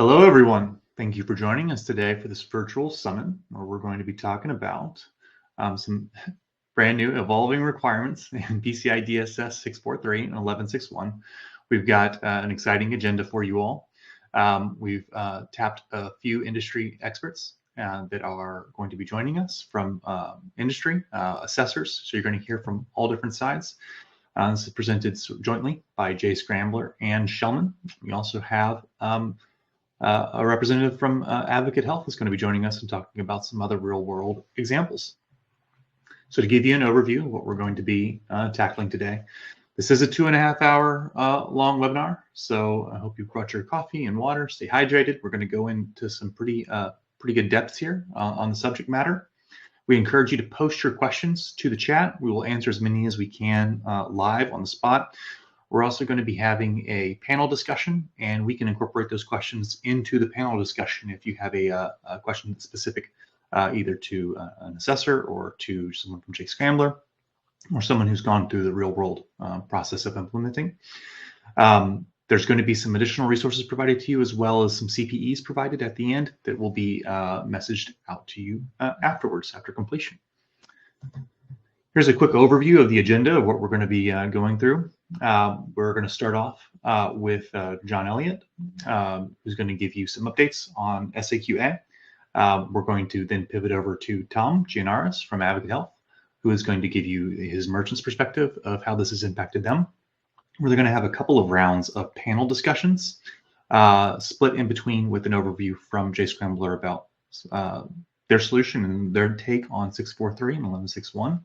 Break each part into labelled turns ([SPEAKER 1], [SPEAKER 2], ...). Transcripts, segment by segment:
[SPEAKER 1] Hello, everyone. Thank you for joining us today for this virtual summit where we're going to be talking about some brand new evolving requirements in PCI DSS 6.4.3 and 11.6.1. We've got an exciting agenda for you all. We've tapped a few industry experts that are going to be joining us from industry, assessors. So you're going to hear from all different sides. This is presented jointly by Jscrambler and Schellman. We also have a representative from Advocate Health is going to be joining us and talking about some other real-world examples. So to give you an overview of what we're going to be tackling today, this is a 2.5-hour long webinar, so I hope you brought your coffee and water. Stay hydrated. We're going to go into some pretty good depths here on the subject matter. We encourage you to post your questions to the chat. We will answer as many as we can live on the spot. We're also going to be having a panel discussion, and we can incorporate those questions into the panel discussion if you have a question specific either to an assessor or to someone from Jscrambler or someone who's gone through the real world process of implementing. There's going to be some additional resources provided to you as well as some CPEs provided at the end that will be messaged out to you afterwards, after completion. Here's a quick overview of the agenda of what we're going to be going through. We're going to start off with John Elliott, who's going to give you some updates on SAQA. We're going to then pivot over to Tom Giannaras from Advocate Health, who is going to give you his merchant's perspective of how this has impacted them. We're going to have a couple of rounds of panel discussions, split in between with an overview from Jscrambler about their solution and their take on 6.4.3 and 11.6.1.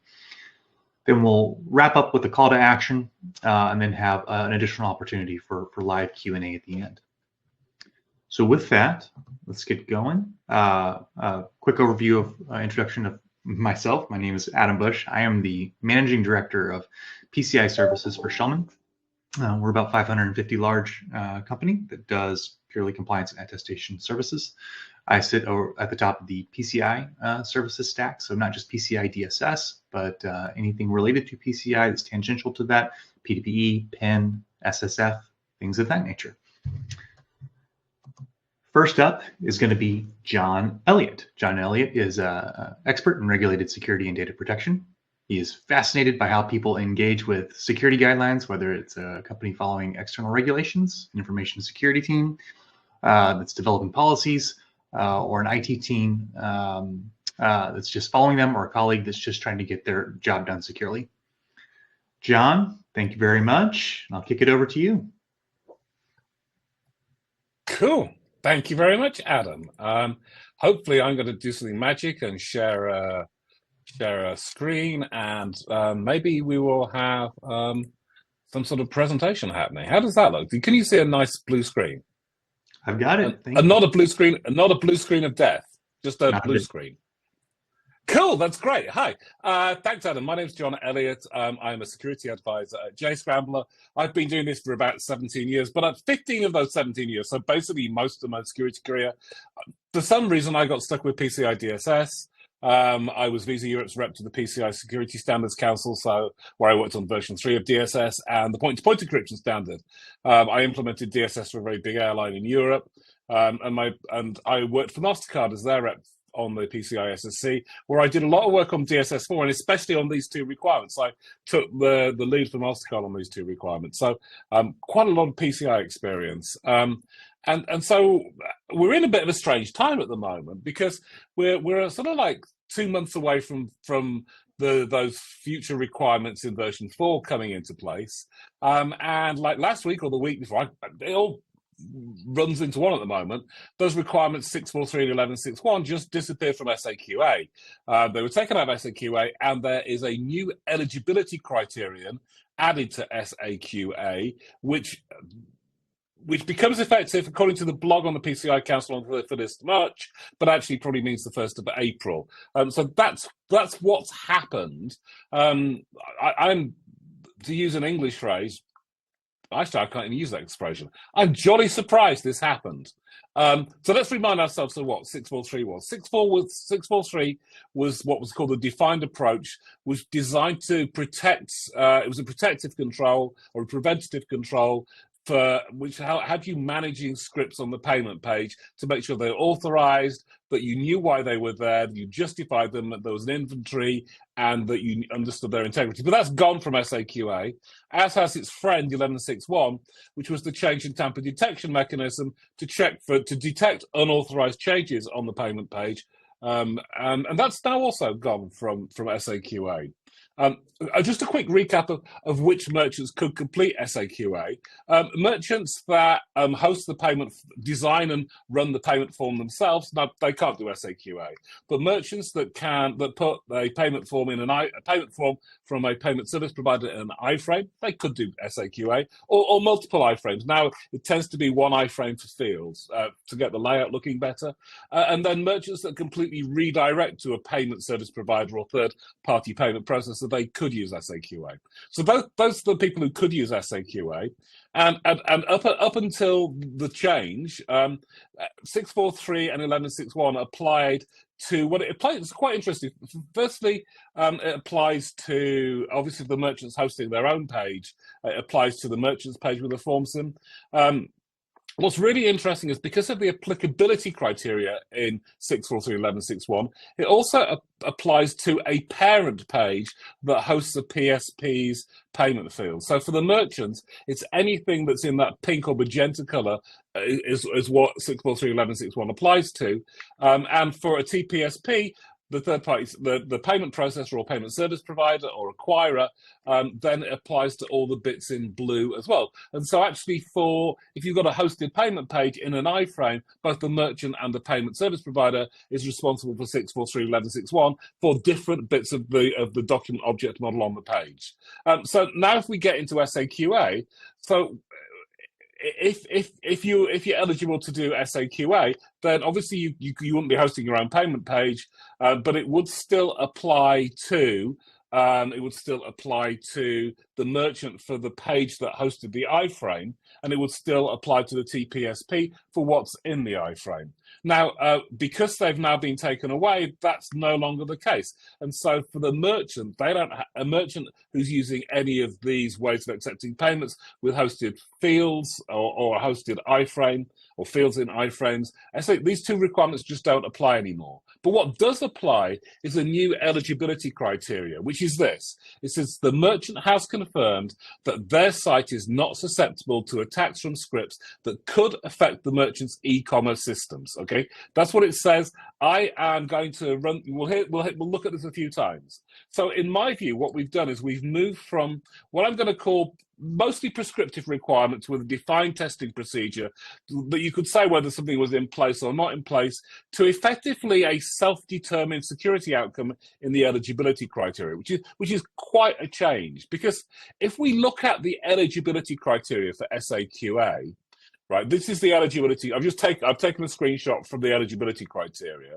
[SPEAKER 1] Then we'll wrap up with a call to action and then have an additional opportunity for live Q&A at the end. So with that, let's get going. Quick overview of introduction of myself. My name is Adam Bush. I am the Managing Director of PCI Services for Schellman. We're about 550 large company that does purely compliance and attestation services. I sit at the top of the PCI services stack, so not just PCI DSS, but anything related to PCI that's tangential to that, P2PE, PIN, SSF, things of that nature. First up is going to be John Elliott. John Elliott is an expert in regulated security and data protection. He is fascinated by how people engage with security guidelines, whether it's a company following external regulations, an information security team that's developing policies, or an IT team that's just following them, or a colleague that's just trying to get their job done securely. John, thank you very much. I'll kick it over to you.
[SPEAKER 2] Cool. Thank you very much, Adam. Hopefully I'm going to do something magic and share a screen, and maybe we will have some sort of presentation happening. How does that look? Can you see a nice blue screen?
[SPEAKER 1] I've got it.
[SPEAKER 2] Not a blue screen, not a blue screen of death, just a blue screen. Cool, that's great. Hi, thanks, Adam. My name's John Elliott. I'm a security advisor at Jscrambler. I've been doing this for about 17 years, but 15 of those 17 years, so basically most of my security career, for some reason I got stuck with PCI DSS. I was Visa Europe's rep to the PCI Security Standards Council, so where I worked on version 3 of DSS and the point-to-point encryption standard. I implemented DSS for a very big airline in Europe, and I worked for MasterCard as their rep on the PCI SSC, where I did a lot of work on DSS4 and especially on these two requirements. I took the lead for MasterCard on these two requirements, so quite a lot of PCI experience. And so we're in a bit of a strange time at the moment because we're sort of like 2 months away from those future requirements in version 4 coming into place. And like last week or the week before, it all runs into one at the moment. Those requirements 6.4.3 and 11.6.1 just disappeared from SAQA. They were taken out of SAQA, and there is a new eligibility criterion added to SAQA, which becomes effective according to the blog on the PCI Council on the 1st of March, but actually probably means the 1st of April. So that's what's happened. I'm, to use an English phrase, actually I can't even use that expression. I'm jolly surprised this happened. So let's remind ourselves of what 6.4.3 was. 6.4.3 was what was called a defined approach, was designed to protect, it was a protective control or a preventative control how do you managing scripts on the payment page to make sure they're authorized, that you knew why they were there, that you justified them, that there was an inventory, and that you understood their integrity. But that's gone from SAQA, as has its friend 11.6.1, which was the change in tamper detection mechanism to detect unauthorized changes on the payment page, and that's now also gone from SAQA. Just a quick recap of which merchants could complete SAQA. Merchants that host the payment, design and run the payment form themselves, no, they can't do SAQA. But merchants that put a payment form in a payment form from a payment service provider in an iframe, they could do SAQA, or multiple iframes. Now it tends to be one iframe for fields to get the layout looking better. And then merchants that completely redirect to a payment service provider or third-party payment processor, they could use SAQA. So those are the people who could use SAQA. And up until the change, 6.4.3 and 11.6.1 applied to what it applies. It's quite interesting. Firstly, it applies to, obviously, the merchants hosting their own page. It applies to the merchants page with a form sim. What's really interesting is because of the applicability criteria in 6.4.3 and 11.6.1, it also applies to a parent page that hosts a PSP's payment field. So for the merchants, it's anything that's in that pink or magenta color is what 6.4.3 and 11.6.1 applies to. And for a TPSP, the third party, the payment processor or payment service provider or acquirer, then it applies to all the bits in blue as well. And so actually if you've got a hosted payment page in an iframe, both the merchant and the payment service provider is responsible for 6.4.3, 11.6.1 for different bits of the document object model on the page. So now if we get into SAQA, so if you're eligible to do SAQA, then obviously you wouldn't be hosting your own payment page, but it would still apply to the merchant for the page that hosted the iframe, and it would still apply to the TPSP for what's in the iframe. Now, because they've now been taken away, that's no longer the case. And so for the merchant, a merchant who's using any of these ways of accepting payments with hosted fields or a hosted iframe or fields in iframes, I say these two requirements just don't apply anymore. But what does apply is a new eligibility criteria, which is this. It says the merchant has confirmed that their site is not susceptible to attacks from scripts that could affect the merchant's e-commerce systems. Okay, that's what it says. I am going to run. We'll look at this a few times. So in my view, what we've done is we've moved from what I'm going to call mostly prescriptive requirements with a defined testing procedure that you could say whether something was in place or not in place, to effectively a self-determined security outcome in the eligibility criteria, which is quite a change. Because if we look at the eligibility criteria for SAQA, right, this is the eligibility. I've taken a screenshot from the eligibility criteria.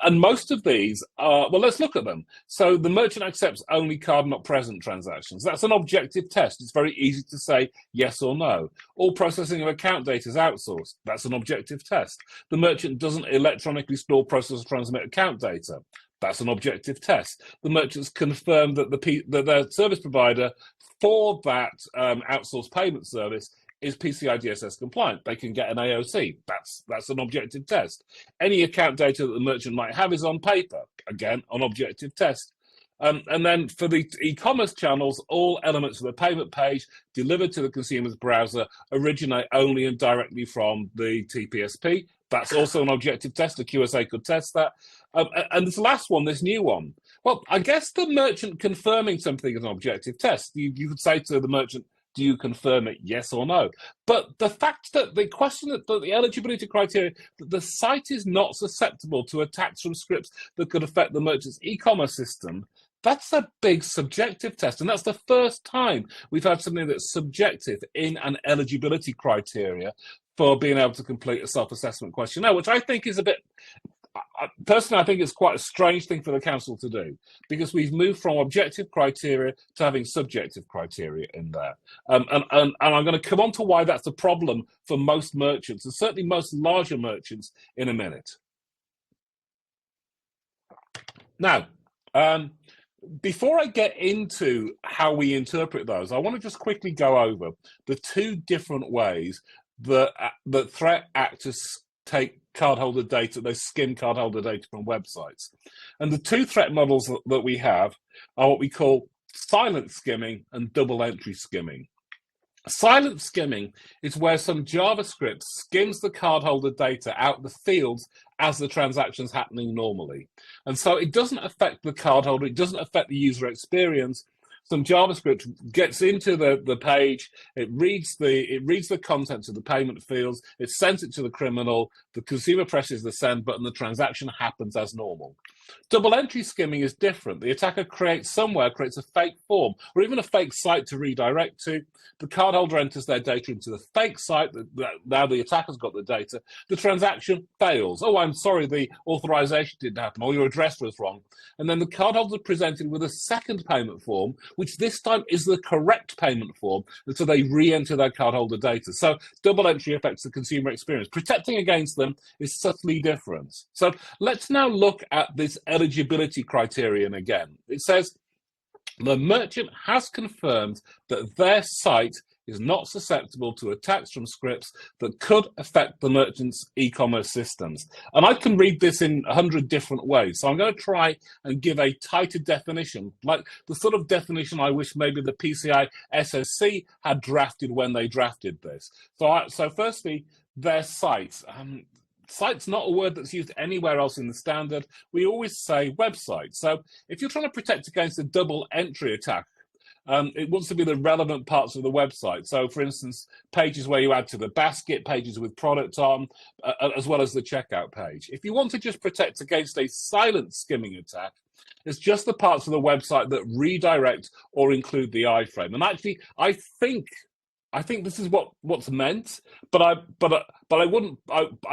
[SPEAKER 2] And most of these are, well, let's look at them. So the merchant accepts only card not present transactions. That's an objective test. It's very easy to say yes or no. All processing of account data is outsourced. That's an objective test. The merchant doesn't electronically store, process, or transmit account data. That's an objective test. The merchants confirm that their service provider for that outsourced payment service is PCI DSS compliant. They can get an AOC. That's an objective test. Any account data that the merchant might have is on paper. Again, an objective test. And then for the e-commerce channels, all elements of the payment page delivered to the consumer's browser originate only and directly from the TPSP. That's also an objective test. The QSA could test that. And this last one, this new one, well, I guess the merchant confirming something is an objective test. You could say to the merchant, do you confirm it, yes or no? But the fact that the question that the eligibility criteria, that the site is not susceptible to attacks from scripts that could affect the merchant's e-commerce system, that's a big subjective test. And that's the first time we've had something that's subjective in an eligibility criteria for being able to complete a self-assessment questionnaire, which I think is a bit... Personally, I think it's quite a strange thing for the council to do, because we've moved from objective criteria to having subjective criteria in there. And I'm going to come on to why that's a problem for most merchants, and certainly most larger merchants, in a minute. Now, before I get into how we interpret those, I want to just quickly go over the two different ways that threat actors take cardholder data, they skim cardholder data from websites. And the two threat models that we have are what we call silent skimming and double entry skimming. Silent skimming is where some JavaScript skims the cardholder data out the fields as the transaction's happening normally. And so it doesn't affect the cardholder, it doesn't affect the user experience. Some JavaScript gets into the page, it reads the contents of the payment fields, it sends it to the criminal, the consumer presses the send button, the transaction happens as normal. Double entry skimming is different. The attacker creates a fake form or even a fake site to redirect to. The cardholder enters their data into the fake site. Now the attacker's got the data. The transaction fails. Oh, I'm sorry, the authorization didn't happen, or your address was wrong. And then the cardholder is presented with a second payment form, which this time is the correct payment form, and so they re-enter their cardholder data. So double entry affects the consumer experience. Protecting against them is subtly different. So let's now look at this eligibility criterion again. It says the merchant has confirmed that their site is not susceptible to attacks from scripts that could affect the merchant's e-commerce systems. And I can read this in 100 different ways. So I'm going to try and give a tighter definition, like the sort of definition I wish maybe the PCI DSS had drafted when they drafted this. So firstly, their site. Site's not a word that's used anywhere else in the standard. We always say website. So if you're trying to protect against a double entry attack, it wants to be the relevant parts of the website. So, for instance, pages where you add to the basket, pages with product on, as well as the checkout page. If you want to just protect against a silent skimming attack, it's just the parts of the website that redirect or include the iframe. And actually, I think this is what's meant, but I wouldn't.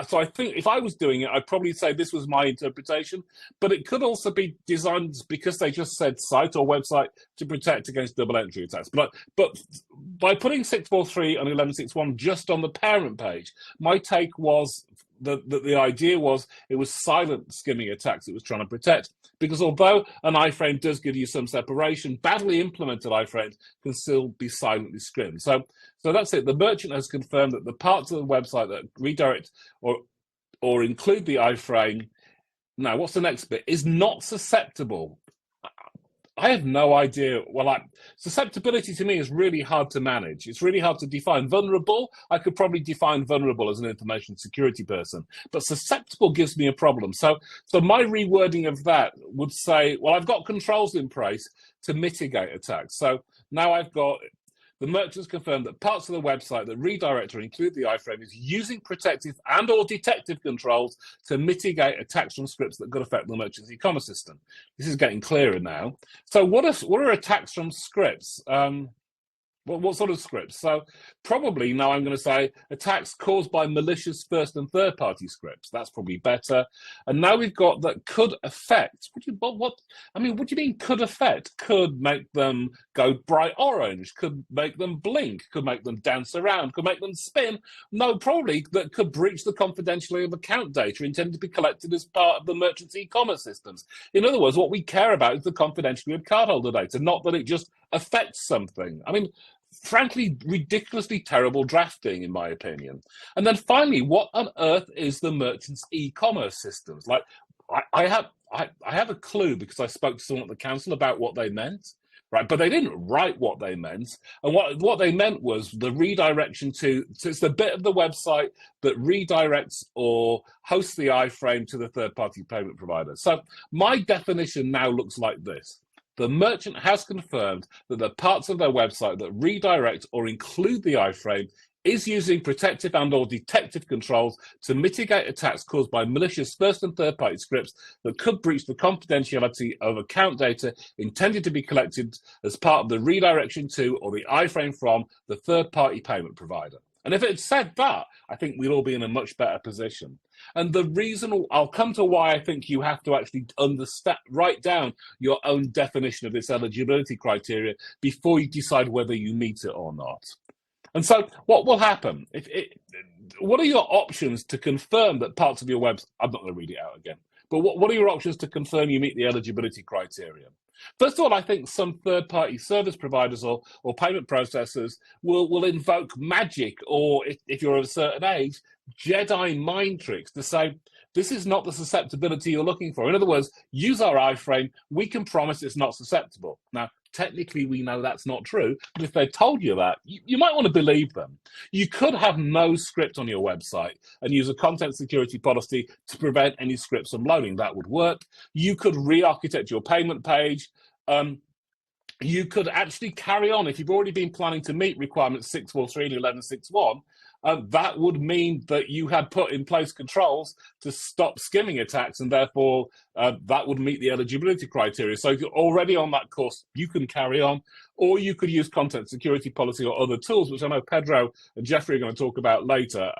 [SPEAKER 2] So I think if I was doing it, I'd probably say this was my interpretation. But it could also be designed because they just said site or website to protect against double entry attacks. But by putting 6.4.3 and 11.6.1 just on the parent page, my take was that the idea was it was silent skimming attacks it was trying to protect. Because although an iframe does give you some separation, badly implemented iframes can still be silently skimmed. So that's it. The merchant has confirmed that the parts of the website that redirect or include the iframe, now what's the next bit, is not susceptible. I have no idea. Well, susceptibility to me is really hard to manage. It's really hard to define. Vulnerable, I could probably define vulnerable as an information security person, but susceptible gives me a problem. So my rewording of that would say, well, I've got controls in place to mitigate attacks. So now I've got the merchants confirmed that parts of the website that redirect or include the iframe is using protective and or detective controls to mitigate attacks from scripts that could affect the merchant's e-commerce system. This is getting clearer now. So what are attacks from scripts? What sort of scripts? So probably now I'm going to say attacks caused by malicious first and third party scripts. That's probably better. And now we've got that could affect. What do you mean could affect? Could make them go bright orange, could make them blink, could make them dance around, could make them spin. No, probably that could breach the confidentiality of account data intended to be collected as part of the merchant's e-commerce systems. In other words, what we care about is the confidentiality of cardholder data, not that it just affects something. I mean, frankly, ridiculously terrible drafting, in my opinion. And then finally, what on earth is the merchant's e-commerce systems? Like, I have a clue because I spoke to someone at the council about what they meant, right? But they didn't write what they meant. And what they meant was the redirection to it's the bit of the website that redirects or hosts the iframe to the third-party payment provider. So my definition now looks like this. The merchant has confirmed that the parts of their website that redirect or include the iframe is using protective and or detective controls to mitigate attacks caused by malicious first and third party scripts that could breach the confidentiality of account data intended to be collected as part of the redirection to or the iframe from the third party payment provider. And if it had said that, I think we'd all be in a much better position. And the reason, I'll come to why I think you have to actually write down your own definition of this eligibility criteria before you decide whether you meet it or not. And so what will happen? What are your options to confirm that parts of your website, I'm not going to read it out again, But what are your options to confirm you meet the eligibility criteria? First of all, I think some third-party service providers or payment processors will invoke magic, or if you're of a certain age, Jedi mind tricks to say, this is not the susceptibility you're looking for. In other words, use our iframe. We can promise it's not susceptible. Now, technically, we know that's not true. But if they told you that, you might want to believe them. You could have no script on your website and use a content security policy to prevent any scripts from loading. That would work. You could re-architect your payment page. You could actually carry on if you've already been planning to meet requirements 6.4.3 and 11.6.1. That would mean that you had put in place controls to stop skimming attacks, and therefore that would meet the eligibility criteria. So if you're already on that course, you can carry on, or you could use content security policy or other tools, which I know Pedro and Jeffrey are going to talk about later,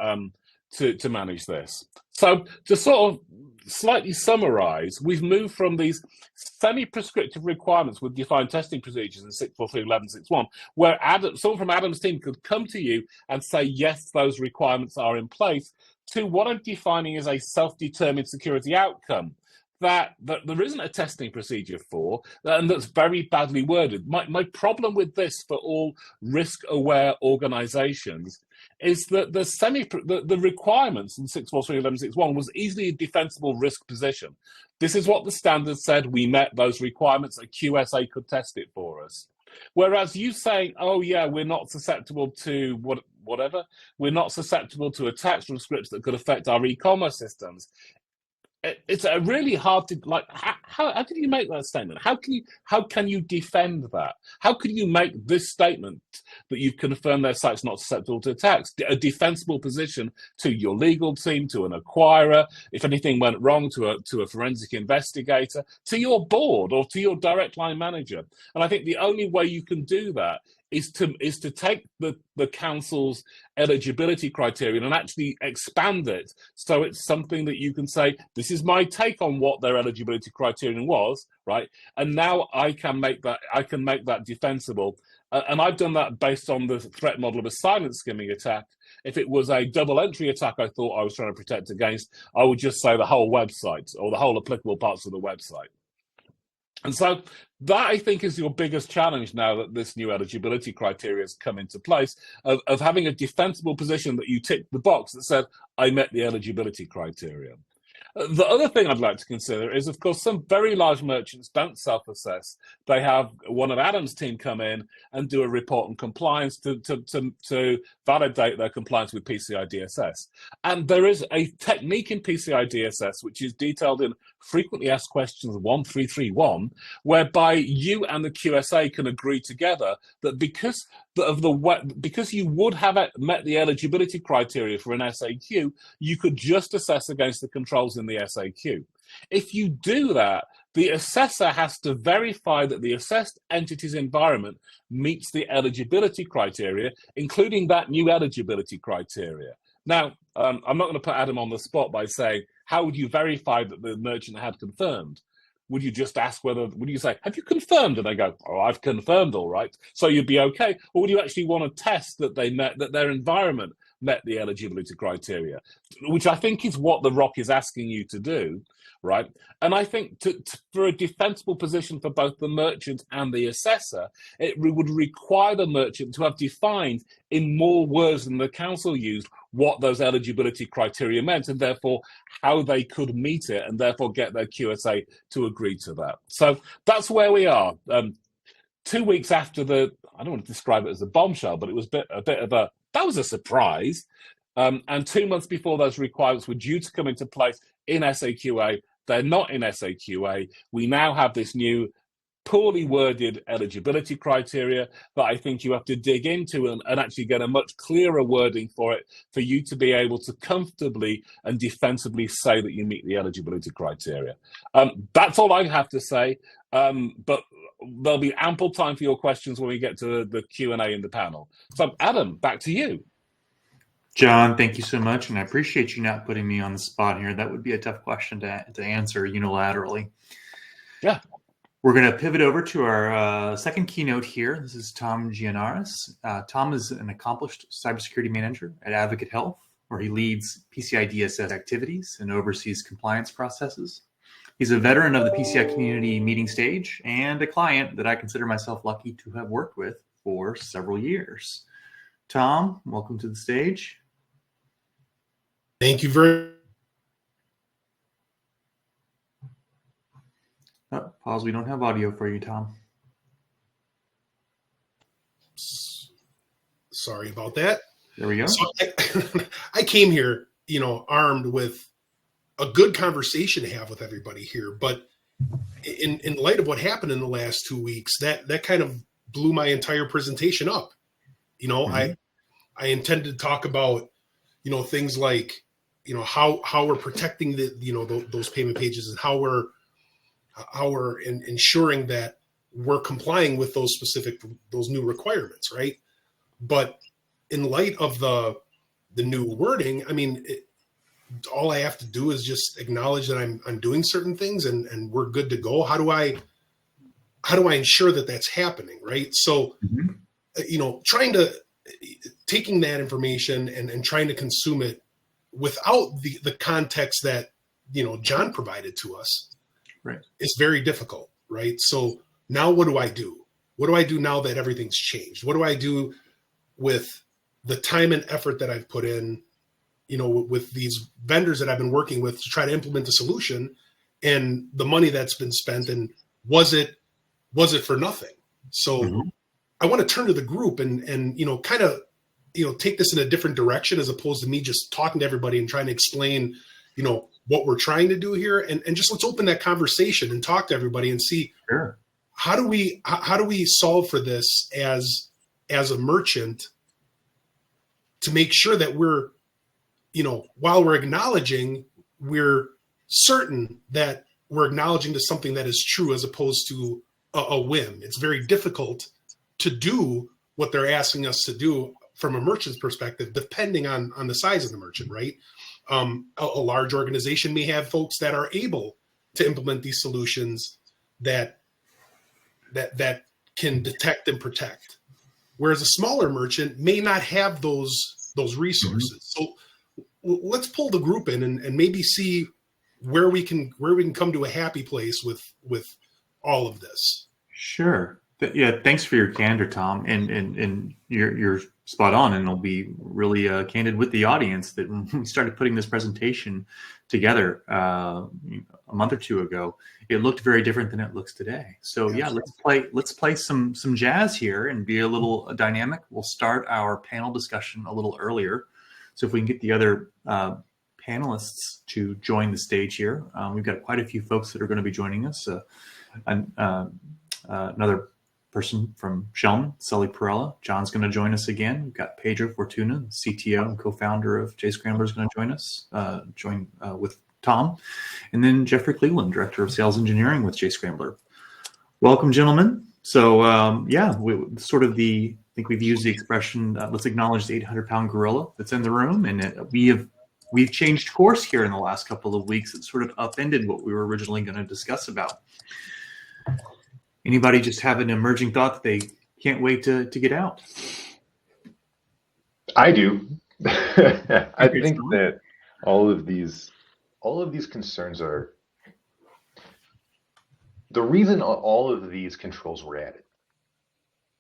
[SPEAKER 2] to manage this. So to sort of slightly summarize, we've moved from these semi-prescriptive requirements with defined testing procedures in 6.4.3 and 11.6.1, where someone from Adam's team could come to you and say, yes, those requirements are in place, to what I'm defining as a self-determined security outcome that there isn't a testing procedure for, and that's very badly worded. My problem with this for all risk-aware organizations is that the requirements in 6.4.3 and 11.6.1 was easily a defensible risk position. This is what the standard said. We met those requirements. A QSA could test it for us. Whereas you saying, oh yeah, we're not susceptible to whatever, we're not susceptible to attacks from scripts that could affect our e-commerce systems. It's a really hard to, like, how can you make that statement? How can you defend that? How can you make this statement that you've confirmed their site's not susceptible to attacks a defensible position to your legal team, to an acquirer, if anything went wrong, to a forensic investigator, to your board or to your direct line manager? And I think the only way you can do that is to take the council's eligibility criterion and actually expand it so it's something that you can say, this is my take on what their eligibility criterion was, right? And now I can make that defensible. And I've done that based on the threat model of a silent skimming attack. If it was a double entry attack I thought I was trying to protect against, I would just say the whole website or the whole applicable parts of the website. And so that, I think, is your biggest challenge now that this new eligibility criteria has come into place, of having a defensible position that you tick the box that said, I met the eligibility criteria. The other thing I'd like to consider is, of course, some very large merchants don't self-assess. They have one of Adam's team come in and do a report on compliance to validate their compliance with PCI DSS. And there is a technique in PCI DSS, which is detailed in frequently asked questions 1331, whereby you and the QSA can agree together that because you would have met the eligibility criteria for an SAQ, you could just assess against the controls in the SAQ. If you do that, the assessor has to verify that the assessed entity's environment meets the eligibility criteria, including that new eligibility criteria. Now, I'm not going to put Adam on the spot by saying, how would you verify that the merchant had confirmed? Would you just ask would you say, have you confirmed? And they go, oh, I've confirmed, all right. So you'd be okay. Or would you actually want to test that that their environment met the eligibility criteria, which I think is what the ROC is asking you to do, right? And I think for a defensible position for both the merchant and the assessor, it would require the merchant to have defined in more words than the council used what those eligibility criteria meant, and therefore how they could meet it, and therefore get their QSA to agree to that. So that's where we are. 2 weeks after I don't want to describe it as a bombshell, but it was that was a surprise. And 2 months before those requirements were due to come into place in SAQA, they're not in SAQA. We now have this new poorly worded eligibility criteria that I think you have to dig into and actually get a much clearer wording for it, for you to be able to comfortably and defensively say that you meet the eligibility criteria. That's all I have to say, but there'll be ample time for your questions when we get to the Q&A in the panel. So Adam, back to you.
[SPEAKER 1] John, thank you so much, and I appreciate you not putting me on the spot here. That would be a tough question to answer unilaterally.
[SPEAKER 2] Yeah.
[SPEAKER 1] We're going to pivot over to our second keynote here. This is Tom Giannaras. Tom is an accomplished cybersecurity manager at Advocate Health, where he leads PCI DSS activities and oversees compliance processes. He's a veteran of the PCI community meeting stage and a client that I consider myself lucky to have worked with for several years. Tom, welcome to the stage.
[SPEAKER 3] Thank you very
[SPEAKER 1] much. Pause. We don't have audio for you, Tom.
[SPEAKER 3] Sorry about that.
[SPEAKER 1] There we go.
[SPEAKER 3] So I came here, armed with a good conversation to have with everybody here. But in light of what happened in the last 2 weeks, that kind of blew my entire presentation up. I intended to talk about, things like, how we're protecting those payment pages and how we're ensuring that we're complying with those new requirements, right? But in light of the new wording, all I have to do is just acknowledge that I'm doing certain things and we're good to go. How do I ensure that that's happening, right? So, taking that information and trying to consume it without the context that John provided to us,
[SPEAKER 1] right,
[SPEAKER 3] is very difficult, right? So now what do I do? What do I do now that everything's changed? What do I do with the time and effort that I've put in, with these vendors that I've been working with to try to implement a solution, and the money that's been spent, and was it for nothing? So I want to turn to the group and kind of, take this in a different direction, as opposed to me just talking to everybody and trying to explain, what we're trying to do here. And just let's open that conversation and talk to everybody and see,
[SPEAKER 1] sure,
[SPEAKER 3] how do we solve for this as a merchant, to make sure that we're, while we're acknowledging, we're certain that we're acknowledging to something that is true, as opposed to a whim. It's very difficult to do what they're asking us to do from a merchant's perspective, depending on the size of the merchant, right? A large organization may have folks that are able to implement these solutions that can detect and protect, whereas a smaller merchant may not have those resources. So let's pull the group in and maybe see where we can come to a happy place with all of this.
[SPEAKER 1] Sure. Yeah. Thanks for your candor, Tom. And you're spot on. And I'll be really candid with the audience that when we started putting this presentation together a month or two ago, it looked very different than it looks today. So yeah, let's play some jazz here and be a little dynamic. We'll start our panel discussion a little earlier. So if we can get the other panelists to join the stage here, we've got quite a few folks that are going to be joining us. Another person from Schellman, Sully Perella. John's going to join us again. We've got Pedro, Fortuna, CTO and co-founder of Jscrambler, is going to join us, with Tom. And then Jeffrey Cleveland, Director of Sales Engineering with Jscrambler. Welcome, gentlemen. So I think we've used the expression, let's acknowledge the 800-pound gorilla that's in the room. And we've changed course here in the last couple of weeks. It sort of upended what we were originally going to discuss about. Anybody just have an emerging thought that they can't wait to get out?
[SPEAKER 4] I do. I think that all of these concerns are the reason all of these controls were added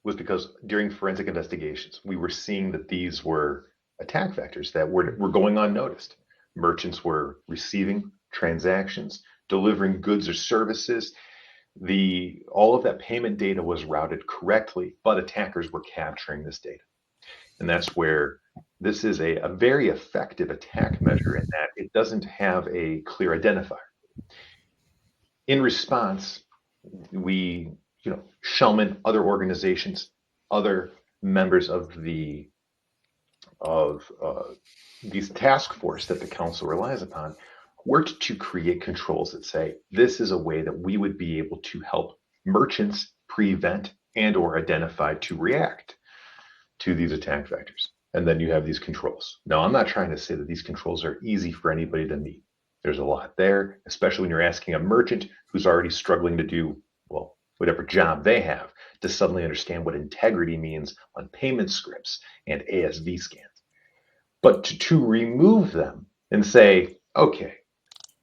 [SPEAKER 4] was because during forensic investigations, we were seeing that these were attack vectors that were going unnoticed. Merchants were receiving transactions, delivering goods or services. All of that payment data was routed correctly, but attackers were capturing this data. And that's where this is a very effective attack measure, in that it doesn't have a clear identifier. In response, Schellman, other organizations, other members of these task force that the council relies upon, worked to create controls that say, this is a way that we would be able to help merchants prevent and or identify to react to these attack vectors. And then you have these controls. Now, I'm not trying to say that these controls are easy for anybody to meet. There's a lot there, especially when you're asking a merchant who's already struggling to do, well, whatever job they have, to suddenly understand what integrity means on payment scripts and ASV scans. But to remove them and say, okay,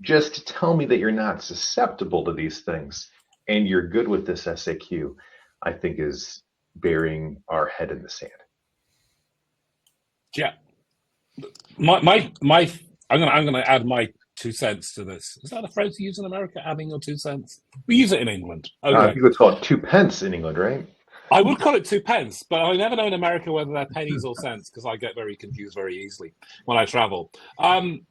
[SPEAKER 4] Just to tell me that you're not susceptible to these things and you're good with this SAQ, I think is burying our head in the sand.
[SPEAKER 2] Yeah. I'm gonna add my 2 cents to this. Is that a phrase you use in America? Adding your 2 cents? We use it in England. Okay.
[SPEAKER 4] You would call it 2 pence in England, right?
[SPEAKER 2] I would call it 2 pence, but I never know in America whether they're pennies or cents because I get very confused very easily when I travel. I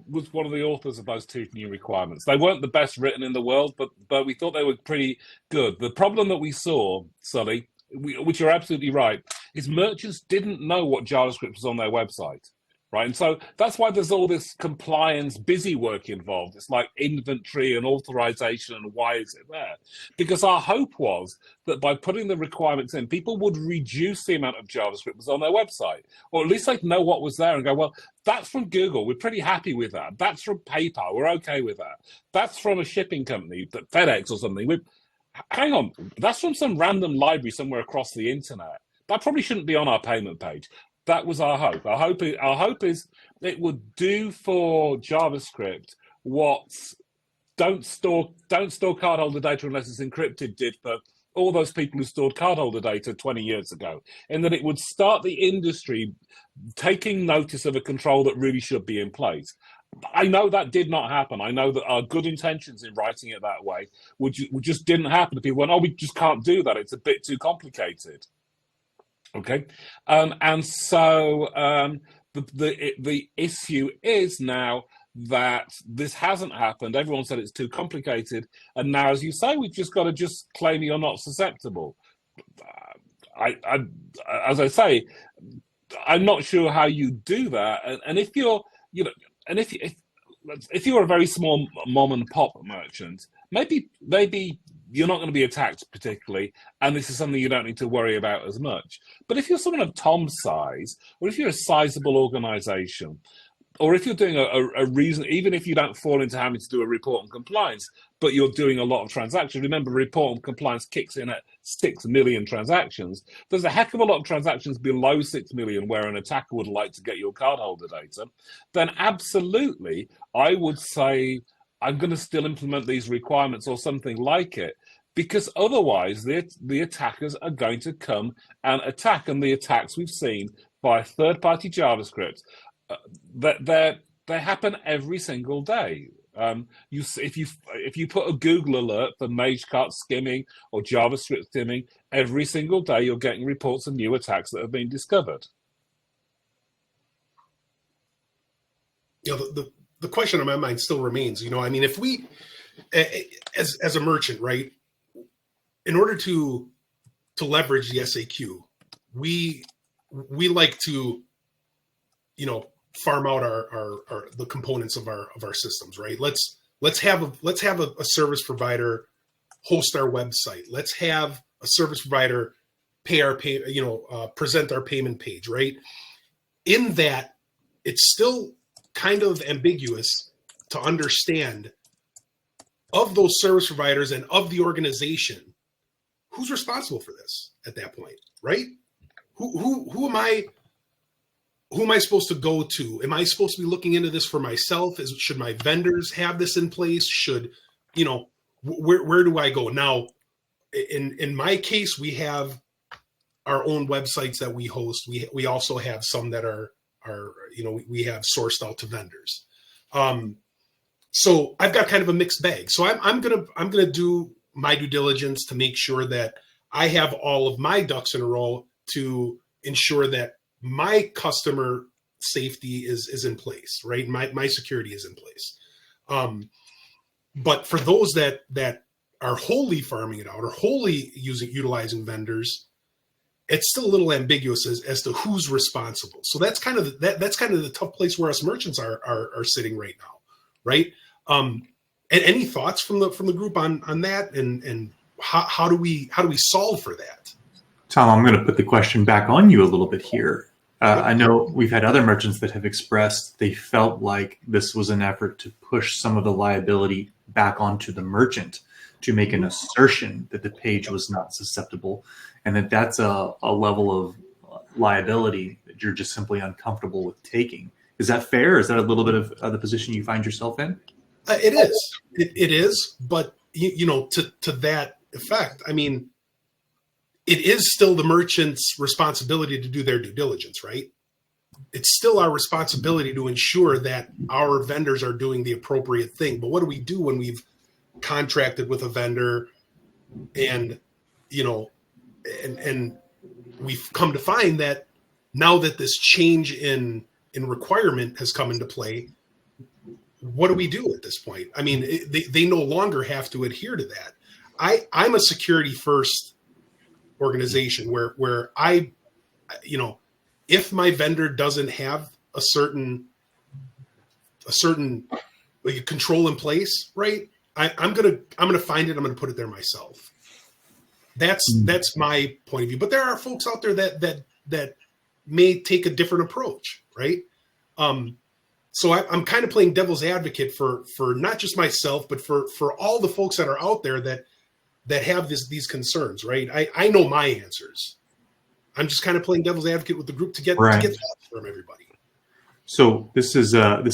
[SPEAKER 2] was one of the authors of those 2 new requirements. They weren't the best written in the world, but we thought they were pretty good. The problem that we saw, Sully, which you're absolutely right, is merchants didn't know what JavaScript was on their website. Right. And so that's why there's all this compliance busy work involved. It's like inventory and authorization and why is it there? Because our hope was that by putting the requirements in, people would reduce the amount of JavaScript was on their website, or at least they'd know what was there and go, well, that's from Google. We're pretty happy with that. That's from PayPal. We're okay with that. That's from a shipping company, FedEx or something. Hang on. That's from some random library somewhere across the internet. That probably shouldn't be on our payment page. That was our hope. Our hope is it would do for JavaScript what don't store cardholder data unless it's encrypted did for all those people who stored cardholder data 20 years ago, in that it would start the industry taking notice of a control that really should be in place. I know that did not happen. I know that our good intentions in writing it that way just didn't happen. People went, oh, we just can't do that. It's a bit too complicated. Okay, and so the issue is now that this hasn't happened. Everyone said it's too complicated, and now, as you say, we've just got to just claim you're not susceptible. As I say, I'm not sure how you do that, and if you're, if you're a very small mom and pop merchant, maybe you're not going to be attacked particularly, and this is something you don't need to worry about as much. But if you're someone of Tom's size, or if you're a sizable organization, or if you're doing a reason, even if you don't fall into having to do a report on compliance, but you're doing a lot of transactions, remember, report on compliance kicks in at 6 million transactions. There's a heck of a lot of transactions below 6 million where an attacker would like to get your cardholder data. Then absolutely, I would say, I'm going to still implement these requirements or something like it, because otherwise the attackers are going to come and attack. And the attacks we've seen by third-party JavaScript, they happen every single day. If you put a Google alert for Mage Cart skimming or JavaScript skimming, every single day you're getting reports of new attacks that have been discovered.
[SPEAKER 3] Yeah, the question on my mind still remains, I mean, if we, as a merchant, right, in order to leverage the SAQ, we like to, farm out our the components of our systems, right? Let's have a service provider host our website. Let's have a service provider present our payment page, right? In that, it's still kind of ambiguous to understand, of those service providers and of the organization, who's responsible for this at that point, right? Who am I supposed to go to? Am I supposed to be looking into this for myself? Should my vendors have this in place? Should, where do I go? Now, in my case, we have our own websites that we host. We also have some that are we have sourced out to vendors. So I've got kind of a mixed bag. So I'm gonna do my due diligence to make sure that I have all of my ducks in a row to ensure that my customer safety is in place, right? My security is in place. But for those that are wholly farming it out or wholly utilizing vendors, it's still a little ambiguous as to who's responsible. So that's kind of the tough place where us merchants are sitting right now, right? And any thoughts from the group on that, and how do we solve for that?
[SPEAKER 1] Tom, I'm going to put the question back on you a little bit here. I know we've had other merchants that have expressed they felt like this was an effort to push some of the liability back onto the merchant to make an assertion that the page was not susceptible, and that's a level of liability that you're just simply uncomfortable with taking Is that fair? Is that a little bit of the position you find yourself in?
[SPEAKER 3] It is. It is. But, to that effect, I mean, it is still the merchant's responsibility to do their due diligence, right? It's still our responsibility to ensure that our vendors are doing the appropriate thing. But what do we do when we've contracted with a vendor and, and we've come to find that now that this change in requirement has come into play, what do we do at this point? I mean, they no longer have to adhere to that. I'm a security first organization where I, if my vendor doesn't have a certain control in place, right? I'm gonna find it. I'm gonna put it there myself. That's my point of view. But there are folks out there that may take a different approach, right? So I'm kind of playing devil's advocate for not just myself, but for all the folks that are out there that have these concerns, right? I know my answers. I'm just kind of playing devil's advocate with the group to get thoughts from everybody.
[SPEAKER 1] So this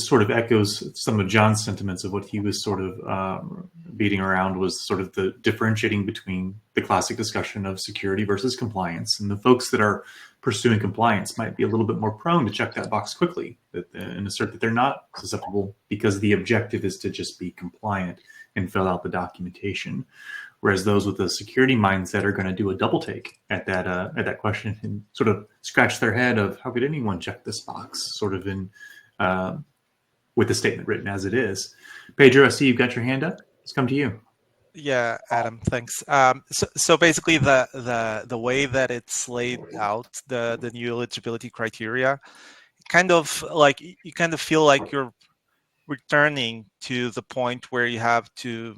[SPEAKER 1] sort of echoes some of John's sentiments of what he was sort of beating around, was sort of the differentiating between the classic discussion of security versus compliance. And the folks that are pursuing compliance might be a little bit more prone to check that box quickly and assert that they're not susceptible because the objective is to just be compliant and fill out the documentation. Whereas those with a security mindset are going to do a double take at that question and sort of scratch their head of how could anyone check this box, sort of in with the statement written as it is. Pedro, I see you've got your hand up. Let's come to you.
[SPEAKER 5] Yeah, Adam, thanks. So basically, the way that it's laid out, the new eligibility criteria, kind of like you kind of feel like you're returning to the point where you have to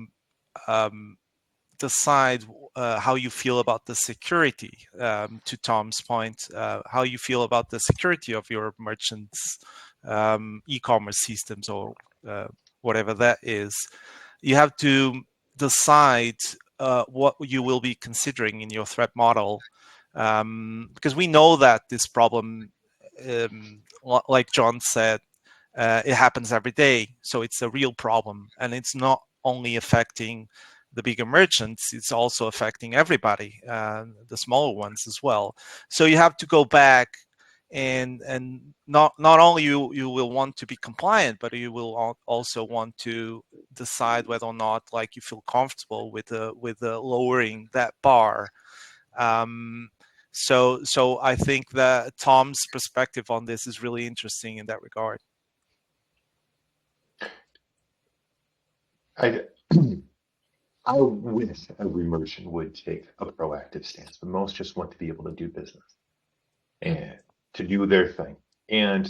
[SPEAKER 5] decide how you feel about the security. To Tom's point, how you feel about the security of your merchants' e-commerce systems or whatever that is. You have to decide what you will be considering in your threat model, because we know that this problem, like John said, it happens every day. So it's a real problem, and it's not only affecting the bigger merchants, it's also affecting everybody, the smaller ones as well. So you have to go back and not only you will want to be compliant, but you will also want to decide whether or not like you feel comfortable with lowering that bar. So I think that Tom's perspective on this is really interesting in that regard.
[SPEAKER 4] I wish every merchant would take a proactive stance, but most just want to be able to do business and to do their thing. And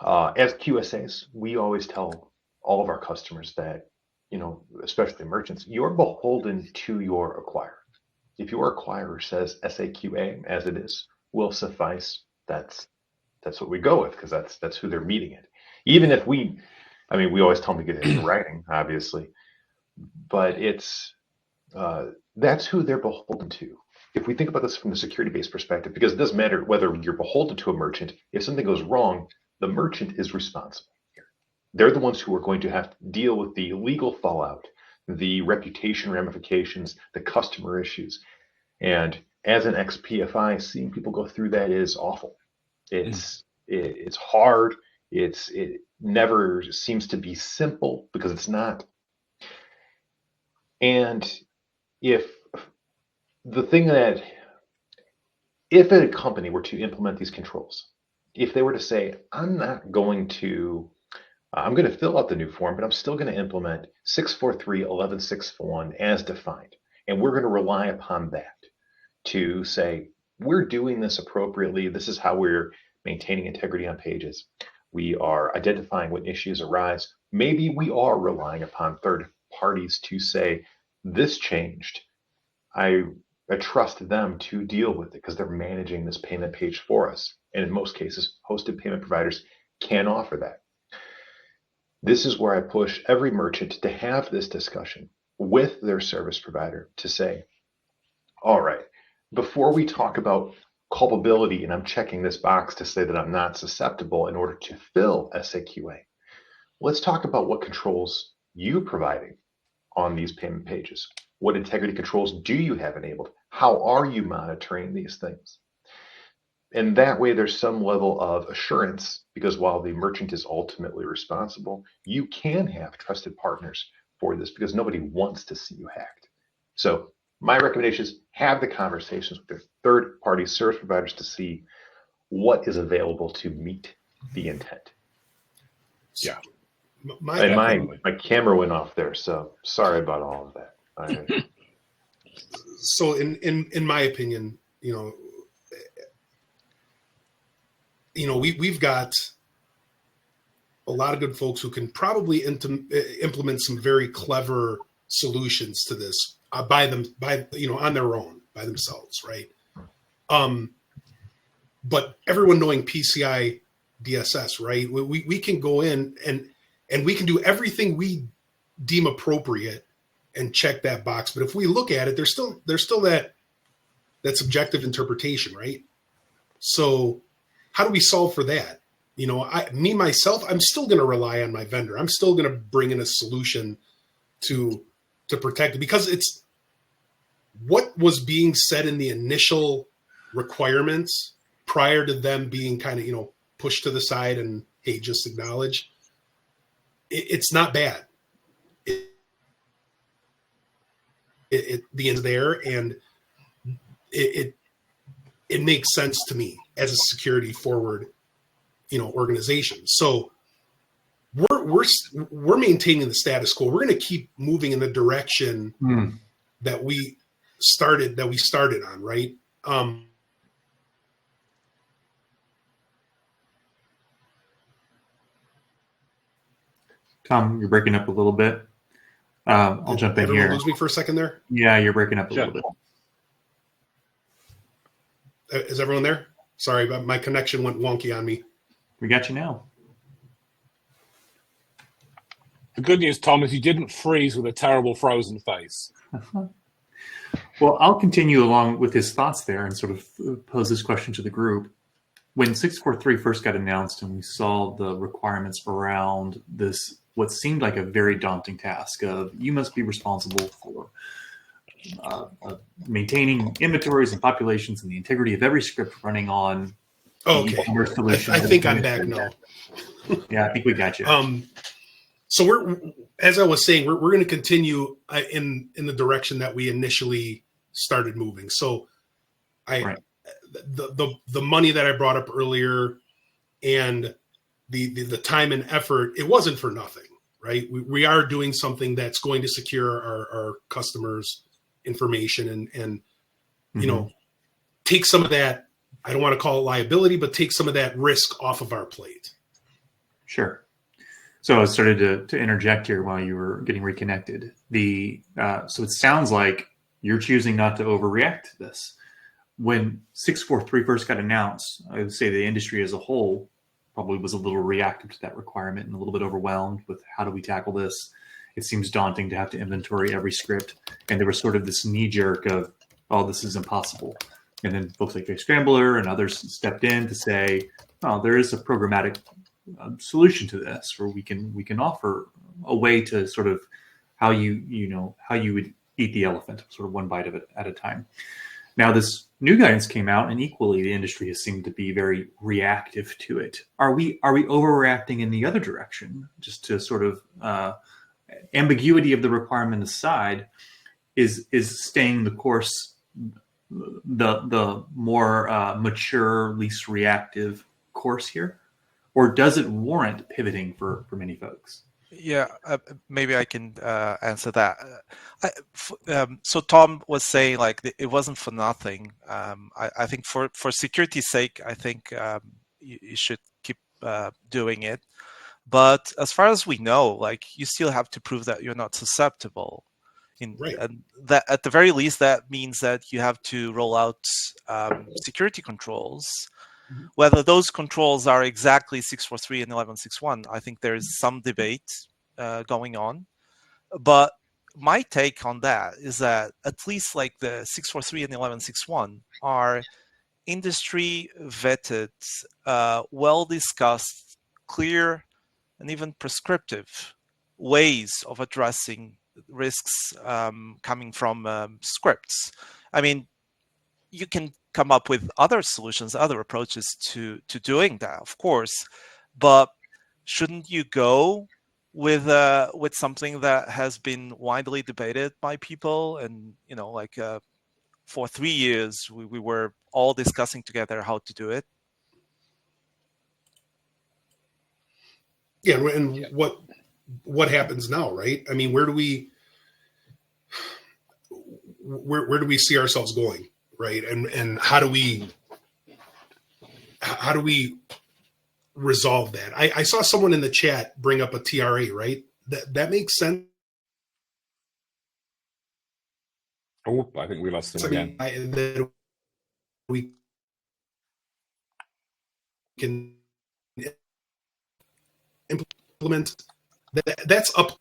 [SPEAKER 4] as QSAs, we always tell all of our customers that, especially merchants, you're beholden to your acquirer. If your acquirer says SAQA as it is will suffice, that's what we go with, because that's who they're meeting it. Even if we always tell them to get it in writing, obviously. But it's that's who they're beholden to. If we think about this from the security-based perspective, because it doesn't matter whether you're beholden to a merchant, if something goes wrong, the merchant is responsible here. They're the ones who are going to have to deal with the legal fallout, the reputation ramifications, the customer issues. And as an ex-PFI, seeing people go through that is awful. It's hard. It never seems to be simple, because it's not. And if a company were to implement these controls, if they were to say, I'm going to fill out the new form, but I'm still going to implement 6.4.3, 11.6.1 as defined. And we're going to rely upon that to say, we're doing this appropriately. This is how we're maintaining integrity on pages. We are identifying when issues arise. Maybe we are relying upon third parties to say, this changed. I trust them to deal with it because they're managing this payment page for us. And in most cases, hosted payment providers can offer that. This is where I push every merchant to have this discussion with their service provider to say, all right, before we talk about culpability and I'm checking this box to say that I'm not susceptible in order to fill SAQA. Let's talk about what controls you're providing on these payment pages. What integrity controls do you have enabled? How are you monitoring these things? And that way there's some level of assurance, because while the merchant is ultimately responsible, you can have trusted partners for this, because nobody wants to see you hacked. So my recommendation is have the conversations with their third-party service providers to see what is available to meet the intent.
[SPEAKER 2] Yeah.
[SPEAKER 4] My camera went off there, so sorry about all of that.
[SPEAKER 3] So in my opinion, we've got a lot of good folks who can probably implement some very clever solutions to this on their own, by themselves, right? But everyone knowing PCI DSS, right? We can go in and we can do everything we deem appropriate and check that box. But if we look at it, there's still that subjective interpretation, right? So how do we solve for that? Myself, I'm still going to rely on my vendor. I'm still going to bring in a solution to protect it, because it's what was being said in the initial requirements prior to them being kind of, pushed to the side and, hey, just acknowledge. It's not bad. The end's there, and it makes sense to me as a security forward, organization. So we're maintaining the status quo. We're going to keep moving in the direction that we started on, right?
[SPEAKER 1] Tom, you're breaking up a little bit. I'll jump in here.
[SPEAKER 3] Lose me for a second there?
[SPEAKER 1] Yeah, you're breaking up a little bit.
[SPEAKER 3] Is everyone there? Sorry, but my connection went wonky on me.
[SPEAKER 1] We got you now.
[SPEAKER 2] The good news, Tom, is you didn't freeze with a terrible frozen face.
[SPEAKER 1] Well, I'll continue along with his thoughts there and sort of pose this question to the group. When 6.4.3 first got announced and we saw the requirements around this, what seemed like a very daunting task of you must be responsible for maintaining inventories and populations and the integrity of every script running on e-commerce solution.
[SPEAKER 3] I think I'm back now.
[SPEAKER 1] Yeah, I think we got you.
[SPEAKER 3] So we're, as I was saying, we're going to continue in the direction that we initially started moving. So the money that I brought up earlier and the time and effort, it wasn't for nothing, right? We are doing something that's going to secure our customers' information and take some of that, I don't want to call it liability, but take some of that risk off of our plate.
[SPEAKER 1] Sure. So I started to interject here while you were getting reconnected. So it sounds like you're choosing not to overreact to this. When 6.4.3 first got announced, I would say the industry as a whole probably was a little reactive to that requirement and a little bit overwhelmed with how do we tackle this? It seems daunting to have to inventory every script. And there was sort of this knee jerk of, oh, this is impossible. And then folks like Jscrambler and others stepped in to say, oh, there is a programmatic solution to this, where we can offer a way to sort of how you would eat the elephant, sort of one bite of it at a time. Now this new guidance came out, and equally the industry has seemed to be very reactive to it. Are we overreacting in the other direction? Just to sort of ambiguity of the requirement aside, is staying the course the more mature, least reactive course here? Or does it warrant pivoting for many folks?
[SPEAKER 5] Yeah, maybe I can answer that. So Tom was saying like it wasn't for nothing. I think for security's sake, I think you should keep doing it. But as far as we know, like you still have to prove that you're not susceptible.
[SPEAKER 3] Right.
[SPEAKER 5] And that at the very least, that means that you have to roll out security controls. Whether those controls are exactly 6.4.3 and 11.6.1, I think there is some debate going on. But my take on that is that at least like the 6.4.3 and 11.6.1 are industry vetted, well discussed, clear, and even prescriptive ways of addressing risks coming from scripts. I mean, you can come up with other solutions, other approaches to doing that, of course, but shouldn't you go with something that has been widely debated by people? And for 3 years we were all discussing together how to do it.
[SPEAKER 3] Yeah, and what happens now, right? I mean, where do we see ourselves going, right? And how do we resolve that? I saw someone in the chat bring up a TRA, right? That makes sense.
[SPEAKER 2] Oh, I think we lost him again.
[SPEAKER 3] That we can implement. That's up.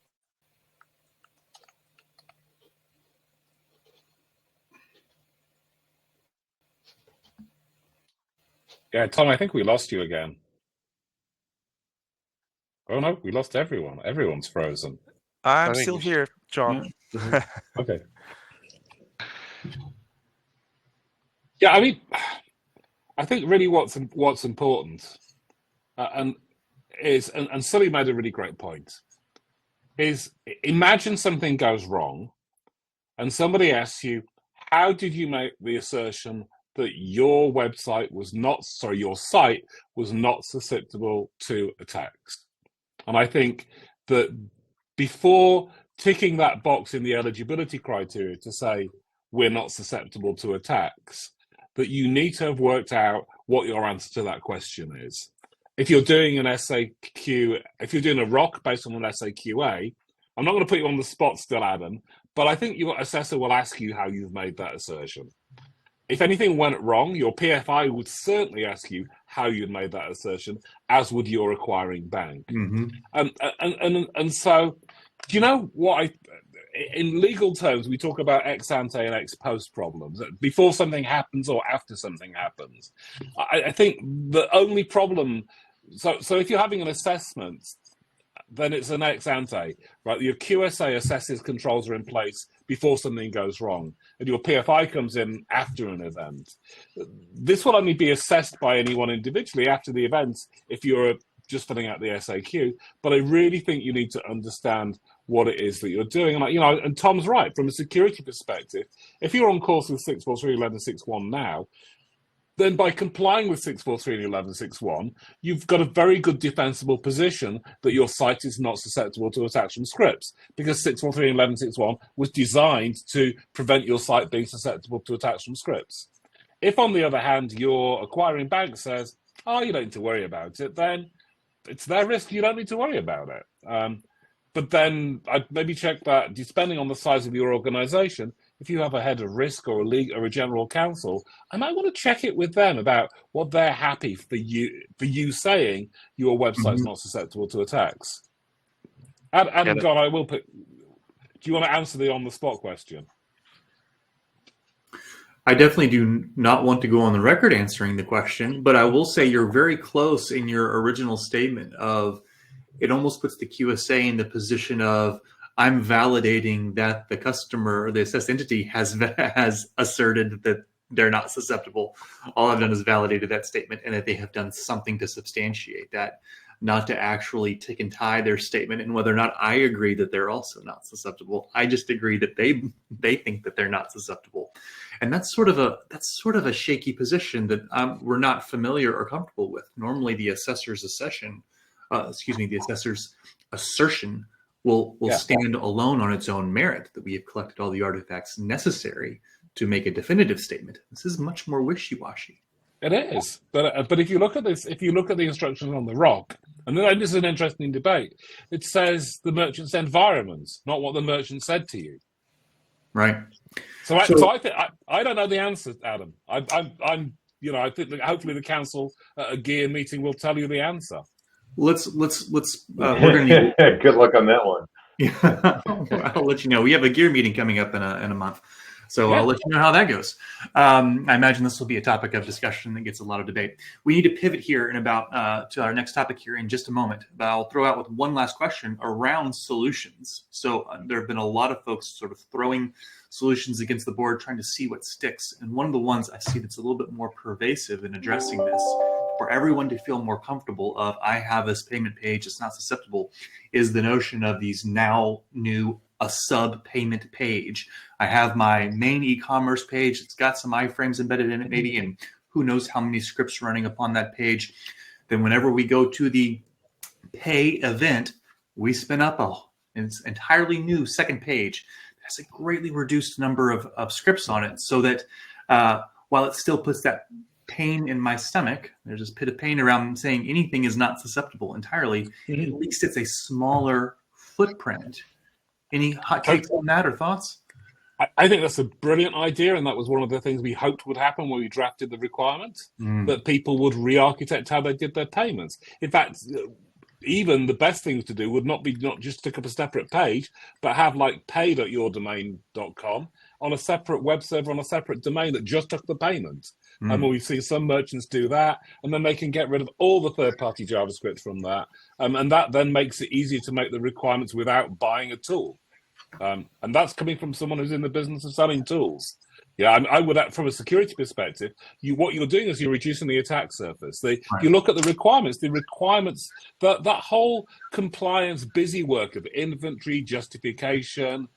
[SPEAKER 2] Yeah, Tom, I think we lost you again. Oh no, we lost everyone. Everyone's frozen.
[SPEAKER 5] I'm still here, John.
[SPEAKER 1] Yeah.
[SPEAKER 2] Okay. Yeah, I mean, I think really what's important, and Sully made a really great point, is imagine something goes wrong, and somebody asks you, how did you make the assertion that your site was not susceptible to attacks? And I think that before ticking that box in the eligibility criteria to say we're not susceptible to attacks, that you need to have worked out what your answer to that question is. If you're doing an SAQ, if you're doing a ROC based on an SAQA, I'm not going to put you on the spot still, Adam, but I think your assessor will ask you how you've made that assertion. If anything went wrong, your PFI would certainly ask you how you'd made that assertion, as would your acquiring bank.
[SPEAKER 1] Mm-hmm.
[SPEAKER 2] And so, do you know what in legal terms, we talk about ex ante and ex post problems, before something happens or after something happens. I think the only problem, so if you're having an assessment, then it's an ex ante, right? Your QSA assesses controls are in place before something goes wrong, and your PFI comes in after an event. This will only be assessed by anyone individually after the event if you're just filling out the SAQ, but I really think you need to understand what it is that you're doing. And and Tom's right, from a security perspective, if you're on course with 6.4.3 and 11.6.1 now, then by complying with 6.4.3 and 11.6.1, you've got a very good defensible position that your site is not susceptible to attacks from scripts, because 6.4.3 and 11.6.1 was designed to prevent your site being susceptible to attacks from scripts. If, on the other hand, your acquiring bank says, oh, you don't need to worry about it, then it's their risk, you don't need to worry about it. But then I'd maybe check that, depending on the size of your organization, if you have a head of risk or a league or a general counsel, I might want to check it with them about what they're happy for you saying your website's not susceptible to attacks. Adam, God, I will put. Do you want to answer the on-the-spot question?
[SPEAKER 1] I definitely do not want to go on the record answering the question, but I will say you're very close in your original statement of it almost puts the QSA in the position of I'm validating that the customer or the assessed entity has asserted that they're not susceptible. All I've done is validated that statement and that they have done something to substantiate that, not to actually tick and tie their statement and whether or not I agree that they're also not susceptible. I just agree that they think that they're not susceptible. And that's sort of a shaky position that we're not familiar or comfortable with. Normally the assessor's assertion will stand alone on its own merit, that we have collected all the artifacts necessary to make a definitive statement. This is much more wishy-washy.
[SPEAKER 2] It is, but if you look at this, if you look at the instructions on the ROC, and then this is an interesting debate. It says the merchant's environment, not what the merchant said to you.
[SPEAKER 1] Right.
[SPEAKER 2] So I think I don't know the answer, Adam. I think that hopefully the council at a gear meeting will tell you the answer.
[SPEAKER 1] We're gonna need...
[SPEAKER 4] Good luck on that one.
[SPEAKER 1] Yeah, I'll let you know. We have a gear meeting coming up in a month. So I'll let you know how that goes. I imagine this will be a topic of discussion that gets a lot of debate. We need to pivot here in about to our next topic here in just a moment. But I'll throw out with one last question around solutions. So there have been a lot of folks sort of throwing solutions against the board, trying to see what sticks. And one of the ones I see that's a little bit more pervasive in addressing this, for everyone to feel more comfortable of, I have this payment page, it's not susceptible, is the notion of these now new a sub payment page. I have my main e-commerce page. It's got some iframes embedded in it maybe, and who knows how many scripts running upon that page. Then whenever we go to the pay event, we spin up an entirely new second page. It has a greatly reduced number of scripts on it, so that while it still puts that pain in my stomach, there's this pit of pain around saying anything is not susceptible entirely, at least it's a smaller footprint. Any hot takes on that or thoughts?
[SPEAKER 2] I think that's a brilliant idea, and that was one of the things we hoped would happen when we drafted the requirements, that people would re-architect how they did their payments. In fact, even the best things to do would not just stick up a separate page, but have like paid.yourdomain.com on a separate web server on a separate domain that just took the payment. And we've seen some merchants do that, and then they can get rid of all the third-party JavaScript from that. And that then makes it easier to make the requirements without buying a tool. And that's coming from someone who's in the business of selling tools. Yeah, I would, from a security perspective, what you're doing is you're reducing the attack surface. You look at the requirements, that whole compliance busy work of inventory, justification,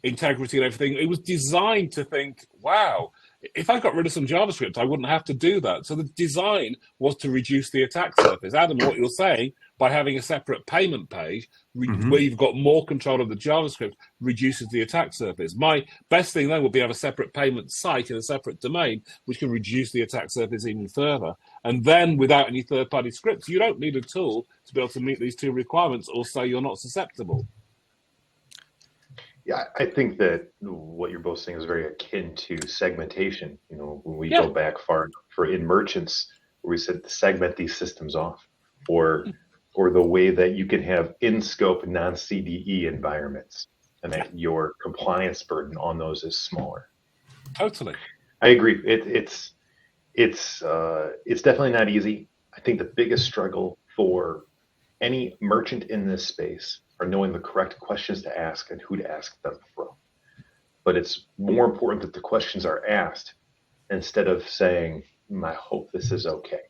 [SPEAKER 2] integrity and everything, it was designed to think, wow, if I got rid of some JavaScript, I wouldn't have to do that. So the design was to reduce the attack surface. Adam, what you're saying, by having a separate payment page where you've got more control of the JavaScript, reduces the attack surface. My best thing then would be have a separate payment site in a separate domain, which can reduce the attack surface even further. And then without any third-party scripts, you don't need a tool to be able to meet these two requirements or say you're not susceptible.
[SPEAKER 4] Yeah, I think that what you're both saying is very akin to segmentation. You know, when we go back far for in merchants, where we said segment these systems off, or the way that you can have in-scope non-CDE environments, and that your compliance burden on those is smaller.
[SPEAKER 2] Totally,
[SPEAKER 4] I agree. It's definitely not easy. I think the biggest struggle for any merchant in this space are knowing the correct questions to ask and who to ask them from. But it's more important that the questions are asked instead of saying, I hope this is okay.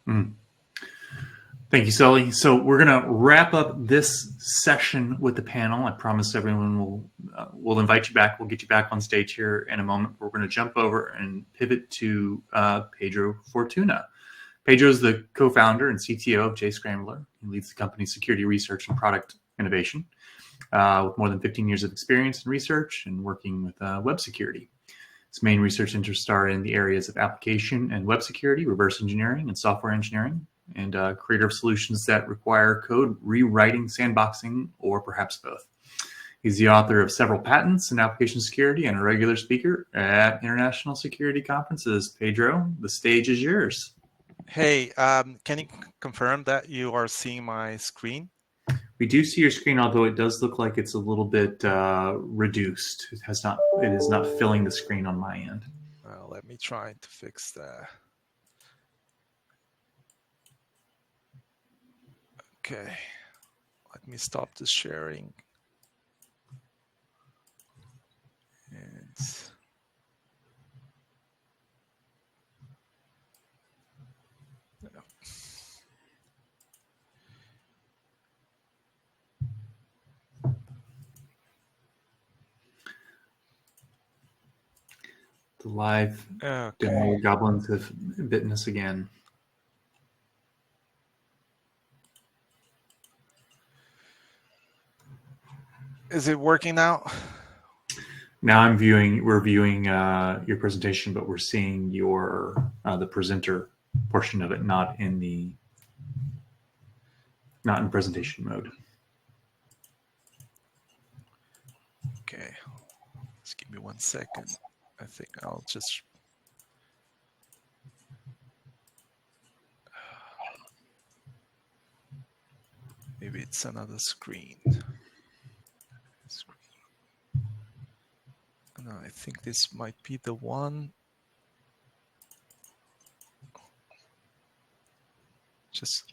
[SPEAKER 1] Thank you, Sully. So we're going to wrap up this session with the panel. I promise everyone will invite you back. We'll get you back on stage here in a moment. We're going to jump over and pivot to Pedro Fortuna. Pedro is the co-founder and CTO of Jscrambler. He leads the company's security research and product innovation with more than 15 years of experience in research and working with web security. His main research interests are in the areas of application and web security, reverse engineering, and software engineering, and creator of solutions that require code rewriting, sandboxing, or perhaps both. He's the author of several patents in application security and a regular speaker at international security conferences. Pedro, the stage is yours.
[SPEAKER 5] Hey, can you confirm that you are seeing my screen?
[SPEAKER 1] We do see your screen, although it does look like it's a little bit reduced. It is not filling the screen on my end.
[SPEAKER 5] Well, let me try to fix that. Okay, let me stop the sharing. And
[SPEAKER 1] The live demo goblins have bitten us again.
[SPEAKER 5] Is it working now?
[SPEAKER 1] Now we're viewing your presentation, but we're seeing the presenter portion of it, not in presentation mode.
[SPEAKER 5] Okay, just give me 1 second. I think I'll just. Maybe it's another screen. No, I think this might be the one. Just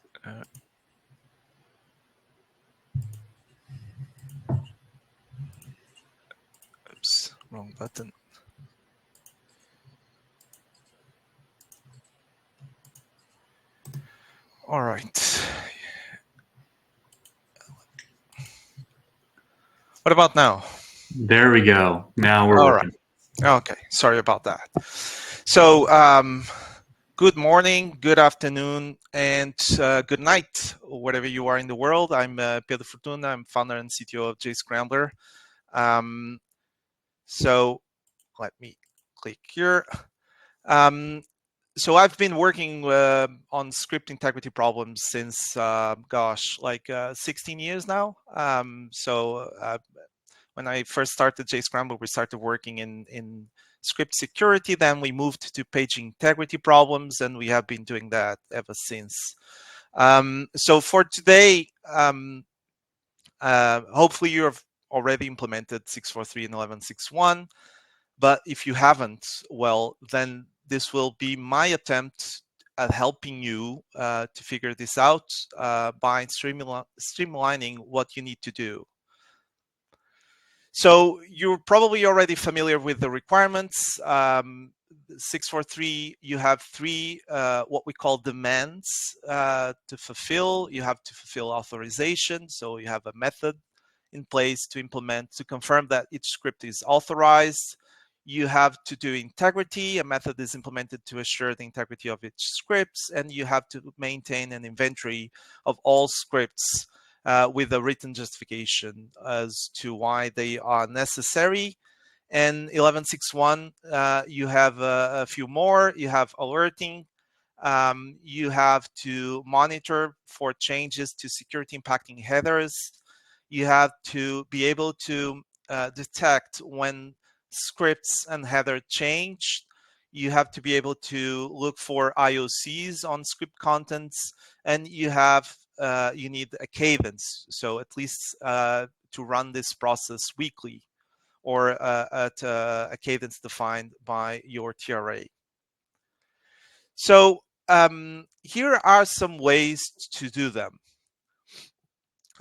[SPEAKER 5] oops, wrong button. All right. What about now?
[SPEAKER 1] There we go. Now we're
[SPEAKER 5] All
[SPEAKER 1] working.
[SPEAKER 5] right. Okay. Sorry about that. So, good morning, good afternoon, and good night, wherever you are in the world. I'm Pedro Fortuna. I'm founder and CTO of Jscrambler. So let me click here. So I've been working on script integrity problems since, like 16 years now. When I first started Jscrambler, we started working in script security. Then we moved to page integrity problems, and we have been doing that ever since. So for today, hopefully you have already implemented 6.4.3 and 11.6.1. But if you haven't, well, then this will be my attempt at helping you to figure this out by streamlining what you need to do. So you're probably already familiar with the requirements. 6.4.3, you have three what we call demands to fulfill. You have to fulfill authorization. So you have a method in place to implement, to confirm that each script is authorized. You have to do integrity. A method is implemented to assure the integrity of each scripts, and you have to maintain an inventory of all scripts with a written justification as to why they are necessary. And 11.6.1, you have a few more. You have alerting. You have to monitor for changes to security impacting headers. You have to be able to detect when scripts and header change. You have to be able to look for IOCs on script contents, and you need a cadence, so at least to run this process weekly or at a cadence defined by your TRA. So here are some ways to do them.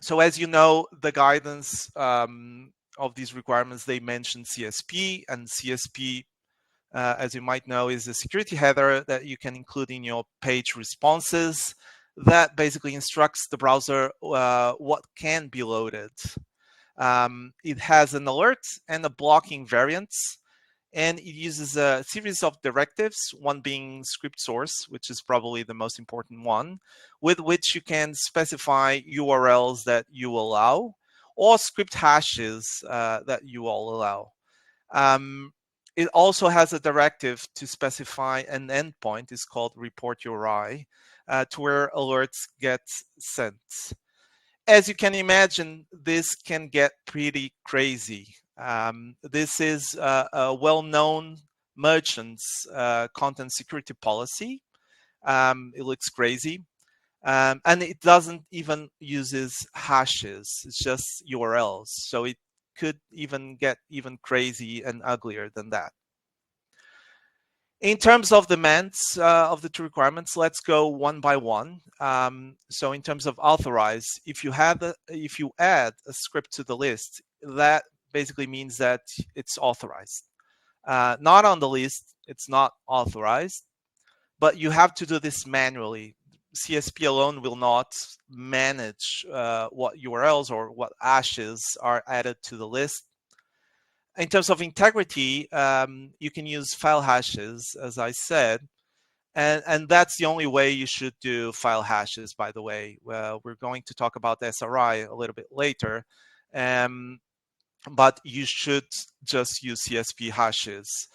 [SPEAKER 5] So as you know, the guidance of these requirements, they mention CSP, and CSP, as you might know, is a security header that you can include in your page responses that basically instructs the browser what can be loaded. It has an alert and a blocking variants, and it uses a series of directives, one being script source, which is probably the most important one, with which you can specify URLs that you allow, or script hashes that you all allow. It also has a directive to specify an endpoint. It's called report URI, to where alerts get sent. As you can imagine, this can get pretty crazy. This is a well-known merchant's content security policy. It looks crazy. And it doesn't even uses hashes. It's just URLs. So it could even get even crazy and uglier than that. In terms of demands of the two requirements, let's go one by one. So in terms of authorize, if you add a script to the list, that basically means that it's authorized. Not on the list, it's not authorized, but you have to do this manually. CSP alone will not manage what URLs or what hashes are added to the list. In terms of integrity, you can use file hashes, as I said, and that's the only way you should do file hashes, by the way. Well, we're going to talk about SRI a little bit later, but you should just use CSP hashes.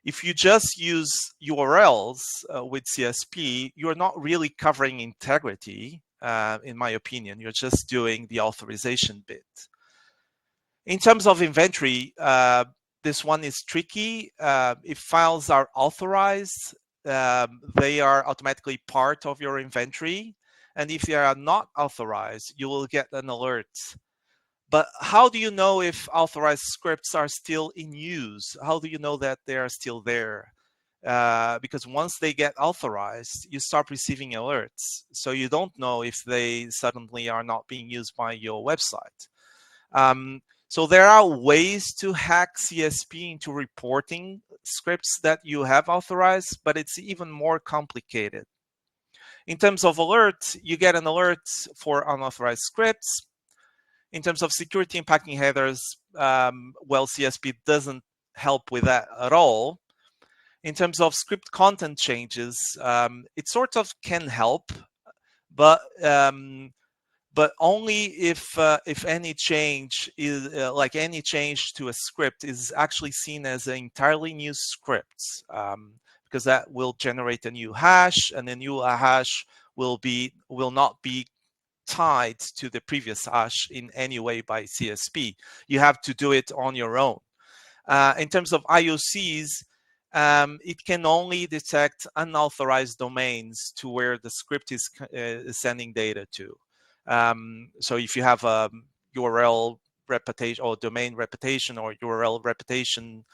[SPEAKER 5] If you just use URLs with CSP, you're not really covering integrity, in my opinion. You're just doing the authorization bit. In terms of inventory, this one is tricky. If files are authorized, they are automatically part of your inventory. And if they are not authorized, you will get an alert. But how do you know if authorized scripts are still in use? How do you know that they are still there? Because once they get authorized, you start receiving alerts. So you don't know if they suddenly are not being used by your website. So there are ways to hack CSP into reporting scripts that you have authorized, but it's even more complicated. In terms of alerts, you get an alert for unauthorized scripts. In terms of security impacting headers, well, CSP doesn't help with that at all. In terms of script content changes, it sort of can help, but only if any change is like any change to a script is actually seen as an entirely new script, because that will generate a new hash, and the new hash will not be tied to the previous hash in any way by CSP. You have to do it on your own. In terms of IOCs, it can only detect unauthorized domains to where the script is sending data to. So if you have a URL reputation or domain reputation or URL reputation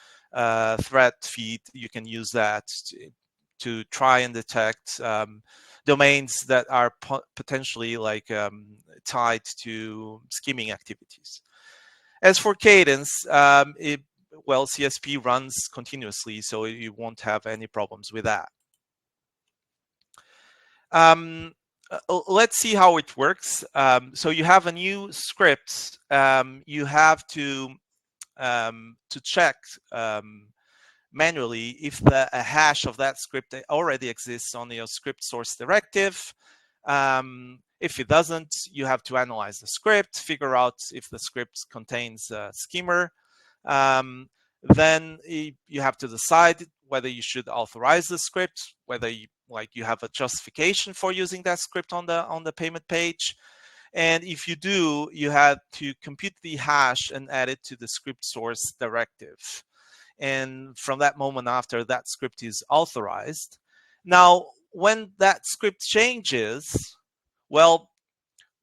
[SPEAKER 5] threat feed, you can use that to try and detect domains that are potentially like tied to skimming activities. As for cadence, well, CSP runs continuously, so you won't have any problems with that. Let's see how it works. So you have a new script. You have to check manually if a hash of that script already exists on your script source directive. If it doesn't, you have to analyze the script, figure out if the script contains a skimmer. Then you have to decide whether you should authorize the script, whether you have a justification for using that script on the payment page. And if you do, you have to compute the hash and add it to the script source directive. And from that moment after, that script is authorized. Now, when that script changes, well,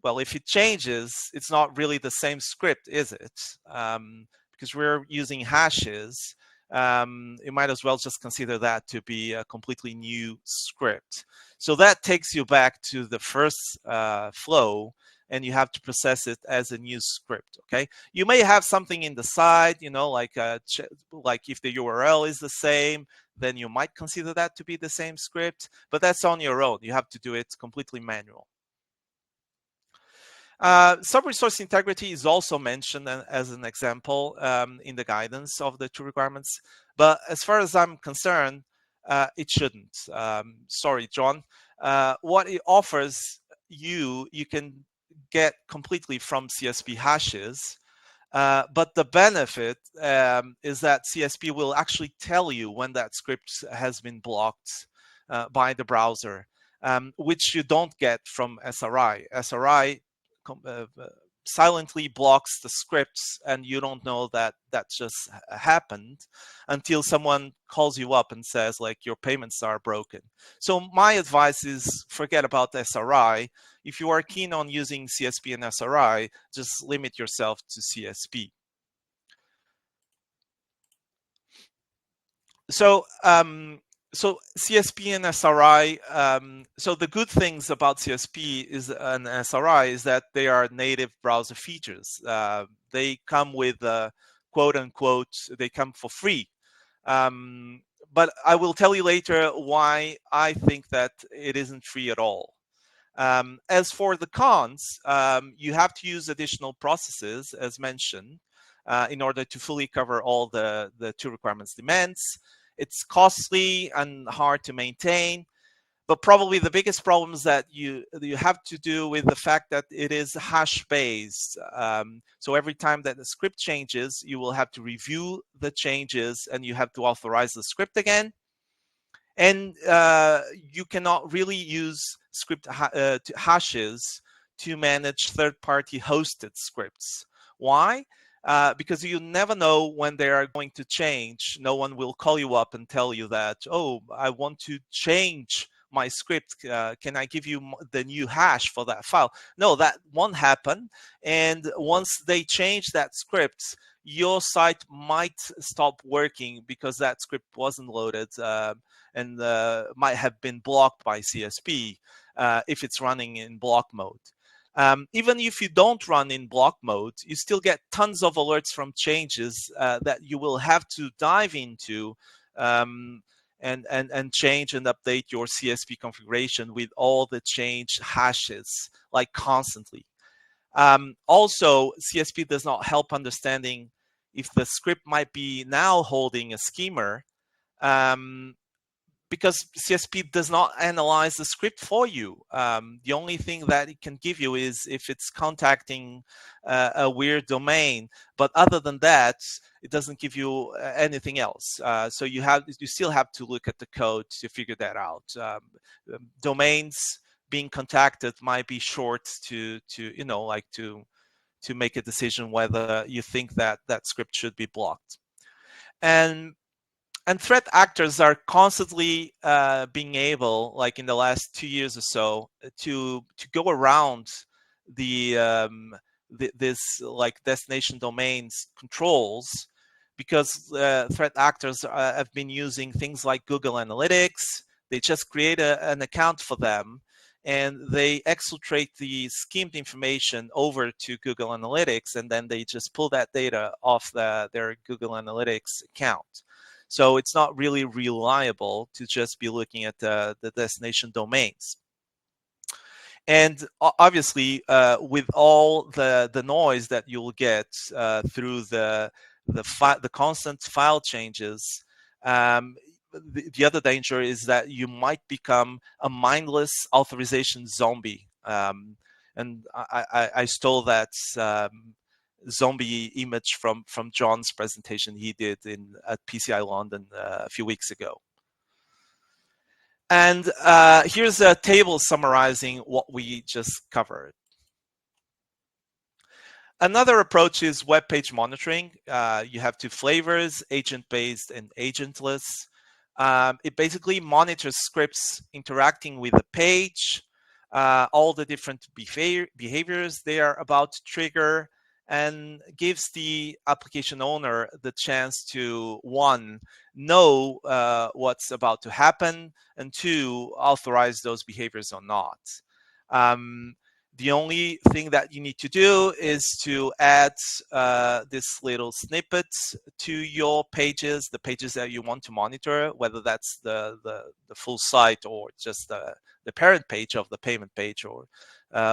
[SPEAKER 5] if it changes, it's not really the same script, is it? Because we're using hashes, you might as well just consider that to be a completely new script. So that takes you back to the first flow, and you have to process it as a new script. Okay, you may have something in the side, like if the URL is the same, then you might consider that to be the same script, but that's on your own. You have to do it completely manual. Sub-resource integrity is also mentioned as an example in the guidance of the two requirements, but as far as I'm concerned, it shouldn't. Sorry, John. What it offers you can get completely from CSP hashes, but the benefit is that CSP will actually tell you when that script has been blocked by the browser, which you don't get from SRI. SRI silently blocks the scripts, and you don't know that just happened until someone calls you up and says, like, your payments are broken. So my advice is forget about SRI. If you are keen on using CSP and SRI, just limit yourself to CSP. So CSP and SRI, so the good things about CSP and SRI is that they are native browser features. They come with quote unquote, they come for free. But I will tell you later why I think that it isn't free at all. As for the cons, you have to use additional processes as mentioned in order to fully cover all the two requirements demands. It's costly and hard to maintain, but probably the biggest problem is that you have to do with the fact that it is hash based. So every time that the script changes, you will have to review the changes and you have to authorize the script again. And you cannot really use script hashes to manage third-party hosted scripts. Why? Because you never know when they are going to change. No one will call you up and tell you that, oh, I want to change my script. Can I give you the new hash for that file? No, that won't happen. And once they change that script, your site might stop working because that script wasn't loaded and might have been blocked by CSP if it's running in block mode. Even if you don't run in block mode, you still get tons of alerts from changes that you will have to dive into and change and update your CSP configuration with all the change hashes, like constantly. Also, CSP does not help understanding if the script might be now holding a skimmer, because CSP does not analyze the script for you. The only thing that it can give you is if it's contacting a weird domain, but other than that, it doesn't give you anything else. So you still have to look at the code to figure that out. Domains being contacted might be short to make a decision whether you think that that script should be blocked. And threat actors are constantly being able, like in the last 2 years or so, to go around this like destination domains controls, because threat actors have been using things like Google Analytics. They just create an account for them, and they exfiltrate the skimmed information over to Google Analytics, and then they just pull that data off their Google Analytics account. So it's not really reliable to just be looking at the destination domains. And obviously, with all the noise that you'll get through the constant file changes, the other danger is that you might become a mindless authorization zombie. And I stole that zombie image from John's presentation he did at PCI London a few weeks ago. And here's a table summarizing what we just covered. Another approach is web page monitoring. You have two flavors, agent-based and agentless. It basically monitors scripts interacting with the page, all the different behaviors they are about to trigger, and gives the application owner the chance to, one, know what's about to happen, and two, authorize those behaviors or not. The only thing that you need to do is to add this little snippet to your pages, the pages that you want to monitor, whether that's the full site or just the parent page of the payment page, or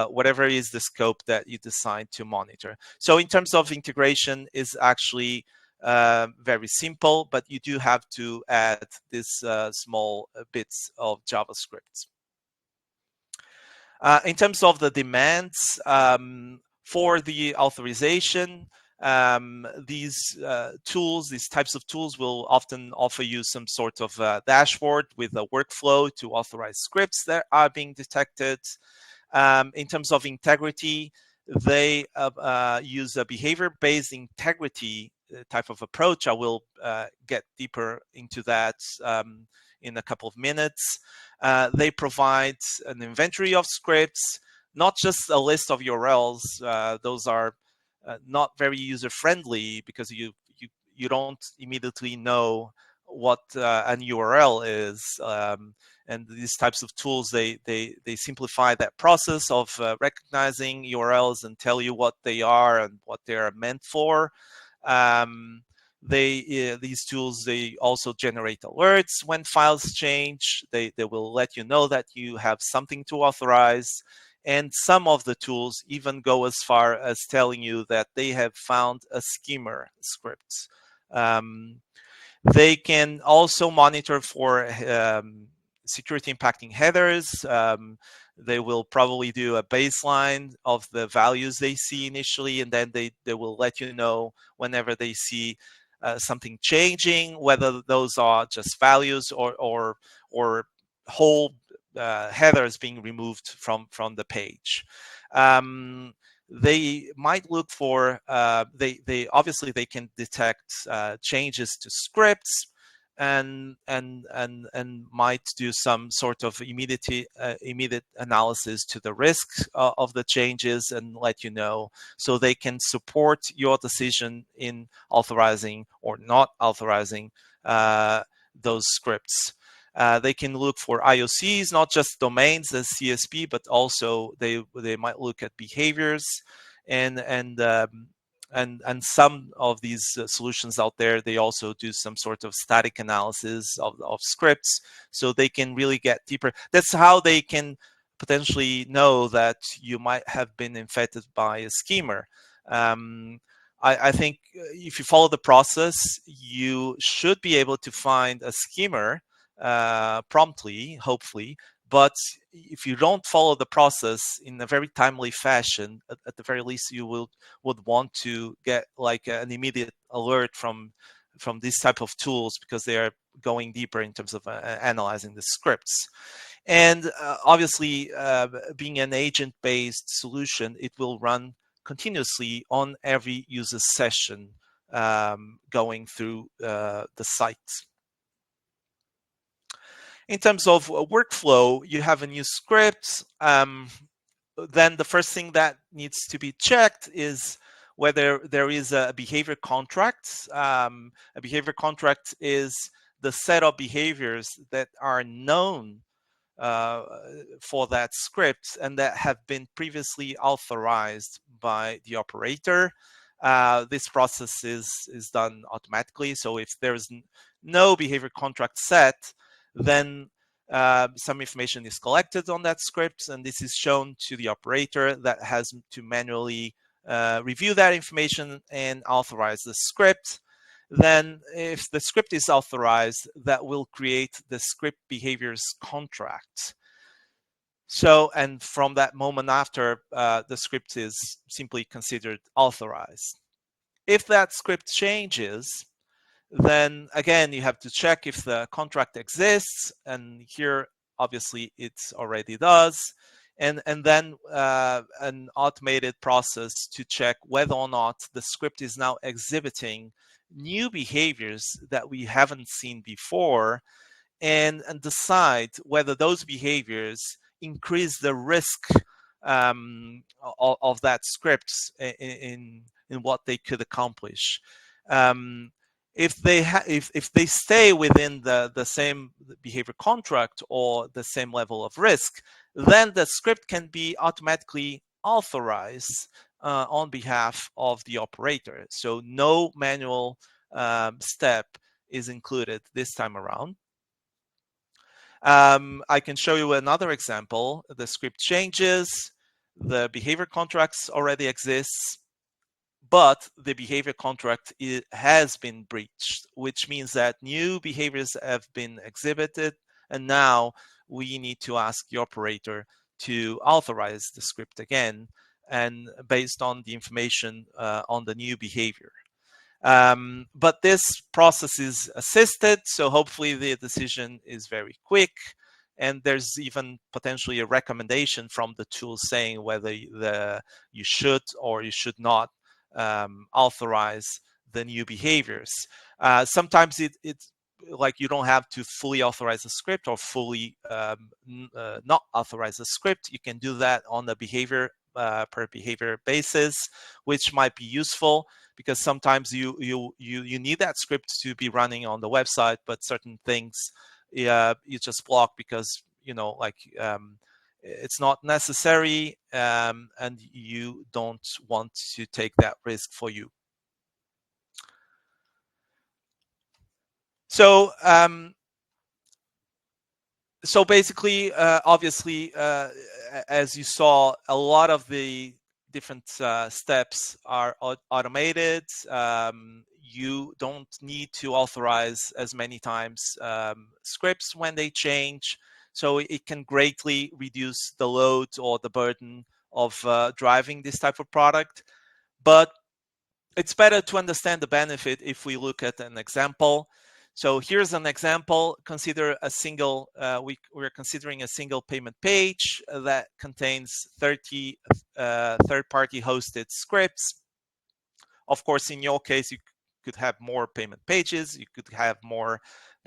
[SPEAKER 5] whatever is the scope that you decide to monitor. So in terms of integration, is actually very simple, but you do have to add these small bits of JavaScript. In terms of the demands for the authorization, these tools, these types of tools will often offer you some sort of dashboard with a workflow to authorize scripts that are being detected. In terms of integrity, they use a behavior-based integrity type of approach. I will get deeper into that in a couple of minutes. They provide an inventory of scripts, not just a list of URLs. Those are not very user-friendly because you don't immediately know what an URL is. And these types of tools, they simplify that process of recognizing URLs and tell you what they are and what they are meant for. These tools, they also generate alerts when files change. They will let you know that you have something to authorize. And some of the tools even go as far as telling you that they have found a skimmer script. They can also monitor for security impacting headers. They will probably do a baseline of the values they see initially, and then they will let you know whenever they see something changing, whether those are just values or whole headers being removed from the page. They might look for, they obviously they can detect changes to scripts, and might do some sort of immediate analysis to the risks of the changes and let you know, so they can support your decision in authorizing or not authorizing those scripts. They can look for IOCs, not just domains as CSP, but also they might look at behaviors and some of these solutions out there, they also do some sort of static analysis of scripts, so they can really get deeper. That's how they can potentially know that you might have been infected by a schemer. I think if you follow the process, you should be able to find a schemer promptly, hopefully. But if you don't follow the process in a very timely fashion, at the very least, you would want to get like an immediate alert from these type of tools, because they are going deeper in terms of analyzing the scripts. And obviously, being an agent-based solution, it will run continuously on every user session going through the site. In terms of workflow, you have a new script. Then the first thing that needs to be checked is whether there is a behavior contract. A behavior contract is the set of behaviors that are known for that script and that have been previously authorized by the operator. This process is done automatically. So if there's no behavior contract set, then some information is collected on that script, and this is shown to the operator that has to manually review that information and authorize the script. Then if the script is authorized, that will create the script behaviors contract. So, and from that moment after, the script is simply considered authorized. If that script changes, then again, you have to check if the contract exists, and here obviously it already does, and then an automated process to check whether or not the script is now exhibiting new behaviors that we haven't seen before, and decide whether those behaviors increase the risk of that script in what they could accomplish. If they stay within the same behavior contract or the same level of risk, then the script can be automatically authorized on behalf of the operator. So no manual step is included this time around. I can show you another example. The script changes, the behavior contracts already exists, but the behavior contract has been breached, which means that new behaviors have been exhibited, and now we need to ask the operator to authorize the script again, and based on the information on the new behavior. But this process is assisted, so hopefully the decision is very quick, and there's even potentially a recommendation from the tool saying whether you should or you should not authorize the new behaviors. Sometimes it's like you don't have to fully authorize a script or fully not authorize a script. You can do that on a behavior per behavior basis, which might be useful, because sometimes you need that script to be running on the website, but certain things you just block because it's not necessary, and you don't want to take that risk for you. So basically, obviously, as you saw, a lot of the different steps are automated. You don't need to authorize as many times scripts when they change. So it can greatly reduce the load or the burden of driving this type of product. But it's better to understand the benefit if we look at an example. So here's an example. Consider a single, we're considering a single payment page that contains 30 third-party hosted scripts. Of course, in your case, could have more payment pages. You could have more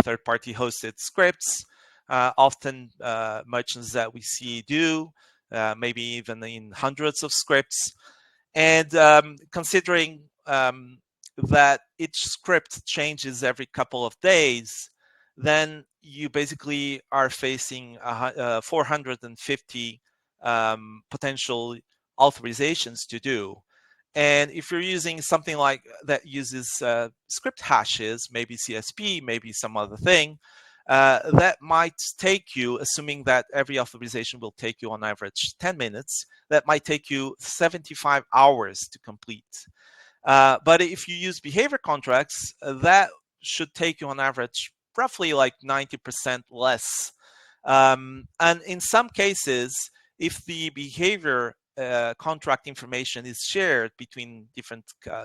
[SPEAKER 5] third-party hosted scripts. Often merchants that we see do, maybe even in hundreds of scripts. And considering that each script changes every couple of days, then you basically are facing 450 potential authorizations to do. And if you're using something like that uses script hashes, maybe CSP, maybe some other thing, that might take you, assuming that every authorization will take you on average 10 minutes, that might take you 75 hours to complete. But if you use behavior contracts, that should take you on average roughly like 90% less. And in some cases, if the behavior contract information is shared between different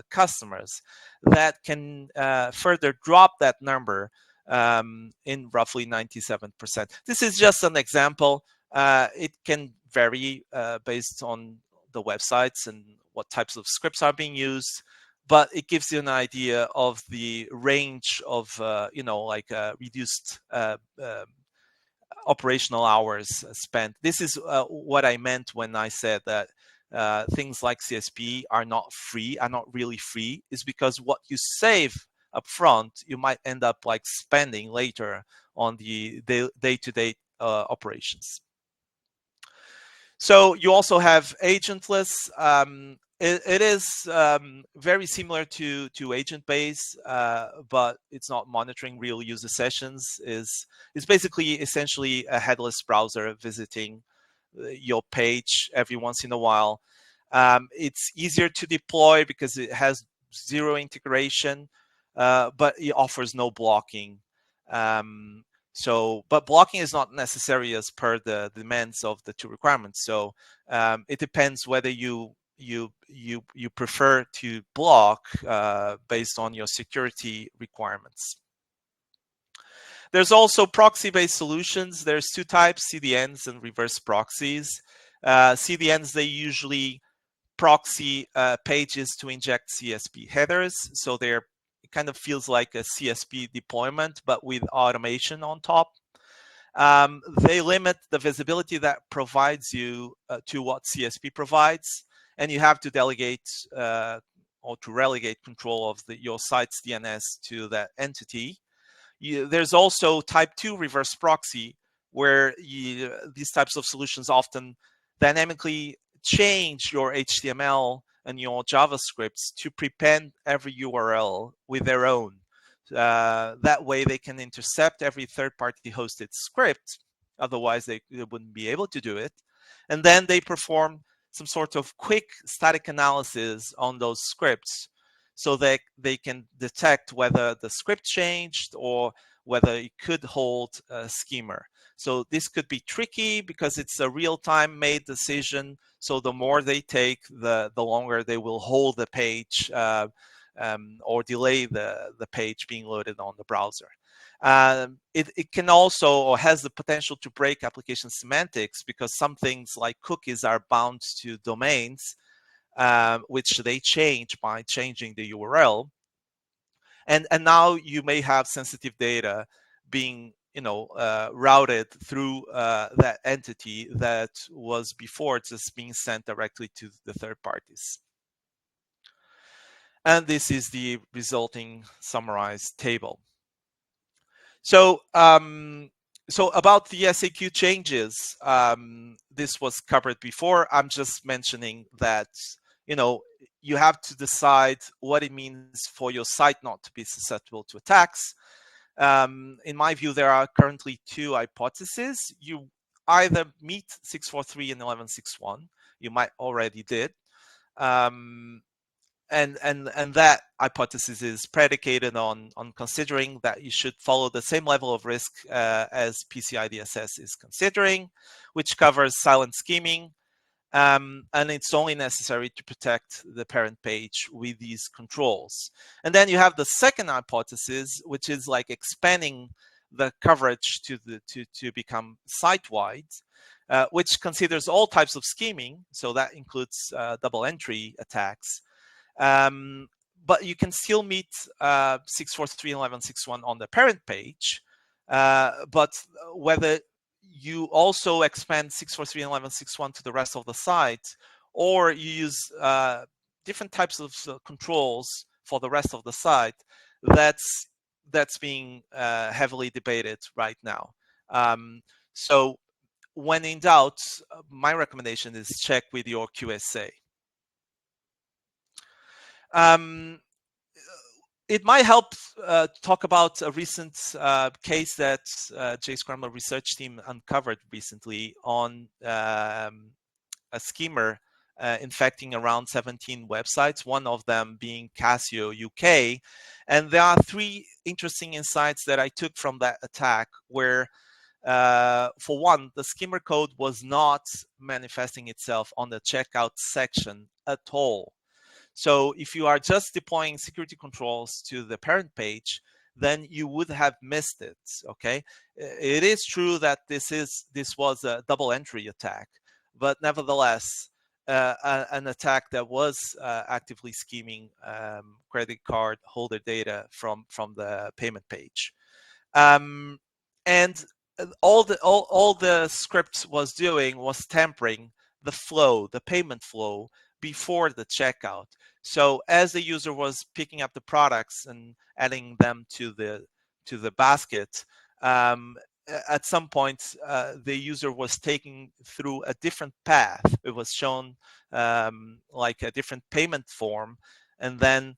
[SPEAKER 5] customers, that can further drop that number in roughly 97%. This is just an example. It can vary based on the websites and what types of scripts are being used, but it gives you an idea of the range of, reduced operational hours spent. This is what I meant when I said that things like CSP are not free, are not really free, is because what you save up front, you might end up like spending later on the day-to-day operations. So you also have agentless. It is very similar to agent-based, but it's not monitoring real user sessions. It's basically essentially a headless browser visiting your page every once in a while. It's easier to deploy because it has zero integration, but it offers no blocking. But blocking is not necessary as per the demands of the two requirements. So it depends whether you prefer to block based on your security requirements. There's also proxy-based solutions. There's two types, CDNs and reverse proxies. CDNs, they usually proxy pages to inject CSP headers. So it kind of feels like a CSP deployment, but with automation on top. They limit the visibility that provides you to what CSP provides, and you have to delegate or to relegate control of your site's DNS to that entity. There's also type 2 reverse proxy, where these types of solutions often dynamically change your HTML and your JavaScripts to prepend every URL with their own. That way they can intercept every third-party hosted script, otherwise they wouldn't be able to do it. And then they perform some sort of quick static analysis on those scripts so that they can detect whether the script changed or whether it could hold a skimmer. So this could be tricky because it's a real-time made decision. So the more they take, the longer they will hold the page or delay the page being loaded on the browser. It can also, or has the potential to break application semantics, because some things like cookies are bound to domains, which they change by changing the URL. And now you may have sensitive data being routed through that entity that was before just being sent directly to the third parties. And this is the resulting summarized table. So, about the SAQ changes, this was covered before. I'm just mentioning that, you have to decide what it means for your site not to be susceptible to attacks. In my view, there are currently two hypotheses. You either meet 6.4.3 and 11.6.1. You might already did. And that hypothesis is predicated on considering that you should follow the same level of risk as PCI DSS is considering, which covers silent skimming, and it's only necessary to protect the parent page with these controls. And then you have the second hypothesis, which is like expanding the coverage to become site-wide, which considers all types of skimming. So that includes double entry attacks. but you can still meet 6.4.3 and 11.6.1 on the parent page. But whether you also expand 6.4.3 and 11.6.1 to the rest of the site, or you use different types of controls for the rest of the site, that's being heavily debated right now. So when in doubt, my recommendation is check with your QSA. It might help talk about a recent case that Jscrambler research team uncovered recently on a skimmer infecting around 17 websites, one of them being Casio UK. And there are 3 interesting insights that I took from that attack where, for one, the skimmer code was not manifesting itself on the checkout section at all. So if you are just deploying security controls to the parent page, then you would have missed it, okay? It is true that this was a double entry attack, but nevertheless, an attack that was actively scheming credit card holder data from the payment page. And all the script was doing was tampering the flow, the payment flow, before the checkout. So as the user was picking up the products and adding them to the basket, at some point the user was taking through a different path. It was shown like a different payment form, and then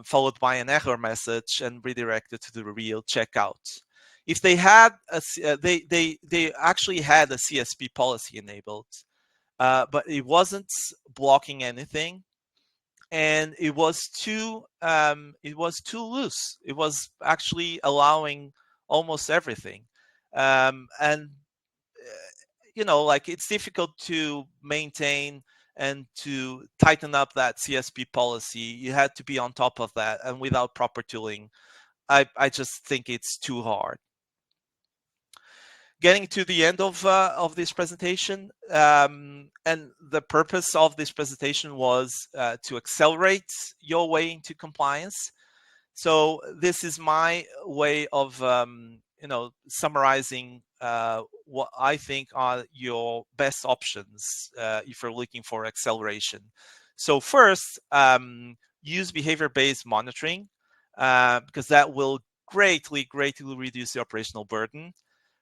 [SPEAKER 5] followed by an error message and redirected to the real checkout. If they had they actually had a CSP policy enabled, but it wasn't blocking anything, and it was too loose. It was actually allowing almost everything, and like it's difficult to maintain and to tighten up that CSP policy. You had to be on top of that, and without proper tooling, I just think it's too hard. Getting to the end of this presentation, and the purpose of this presentation was to accelerate your way into compliance. So this is my way of summarizing what I think are your best options if you're looking for acceleration. So first, use behavior-based monitoring because that will greatly reduce the operational burden.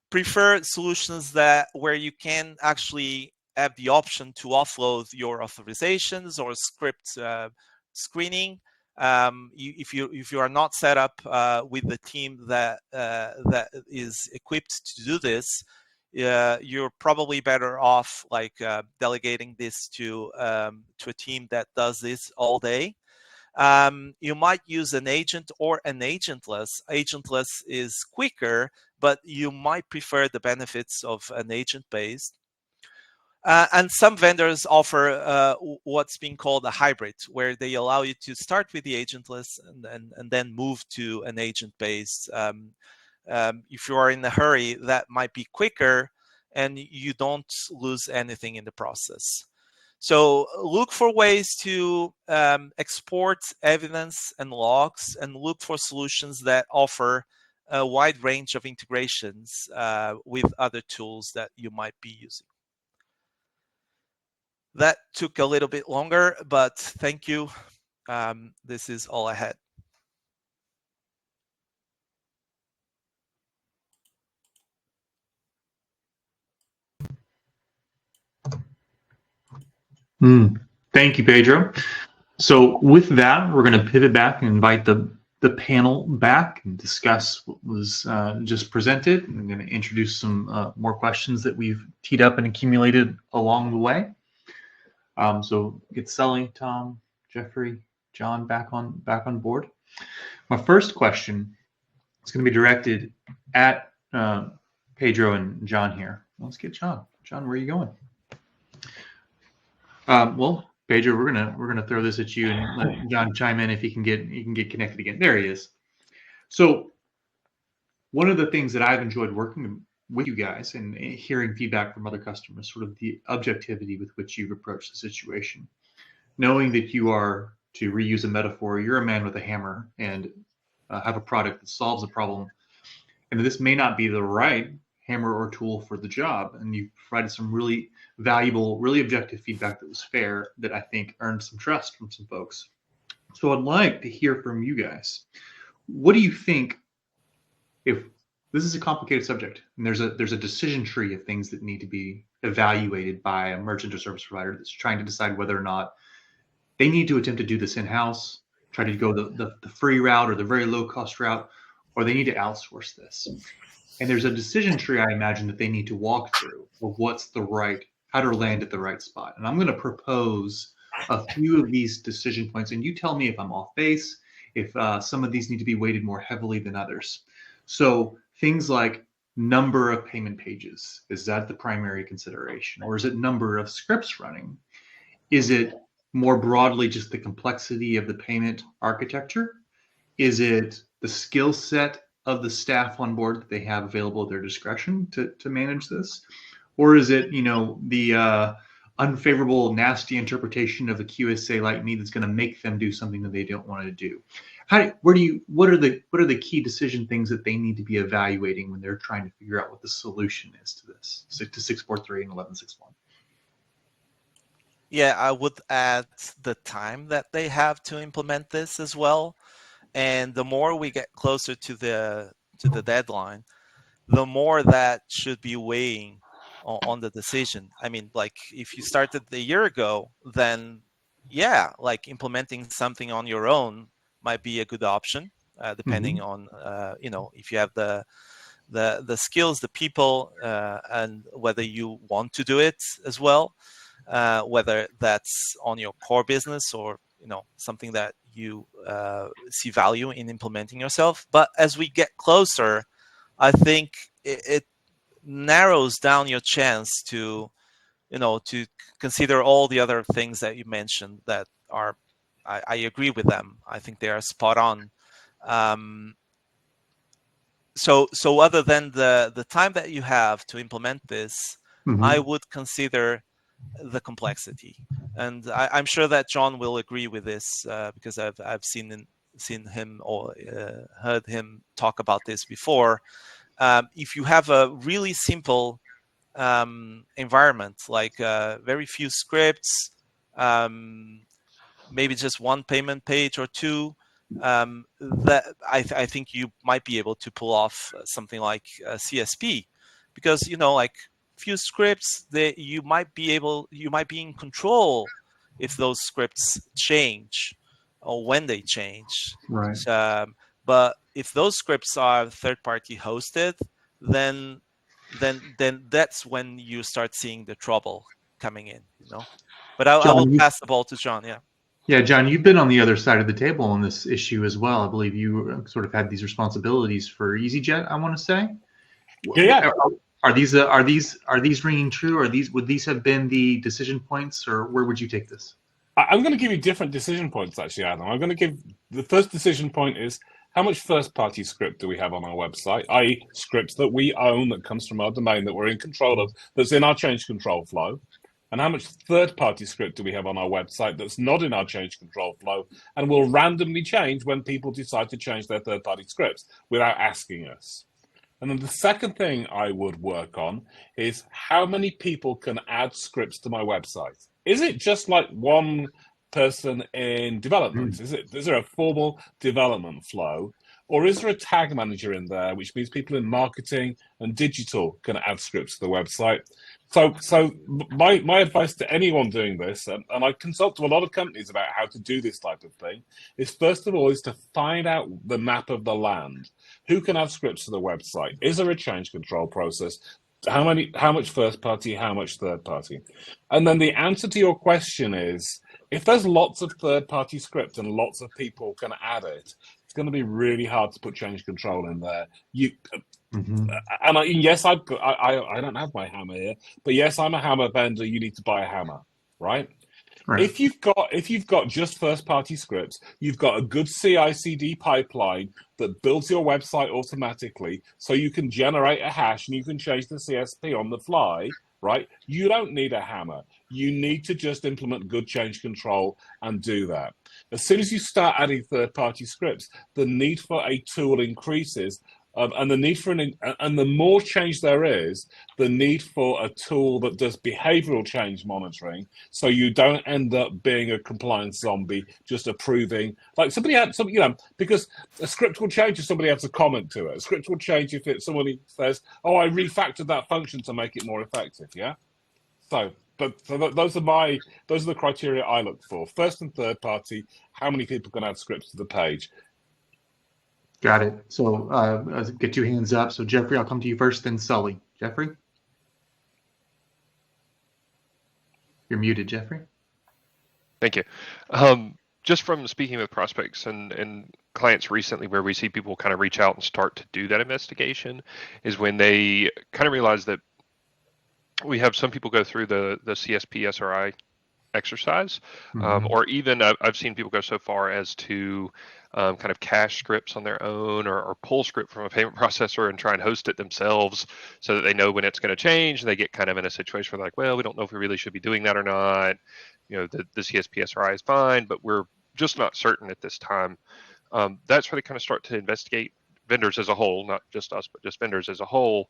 [SPEAKER 5] Prefer solutions where you can actually have the option to offload your authorizations or script screening. If you are not set up with the team that is equipped to do this, you're probably better off delegating this to a team that does this all day. You might use an agent or an agentless. Agentless is quicker, but you might prefer the benefits of an agent-based. And some vendors offer what's being called a hybrid, where they allow you to start with the agentless and then move to an agent-based. If you are in a hurry, that might be quicker, and you don't lose anything in the process. So look for ways to export evidence and logs, and look for solutions that offer a wide range of integrations with other tools that you might be using. That took a little bit longer, but thank you. This is all I had.
[SPEAKER 1] Thank you, Pedro. So with that, we're going to pivot back and invite the panel back and discuss what was just presented. I'm going to introduce some more questions that we've teed up and accumulated along the way. So get Sully, Tom, Jeffrey, John back on board. My first question is going to be directed at Pedro and John here. Let's get John. John, where are you going? Well, Pedro, we're gonna throw this at you and let John chime in if he can get connected again. There he is. So one of the things that I've enjoyed working with you guys and hearing feedback from other customers, sort of the objectivity with which you've approached the situation, knowing that you are to reuse a metaphor, you're a man with a hammer and have a product that solves a problem. And this may not be the right hammer or tool for the job. And you provided some really valuable, really objective feedback that was fair, that I think earned some trust from some folks. So I'd like to hear from you guys. What do you think, if this is a complicated subject and there's a decision tree of things that need to be evaluated by a merchant or service provider that's trying to decide whether or not they need to attempt to do this in-house, try to go the free route or the very low cost route, or they need to outsource this. And there's a decision tree, I imagine, that they need to walk through of what's the right, how to land at the right spot. And I'm going to propose a few of these decision points, and you tell me if I'm off base, if some of these need to be weighted more heavily than others. So things like number of payment pages, is that the primary consideration? Or is it number of scripts running? Is it more broadly just the complexity of the payment architecture? Is it the skill set of the staff on board that they have available at their discretion to manage this? Or is it, the unfavorable, nasty interpretation of a QSA like me that's going to make them do something that they don't want to do? What are the key decision things that they need to be evaluating when they're trying to figure out what the solution is to this, to 6.4.3 and 11.6.1?
[SPEAKER 5] Yeah, I would add the time that they have to implement this as well. And the more we get closer to the deadline, the more that should be weighing on the decision. I mean, like if you started a year ago, then yeah, like implementing something on your own might be a good option, depending on if you have the skills, the people, and whether you want to do it as well. Whether that's on your core business or something that you see value in implementing yourself. But as we get closer, I think it narrows down your chance to to consider all the other things that you mentioned that are, I agree with them. I think they are spot on. So other than the time that you have to implement this, I would consider the complexity, and I'm sure that John will agree with this because I've seen him or heard him talk about this before. If you have a really simple environment, like very few scripts, maybe just one payment page or two, that I think you might be able to pull off something like CSP, because like few scripts that you might be in control if those scripts change or when they change.
[SPEAKER 1] Right.
[SPEAKER 5] But if those scripts are third-party hosted, then that's when you start seeing the trouble coming in. But I will pass the ball to John. Yeah.
[SPEAKER 1] Yeah, John, you've been on the other side of the table on this issue as well. I believe you sort of had these responsibilities for EasyJet, I want to say.
[SPEAKER 2] Yeah.
[SPEAKER 1] Are these ringing true? Would these have been the decision points, or where would you take this?
[SPEAKER 2] I'm going to give you different decision points, actually, Adam. I'm going to give the first decision point is how much first-party script do we have on our website, i.e. scripts that we own, that comes from our domain, that we're in control of, that's in our change control flow. And how much third-party script do we have on our website that's not in our change control flow and will randomly change when people decide to change their third-party scripts without asking us? And then the second thing I would work on is how many people can add scripts to my website. Is it just like one person in development? Is there a formal development flow? Or is there a tag manager in there, which means people in marketing and digital can add scripts to the website? So my advice to anyone doing this, and I consult to a lot of companies about how to do this type of thing, is first of all is to find out the map of the land. Who can add scripts to the website? Is there a change control process? How much first party, how much third party? And then the answer to your question is, if there's lots of third party script and lots of people can add it, it's going to be really hard to put change control in there. And yes, I don't have my hammer here, but yes, I'm a hammer vendor. You need to buy a hammer, right? Right. If you've got just first party scripts, you've got a good CI/CD pipeline that builds your website automatically, so you can generate a hash and you can change the CSP on the fly, right? You don't need a hammer. You need to just implement good change control and do that. As soon as you start adding third-party scripts, the need for a tool increases, and the need for and the more change there is, the need for a tool that does behavioral change monitoring, so you don't end up being a compliance zombie, just approving. Like somebody had some, because a script will change if somebody adds a comment to it. A script will change if somebody says, "Oh, I refactored that function to make it more effective." Yeah. So those are the criteria I look for. First and third party, how many people can add scripts to the page?
[SPEAKER 1] Got it. So get 2 hands up. So Jeffrey, I'll come to you first, then Sully. Jeffrey? You're muted, Jeffrey.
[SPEAKER 6] Thank you. Just from speaking with prospects and clients recently, where we see people kind of reach out and start to do that investigation, is when they kind of realize that we have some people go through the CSP SRI exercise, or even I've seen people go so far as to kind of cache scripts on their own, or pull script from a payment processor and try and host it themselves, so that they know when it's going to change. And they get kind of in a situation where they're like, well, we don't know if we really should be doing that or not. The CSP SRI is fine, but we're just not certain at this time. That's where they kind of start to investigate vendors as a whole, not just us, but just vendors as a whole.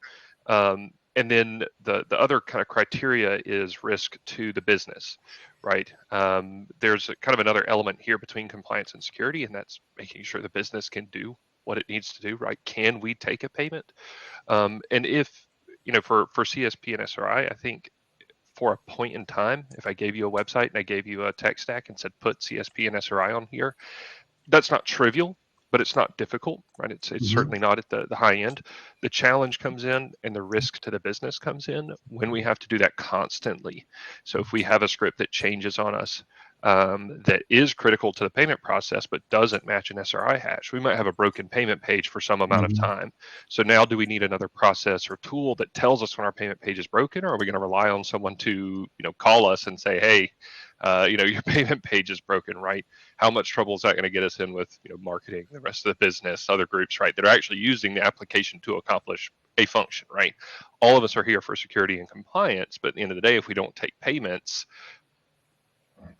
[SPEAKER 6] And then the other kind of criteria is risk to the business, right? There's kind of another element here between compliance and security, and that's making sure the business can do what it needs to do, right? Can we take a payment? And if, for CSP and SRI, I think for a point in time, if I gave you a website and I gave you a tech stack and said, put CSP and SRI on here, that's not trivial, but it's not difficult, right? It's certainly not at the high end. The challenge comes in and the risk to the business comes in when we have to do that constantly. So if we have a script that changes on us, that is critical to the payment process, but doesn't match an SRI hash, we might have a broken payment page for some amount of time. So now do we need another process or tool that tells us when our payment page is broken, or are we going to rely on someone to, call us and say, hey, your payment page is broken, right? How much trouble is that going to get us in with, marketing, the rest of the business, other groups, right, that are actually using the application to accomplish a function, right? All of us are here for security and compliance, but at the end of the day, if we don't take payments,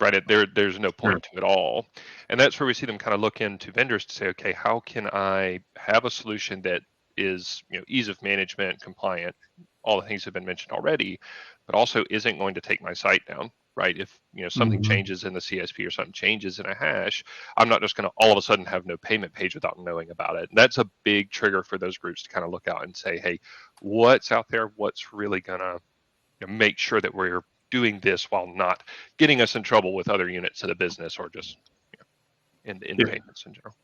[SPEAKER 6] right, there's no point to it all. And that's where we see them kind of look into vendors to say, okay, how can I have a solution that is, ease of management, compliant, all the things have been mentioned already, but also isn't going to take my site down, right? If something changes in the CSP or something changes in a hash, I'm not just going to all of a sudden have no payment page without knowing about it. And that's a big trigger for those groups to kind of look out and say, hey, what's out there? What's really going to make sure that we're doing this while not getting us in trouble with other units of the business, or just in payments in general.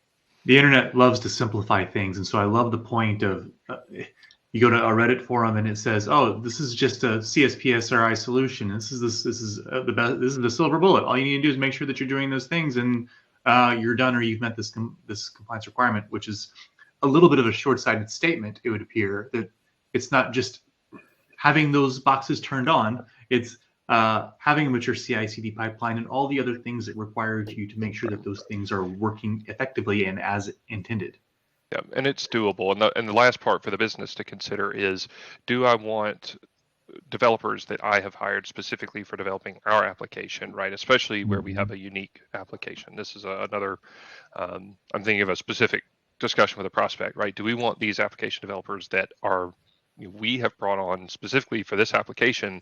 [SPEAKER 1] The internet loves to simplify things, and so I love the point of you go to a Reddit forum and it says, "Oh, this is just a CSP SRI solution. This is the best. This is the silver bullet. All you need to do is make sure that you're doing those things, and you're done, or you've met this compliance requirement." Which is a little bit of a short-sighted statement. It would appear that it's not just having those boxes turned on; it's having a mature CI/CD pipeline and all the other things that require you to make sure that those things are working effectively and as intended.
[SPEAKER 6] Yeah, and it's doable. And the last part for the business to consider is, do I want developers that I have hired specifically for developing our application, right? Especially where we have a unique application. This is another, I'm thinking of a specific discussion with a prospect, right? Do we want these application developers that we have brought on specifically for this application,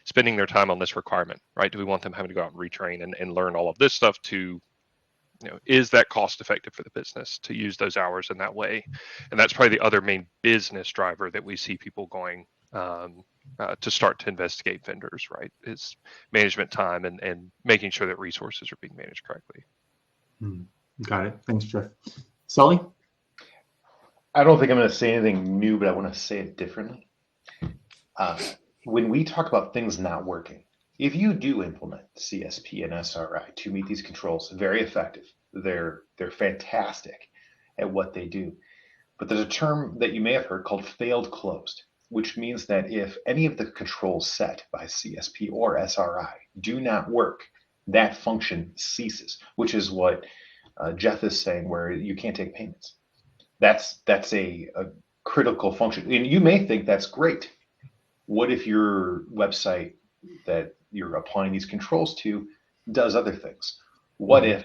[SPEAKER 6] spending their time on this requirement, right? Do we want them having to go out and retrain and learn all of this stuff to, is that cost effective for the business to use those hours in that way? And that's probably the other main business driver that we see people going to start to investigate vendors, right? Is management time and making sure that resources are being managed correctly.
[SPEAKER 1] Got it. Thanks, Jeff. Sully?
[SPEAKER 4] I don't think I'm going to say anything new, but I want to say it differently. When we talk about things not working, if you do implement CSP and SRI to meet these controls, very effective. They're fantastic at what they do. But there's a term that you may have heard called failed closed, which means that if any of the controls set by CSP or SRI do not work, that function ceases, which is what Jeff is saying, where you can't take payments. That's a critical function. And you may think that's great. What if your website that you're applying these controls to does other things? What if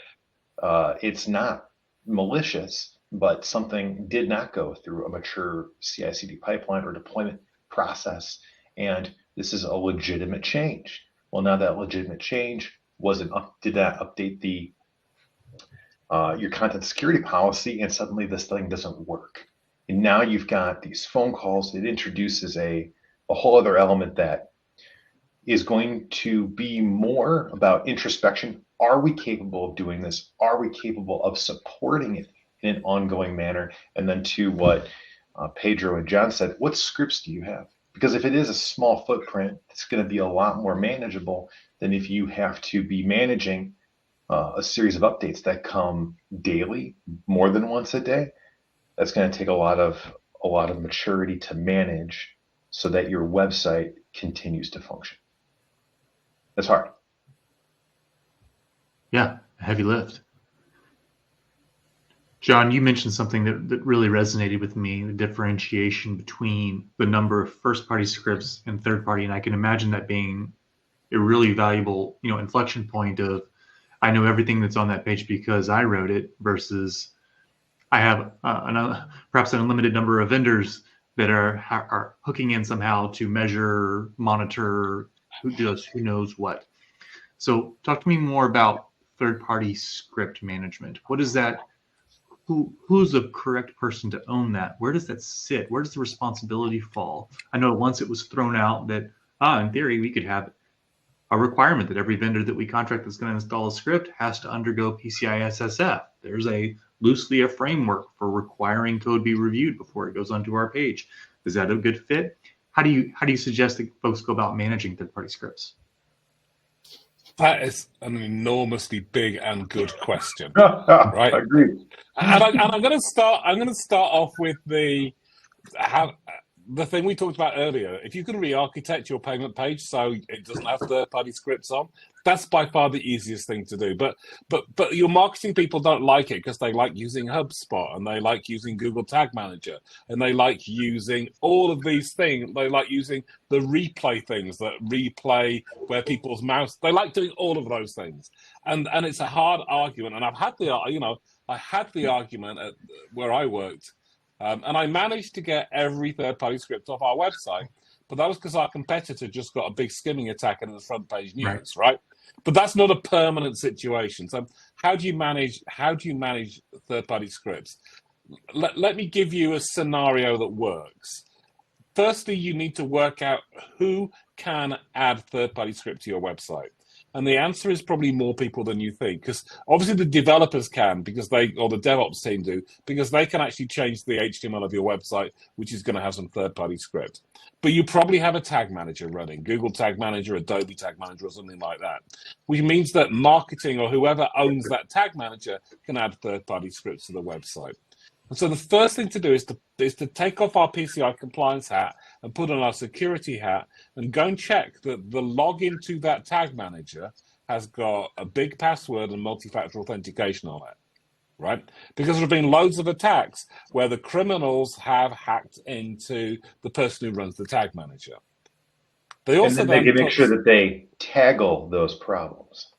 [SPEAKER 4] it's not malicious, but something did not go through a mature CI/CD pipeline or deployment process, and this is a legitimate change. Well, now that legitimate change did not update the your content security policy, and suddenly this thing doesn't work. And now you've got these phone calls. It introduces a whole other element that is going to be more about introspection. Are we capable of doing this? Are we capable of supporting it in an ongoing manner? And then to what Pedro and John said, what scripts do you have? Because if it is a small footprint, it's going to be a lot more manageable than if you have to be managing a series of updates that come daily, more than once a day. That's going to take a lot of maturity to manage so that your website continues to function. That's hard.
[SPEAKER 1] Yeah, heavy lift. John, you mentioned something that really resonated with me, the differentiation between the number of first-party scripts and third-party, and I can imagine that being a really valuable, inflection point of, I know everything that's on that page because I wrote it, versus I have perhaps an unlimited number of vendors that are hooking in somehow to measure, monitor, who knows what. So talk to me more about third-party script management. What is that? Who's the correct person to own that? Where does that sit? Where does the responsibility fall? I know once it was thrown out that, in theory, we could have a requirement that every vendor that we contract that's going to install a script has to undergo PCI DSS. There's loosely a framework for requiring code be reviewed before it goes onto our page. Is that a good fit? How do you suggest that folks go about managing third-party scripts?
[SPEAKER 2] That is an enormously big and good question, right?
[SPEAKER 4] I agree.
[SPEAKER 2] And I'm going to start off with the thing we talked about earlier. If you can re-architect your payment page so it doesn't have third-party scripts on, that's by far the easiest thing to do. But your marketing people don't like it because they like using HubSpot, and they like using Google Tag Manager, and they like using all of these things. They like using the replay things that replay where people's mouse. They like doing all of those things, and it's a hard argument. And I've had the argument at where I worked. And I managed to get every third-party script off our website, but that was because our competitor just got a big skimming attack in the front page news, right? But that's not a permanent situation. So how do you manage third-party scripts? Let me give you a scenario that works. Firstly, you need to work out who can add third-party script to your website. And the answer is probably more people than you think, because obviously the developers can, or the DevOps team do, because they can actually change the HTML of your website, which is going to have some third-party script. But you probably have a tag manager running, Google Tag Manager, Adobe Tag Manager, or something like that, which means that marketing or whoever owns that tag manager can add third-party scripts to the website. And so the first thing to do is to take off our PCI compliance hat and put on our security hat and go and check that the login to that tag manager has got a big password and multi-factor authentication on it, right? Because there have been loads of attacks where the criminals have hacked into the person who runs the tag manager. They also
[SPEAKER 4] and then they can make sure that they taggle those problems.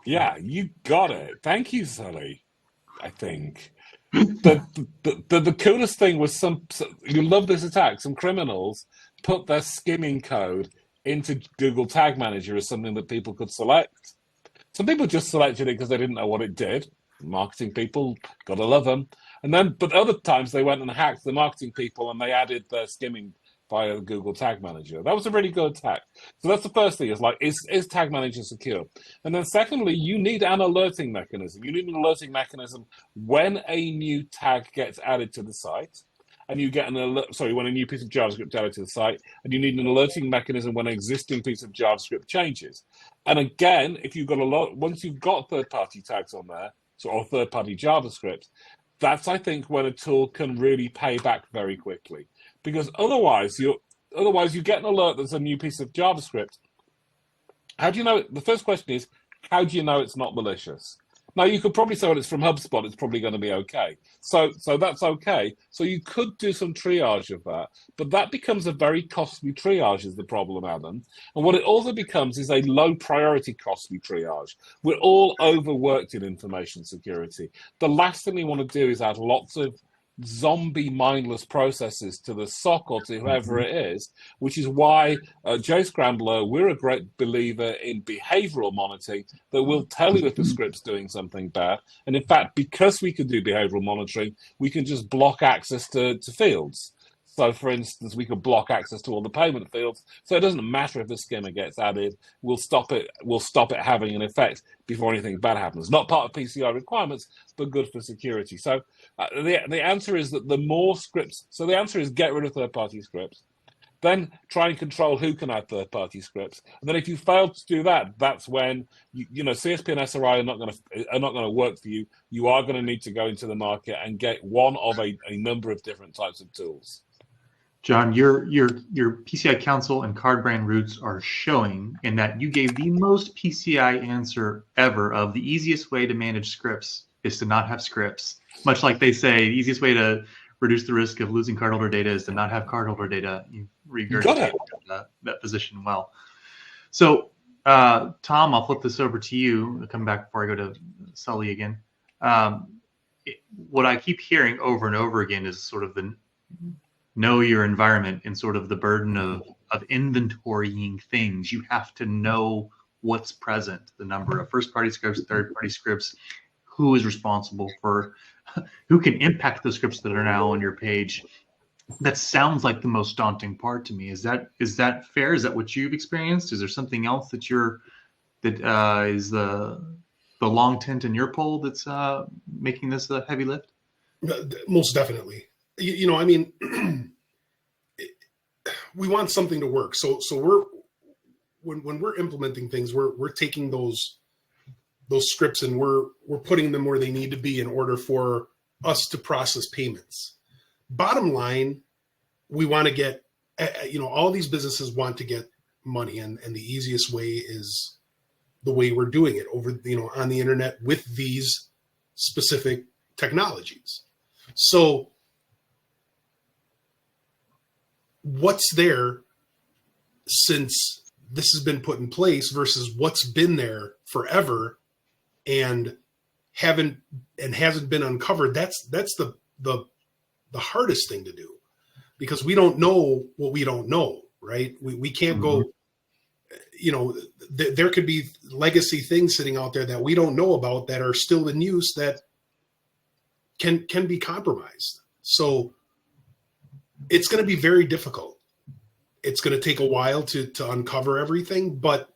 [SPEAKER 2] Yeah, you got it. Thank you, Sully, I think. The coolest thing was you love this attack. Some criminals put their skimming code into Google Tag Manager as something that people could select. Some people just selected it because they didn't know what it did. Marketing people, gotta love them. But other times they went and hacked the marketing people and they added their skimming via Google Tag Manager. That was a really good attack. So that's the first thing, is Tag Manager secure? And then secondly, you need an alerting mechanism. You need an alerting mechanism when a new tag gets added to the site, and you get when a new piece of JavaScript added to the site, and you need an alerting mechanism when an existing piece of JavaScript changes. And again, if you've got once you've got third-party tags on there, or third-party JavaScript, that's, I think, when a tool can really pay back very quickly. Because otherwise you get an alert there's a new piece of JavaScript. How do you know? The first question is, how do you know it's not malicious? Now, you could probably say when it's from HubSpot, it's probably going to be okay. So that's okay. So you could do some triage of that, but that becomes a very costly triage is the problem, Adam. And what it also becomes is a low priority costly triage. We're all overworked in information security. The last thing we want to do is add lots of zombie mindless processes to the SOC or to whoever it is, which is why Jscrambler, we're a great believer in behavioral monitoring that will tell you if the script's doing something bad. And in fact, because we can do behavioral monitoring, we can just block access to fields. So, for instance, we could block access to all the payment fields. So it doesn't matter if the skimmer gets added. We'll stop it. We'll stop it having an effect before anything bad happens. Not part of PCI requirements, but good for security. So the answer is that the more scripts. So the answer is get rid of third-party scripts. Then try and control who can add third-party scripts. And then if you fail to do that, that's when CSP and SRI are not going to work for you. You are going to need to go into the market and get one of a number of different types of tools.
[SPEAKER 1] John, your PCI Council and card brand roots are showing in that you gave the most PCI answer ever of the easiest way to manage scripts is to not have scripts. Much like they say, the easiest way to reduce the risk of losing cardholder data is to not have cardholder data. You regurgitated that position well. So, Tom, I'll flip this over to you. I'll come back before I go to Sully again. What I keep hearing over and over again is sort of the know your environment and sort of the burden of inventorying things. You have to know what's present, the number of first-party scripts, third-party scripts, who is responsible for, who can impact the scripts that are now on your page. That sounds like the most daunting part to me. Is that fair? Is that what you've experienced? Is there something else that is the long tent in your pole that's making this a heavy lift?
[SPEAKER 3] Most definitely. I mean, we want something to work. So when we're implementing things, we're taking those scripts and we're putting them where they need to be in order for us to process payments. Bottom line, we want to get, all these businesses want to get money, and the easiest way is the way we're doing it over, on the internet with these specific technologies. So what's there since this has been put in place versus what's been there forever and hasn't been uncovered? That's the hardest thing to do, because we don't know what we don't know, right? We can't go, there could be legacy things sitting out there that we don't know about that are still in use that can be compromised. So it's going to be very difficult. It's going to take a while to uncover everything, but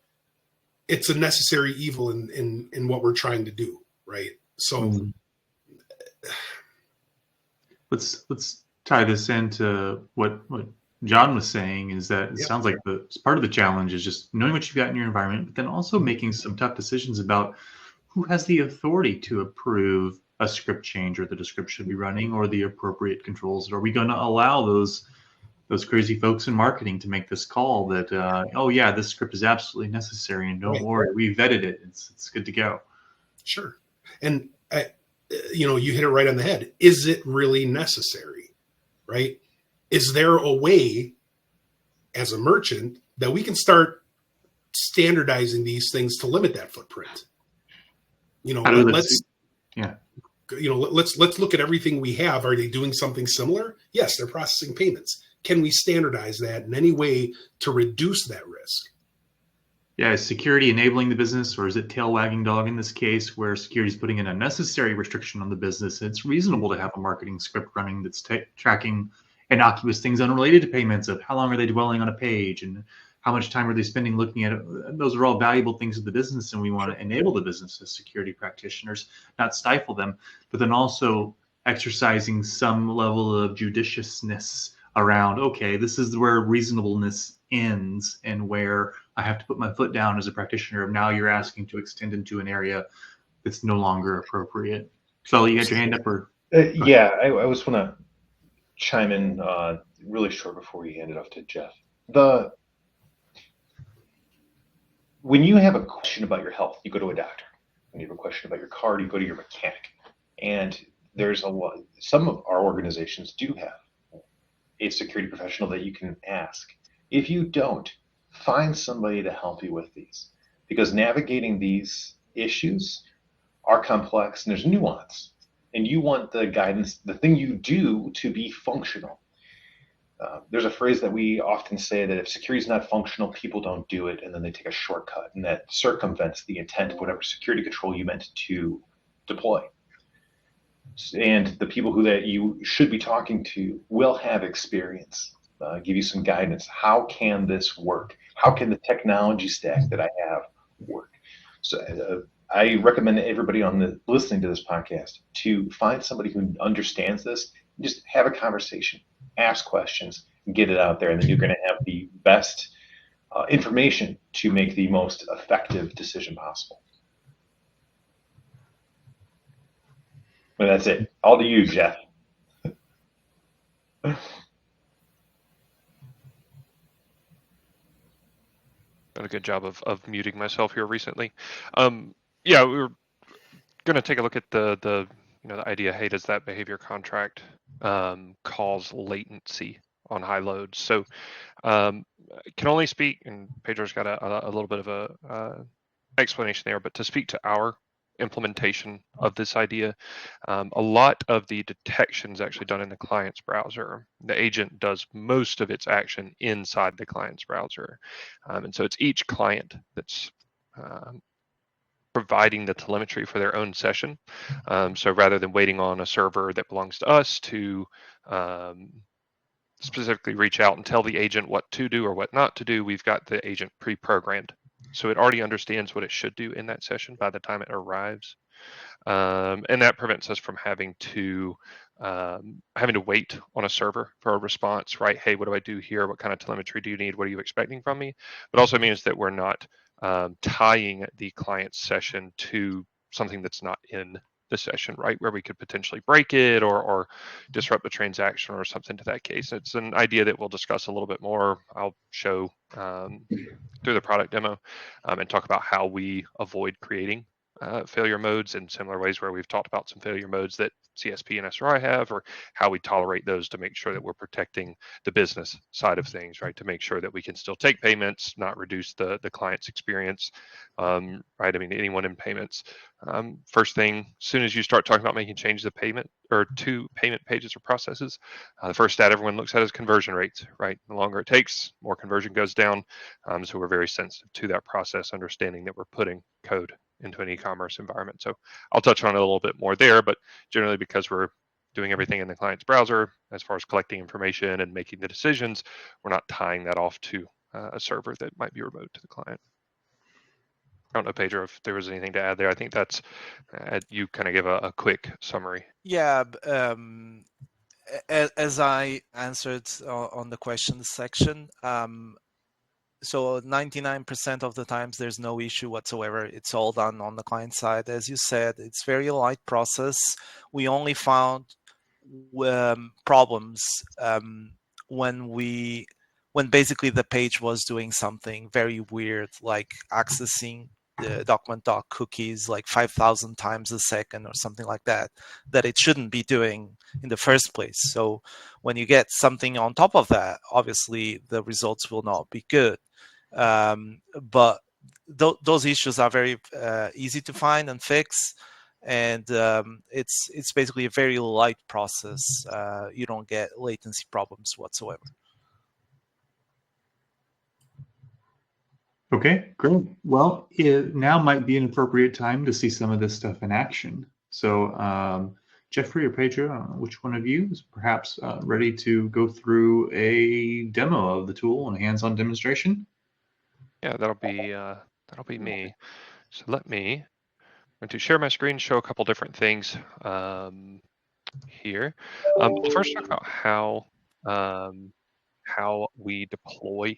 [SPEAKER 3] it's a necessary evil in what we're trying to do, right? So
[SPEAKER 1] let's tie this into what John was saying, is that it sounds like part of the challenge is just knowing what you've got in your environment, but then also making some tough decisions about who has the authority to approve a script change or that a script should be running, or the appropriate controls. Are we going to allow those crazy folks in marketing to make this call that, this script is absolutely necessary and don't worry, we vetted it. It's good to go.
[SPEAKER 3] Sure. And, you hit it right on the head. Is it really necessary, right? Is there a way as a merchant that we can start standardizing these things to limit that footprint? Let's look at everything we have. Are they doing something similar? Yes, they're processing payments. Can we standardize that in any way to reduce that risk?
[SPEAKER 1] Yeah, is security enabling the business, or is it tail wagging dog in this case, where security is putting an unnecessary restriction on the business? It's reasonable to have a marketing script running that's tracking innocuous things unrelated to payments, of how long are they dwelling on a page and how much time are they spending looking at it. Those are all valuable things of the business, and we want to enable the business as security practitioners, not stifle them, but then also exercising some level of judiciousness around, okay, this is where reasonableness ends and where I have to put my foot down as a practitioner of, now you're asking to extend into an area that's no longer appropriate. So you got your hand up, or?
[SPEAKER 4] I was want to chime in really short before you hand it off to Jeff. When you have a question about your health, you go to a doctor. When you have a question about your card, you go to your mechanic. And there's a lot, some of our organizations do have a security professional that you can ask. If you don't, find somebody to help you with these, because navigating these issues are complex and there's nuance. And you want the guidance, the thing you do, to be functional. There's a phrase that we often say that if security is not functional, people don't do it, and then they take a shortcut, and that circumvents the intent of whatever security control you meant to deploy. And the people who that you should be talking to will have experience, give you some guidance. How can this work? How can the technology stack that I have work? So I recommend everybody listening to this podcast to find somebody who understands this. Just have a conversation, ask questions, get it out there, and then you're going to have the best information to make the most effective decision possible. But that's it. All to you, Jeff.
[SPEAKER 6] Done a good job of muting myself here recently. Yeah, we were going to take a look at the idea. Hey, does that behavior contract cause latency on high loads? So can only speak, and Pedro's got a little bit of a explanation there, but to speak to our implementation of this idea, a lot of the detection is actually done in the client's browser. The agent does most of its action inside the client's browser, and so it's each client that's providing the telemetry for their own session. So rather than waiting on a server that belongs to us to specifically reach out and tell the agent what to do or what not to do, we've got the agent pre-programmed. So it already understands what it should do in that session by the time it arrives. And that prevents us from having to wait on a server for a response, right? Hey, what do I do here? What kind of telemetry do you need? What are you expecting from me? But also means that we're not tying the client session to something that's not in the session, right? Where we could potentially break it or disrupt the transaction or something to that case. It's an idea that we'll discuss a little bit more. I'll show through the product demo and talk about how we avoid creating failure modes in similar ways where we've talked about some failure modes that CSP and SRI have, or how we tolerate those to make sure that we're protecting the business side of things, right? To make sure that we can still take payments, not reduce the client's experience, right? I mean, anyone in payments, first thing, as soon as you start talking about making changes to payment or to payment pages or processes, the first stat everyone looks at is conversion rates, right? The longer it takes, more conversion goes down. So we're very sensitive to that process, understanding that we're putting code into an e-commerce environment. So I'll touch on it a little bit more there, but generally because we're doing everything in the client's browser, as far as collecting information and making the decisions, we're not tying that off to a server that might be remote to the client. I don't know, Pedro, if there was anything to add there. I think that's, you kind of give a quick summary.
[SPEAKER 5] Yeah, as I answered on the questions section, so 99% of the times there's no issue whatsoever. It's all done on the client side. As you said, it's very light process. We only found problems when basically the page was doing something very weird, like accessing the document.doc cookies like 5,000 times a second or something like that it shouldn't be doing in the first place. So when you get something on top of that, obviously the results will not be good. But those issues are very easy to find and fix, and it's basically a very light process. You don't get latency problems whatsoever.
[SPEAKER 1] Okay, great. Well, it now might be an appropriate time to see some of this stuff in action. So, Jeffrey or Pedro, which one of you is perhaps ready to go through a demo of the tool and a hands-on demonstration?
[SPEAKER 6] Yeah, that'll be me. So I'm going to share my screen, show a couple different things here. We'll first talk about how we deploy.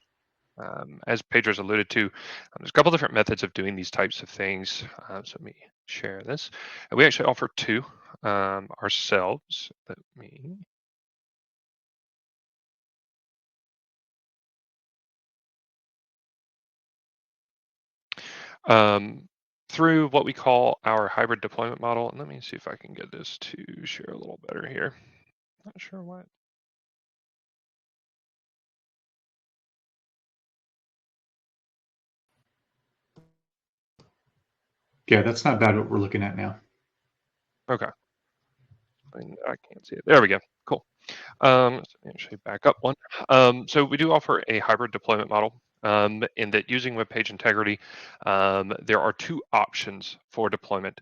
[SPEAKER 6] As Pedro's alluded to, there's a couple different methods of doing these types of things. So let me share this. And we actually offer two ourselves. Let me. through what we call our hybrid deployment model. And let me see if I can get this to share a little better here. Not sure why.
[SPEAKER 1] Yeah, that's not bad what we're looking at now.
[SPEAKER 6] Okay. I can't see it. There we go. Cool. Let's actually back up one. So we do offer a hybrid deployment model. In that using web page integrity, there are two options for deployment.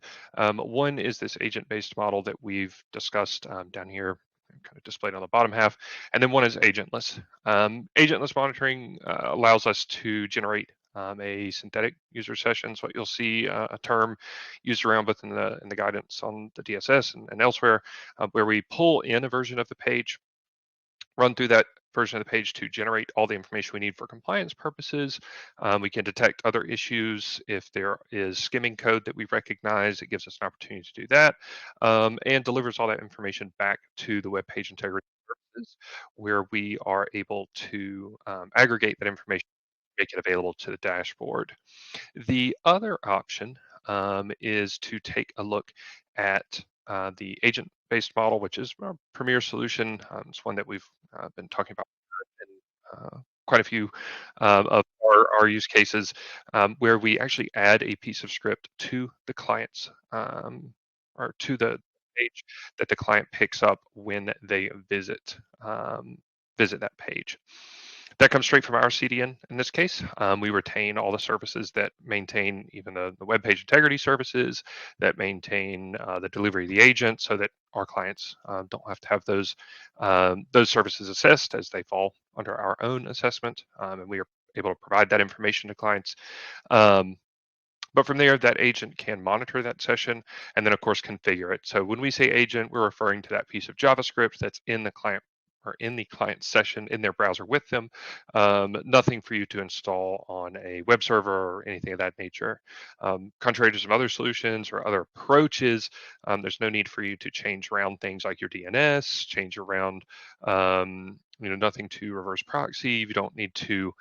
[SPEAKER 6] One is this agent-based model that we've discussed down here, kind of displayed on the bottom half, and then one is agentless. Agentless monitoring allows us to generate a synthetic user session. So what you'll see a term used around both in the guidance on the DSS and elsewhere, where we pull in a version of the page, run through that version of the page to generate all the information we need for compliance purposes. We can detect other issues if there is skimming code that we recognize. It gives us an opportunity to do that, and delivers all that information back to the web page integrity services, where we are able to aggregate that information, make it available to the dashboard. The other option is to take a look at the agent-based model, which is our premier solution. It's one that we've been talking about in quite a few of our use cases, where we actually add a piece of script to the client's or to the page that the client picks up when they visit that page. That comes straight from our CDN in this case. We retain all the services that maintain even the web page integrity services, that maintain the delivery of the agent, so that our clients don't have to have those services assessed, as they fall under our own assessment, and we are able to provide that information to clients. But from there, that agent can monitor that session and then, of course, configure it. So when we say agent, we're referring to that piece of JavaScript that's in the client or in the client session in their browser with them. Nothing for you to install on a web server or anything of that nature. Contrary to some other solutions or other approaches, there's no need for you to change around things like your DNS, change around, nothing to reverse proxy. You don't need to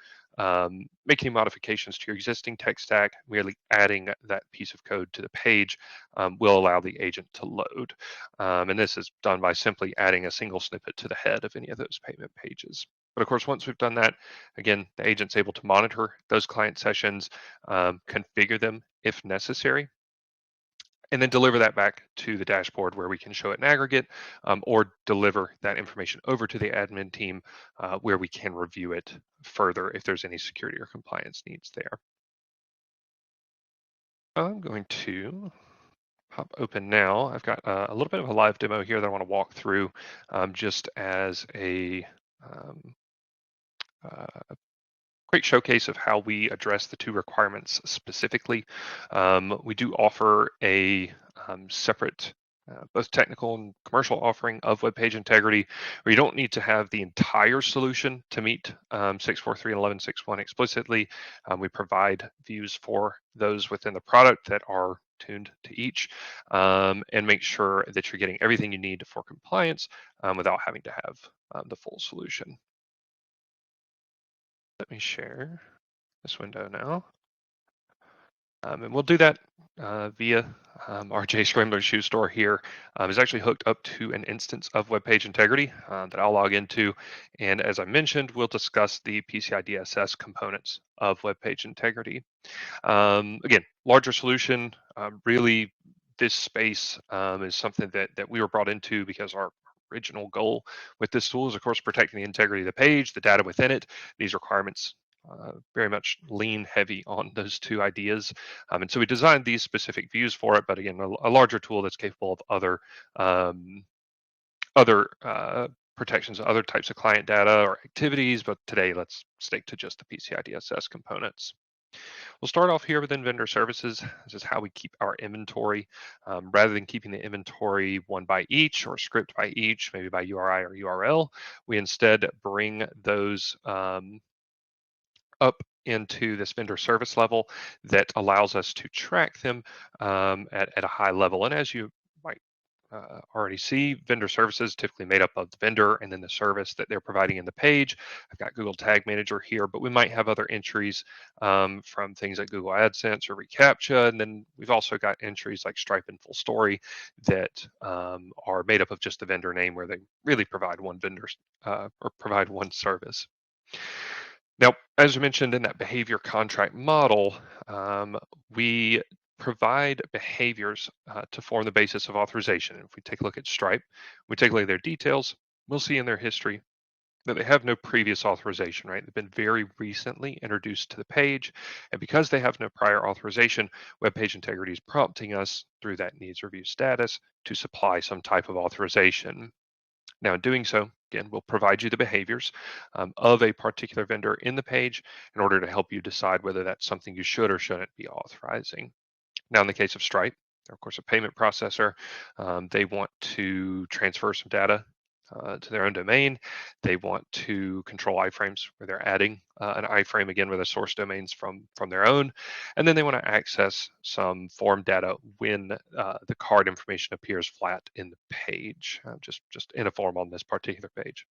[SPEAKER 6] make any modifications to your existing tech stack. Merely adding that piece of code to the page will allow the agent to load. And this is done by simply adding a single snippet to the head of any of those payment pages. But of course, once we've done that, again, the agent's able to monitor those client sessions, configure them if necessary, and then deliver that back to the dashboard, where we can show it in aggregate, or deliver that information over to the admin team, where we can review it further if there's any security or compliance needs there. I'm going to pop open now. I've got a little bit of a live demo here that I want to walk through, just as a quick showcase of how we address the two requirements specifically. We do offer a separate both technical and commercial offering of web page integrity, where you don't need to have the entire solution to meet 6.4.3 and 11.6.1 explicitly. We provide views for those within the product that are tuned to each, and make sure that you're getting everything you need for compliance without having to have the full solution. Let me share this window now. And we'll do that via our Jscrambler shoe store here. Is actually hooked up to an instance of web page integrity that I'll log into. And as I mentioned, we'll discuss the PCI DSS components of web page integrity. Again, larger solution. Really, this space is something that we were brought into because our original goal with this tool is, of course, protecting the integrity of the page, the data within it. These requirements very much lean heavy on those two ideas. And so we designed these specific views for it, but again, a larger tool that's capable of other protections, other types of client data or activities. But today, let's stick to just the PCI DSS components. We'll start off here within vendor services. This is how we keep our inventory. Rather than keeping the inventory one by each or script by each, maybe by URI or URL, we instead bring those up into this vendor service level that allows us to track them at a high level. And as you might already see, vendor services typically made up of the vendor and then the service that they're providing in the page. I've got Google Tag Manager here, but we might have other entries from things like Google AdSense or reCAPTCHA. And then we've also got entries like Stripe and Full Story that are made up of just the vendor name, where they really provide one vendor or provide one service. Now, as you mentioned in that behavior contract model, we provide behaviors to form the basis of authorization. And if we take a look at Stripe, we take a look at their details, we'll see in their history that they have no previous authorization, right? They've been very recently introduced to the page. And because they have no prior authorization, web page integrity is prompting us through that needs review status to supply some type of authorization. Now, in doing so, again, we'll provide you the behaviors of a particular vendor in the page in order to help you decide whether that's something you should or shouldn't be authorizing. Now, in the case of Stripe, they're of course a payment processor. They want to transfer some data to their own domain. They want to control iframes, where they're adding an iframe again with the source domains from their own. And then they want to access some form data when the card information appears flat in the page, just in a form on this particular page.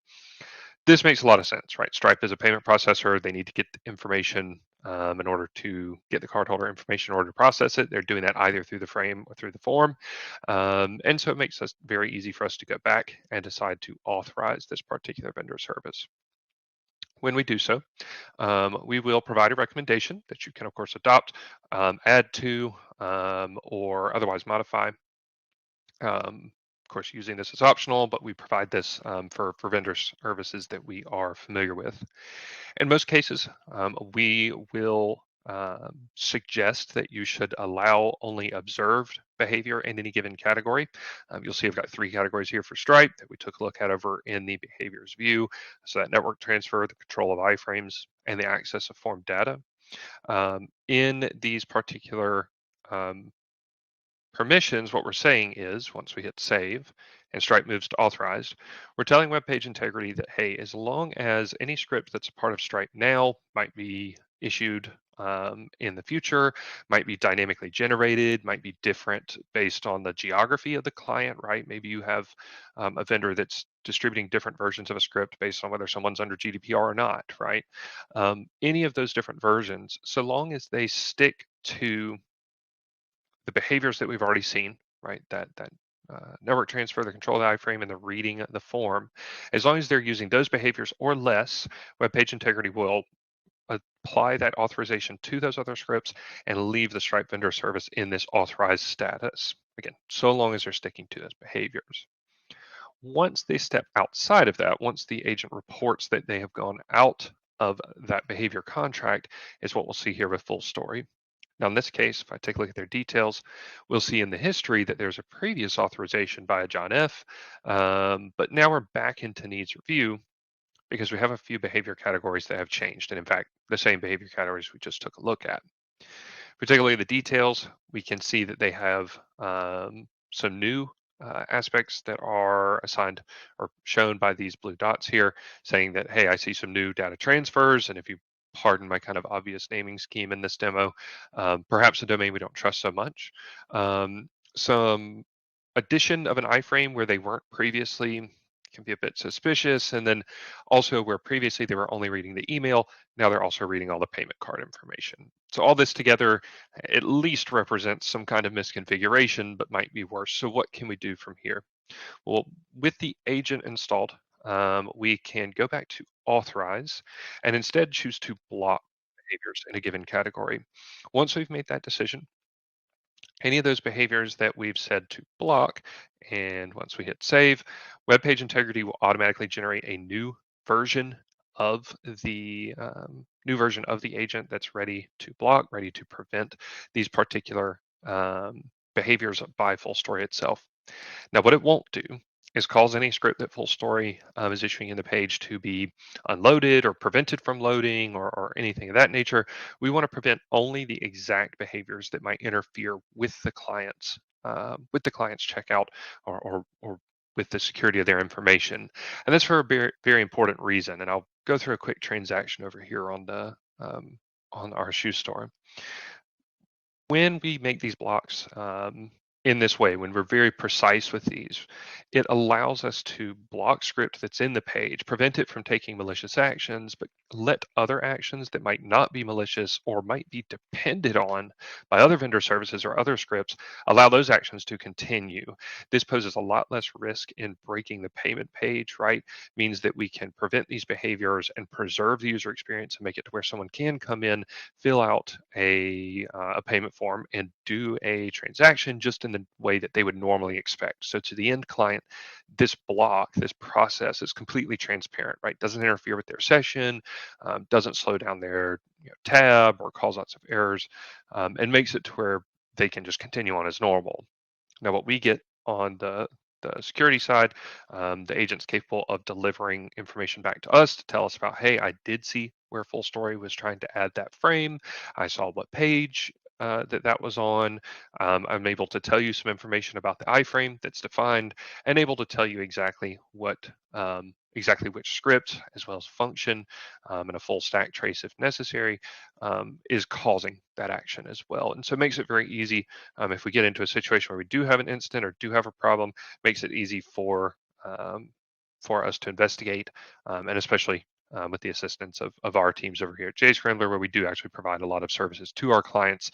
[SPEAKER 6] This makes a lot of sense, right? Stripe is a payment processor. They need to get the information in order to get the cardholder information in order to process it. They're doing that either through the frame or through the form. And so it makes us very easy for us to go back and decide to authorize this particular vendor service. When we do so, we will provide a recommendation that you can, of course, adopt, add to, or otherwise modify. Of course, using this is optional, but we provide this for vendor services that we are familiar with. In most cases, we will suggest that you should allow only observed behavior in any given category. You'll see I've got 3 categories here for Stripe that we took a look at over in the behaviors view. So that network transfer, the control of iframes, and the access of form data. In these particular permissions, what we're saying is once we hit save and Stripe moves to authorized, we're telling web page integrity that, hey, as long as any script that's a part of Stripe now might be issued in the future, might be dynamically generated, might be different based on the geography of the client, right? Maybe you have a vendor that's distributing different versions of a script based on whether someone's under GDPR or not, right? Any of those different versions, so long as they stick to the behaviors that we've already seen, right? That network transfer, the control of the iframe, and the reading of the form. As long as they're using those behaviors or less, web page integrity will apply that authorization to those other scripts and leave the Stripe vendor service in this authorized status. Again, so long as they're sticking to those behaviors. Once they step outside of that, once the agent reports that they have gone out of that behavior contract, is what we'll see here with Full Story. Now, in this case, if I take a look at their details, we'll see in the history that there's a previous authorization by a John F., but now we're back into needs review because we have a few behavior categories that have changed. And in fact, the same behavior categories we just took a look at. If we take a look at the details, we can see that they have some new aspects that are assigned or shown by these blue dots here, saying that, hey, I see some new data transfers. And if you pardon my kind of obvious naming scheme in this demo, perhaps a domain we don't trust so much. Some addition of an iframe where they weren't previously can be a bit suspicious. And then also where previously they were only reading the email, now they're also reading all the payment card information. So all this together at least represents some kind of misconfiguration, but might be worse. So what can we do from here? Well, with the agent installed, we can go back to authorize and instead choose to block behaviors in a given category. Once we've made that decision, any of those behaviors that we've said to block, and once we hit save, web page integrity will automatically generate a new version of the agent that's ready to block, ready to prevent these particular behaviors by Full Story itself. Now, what it won't do is cause any script that Full Story is issuing in the page to be unloaded or prevented from loading or anything of that nature. We want to prevent only the exact behaviors that might interfere with the client's checkout or with the security of their information. And that's for a very, very important reason. And I'll go through a quick transaction over here on the on our shoe store. When we make these blocks, in this way, when we're very precise with these, it allows us to block script that's in the page, prevent it from taking malicious actions, but let other actions that might not be malicious or might be depended on by other vendor services or other scripts, allow those actions to continue. This poses a lot less risk in breaking the payment page, right? Means that we can prevent these behaviors and preserve the user experience and make it to where someone can come in, fill out a payment form, and do a transaction just in the way that they would normally expect. So to the end client, this block, this process is completely transparent, right? Doesn't interfere with their session, doesn't slow down their tab or cause lots of errors, and makes it to where they can just continue on as normal. Now, what we get on the security side, the agent's capable of delivering information back to us to tell us about, hey, I did see where Full Story was trying to add that frame. I saw what page that was on. I'm able to tell you some information about the iframe that's defined, and able to tell you exactly what exactly which script, as well as function, and a full stack trace if necessary, is causing that action as well. And so it makes it very easy if we get into a situation where we do have an incident or do have a problem, makes it easy for us to investigate, and especially with the assistance of our teams over here at Jscrambler, where we do actually provide a lot of services to our clients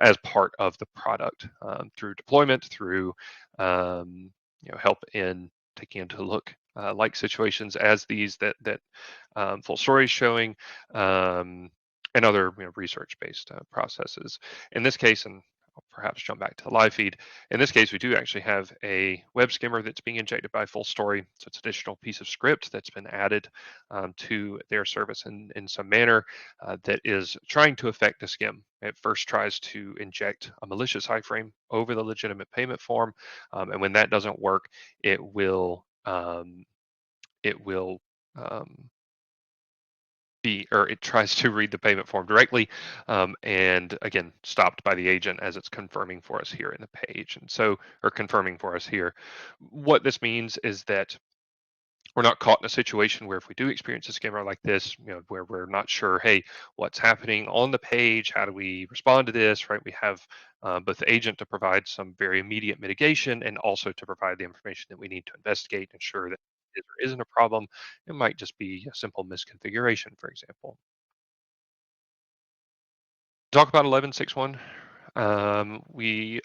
[SPEAKER 6] as part of the product, through deployment, through help in taking into look like situations as these that Full Story is showing, and other research-based processes. In this case, and I'll perhaps jump back to the live feed. In this case, we do actually have a web skimmer that's being injected by Full Story. So it's an additional piece of script that's been added to their service in some manner that is trying to affect a skim. It first tries to inject a malicious iframe over the legitimate payment form, and when that doesn't work, it will it tries to read the payment form directly, and again, stopped by the agent as it's confirming for us here in the page. And so, or confirming for us here. What this means is that we're not caught in a situation where if we do experience a scammer like this, where we're not sure, hey, what's happening on the page? How do we respond to this, right? We have both the agent to provide some very immediate mitigation and also to provide the information that we need to investigate, ensure that if there isn't a problem. It might just be a simple misconfiguration, for example. Talk about 11.6.1. We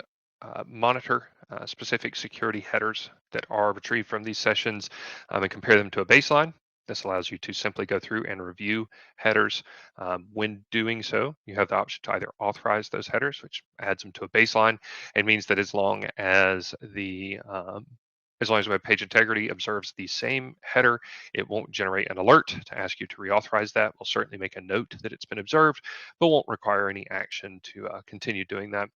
[SPEAKER 6] monitor specific security headers that are retrieved from these sessions and compare them to a baseline. This allows you to simply go through and review headers. When doing so, you have the option to either authorize those headers, which adds them to a baseline, and means that as long as web page integrity observes the same header, it won't generate an alert to ask you to reauthorize that. We'll certainly make a note that it's been observed, but won't require any action to continue doing that,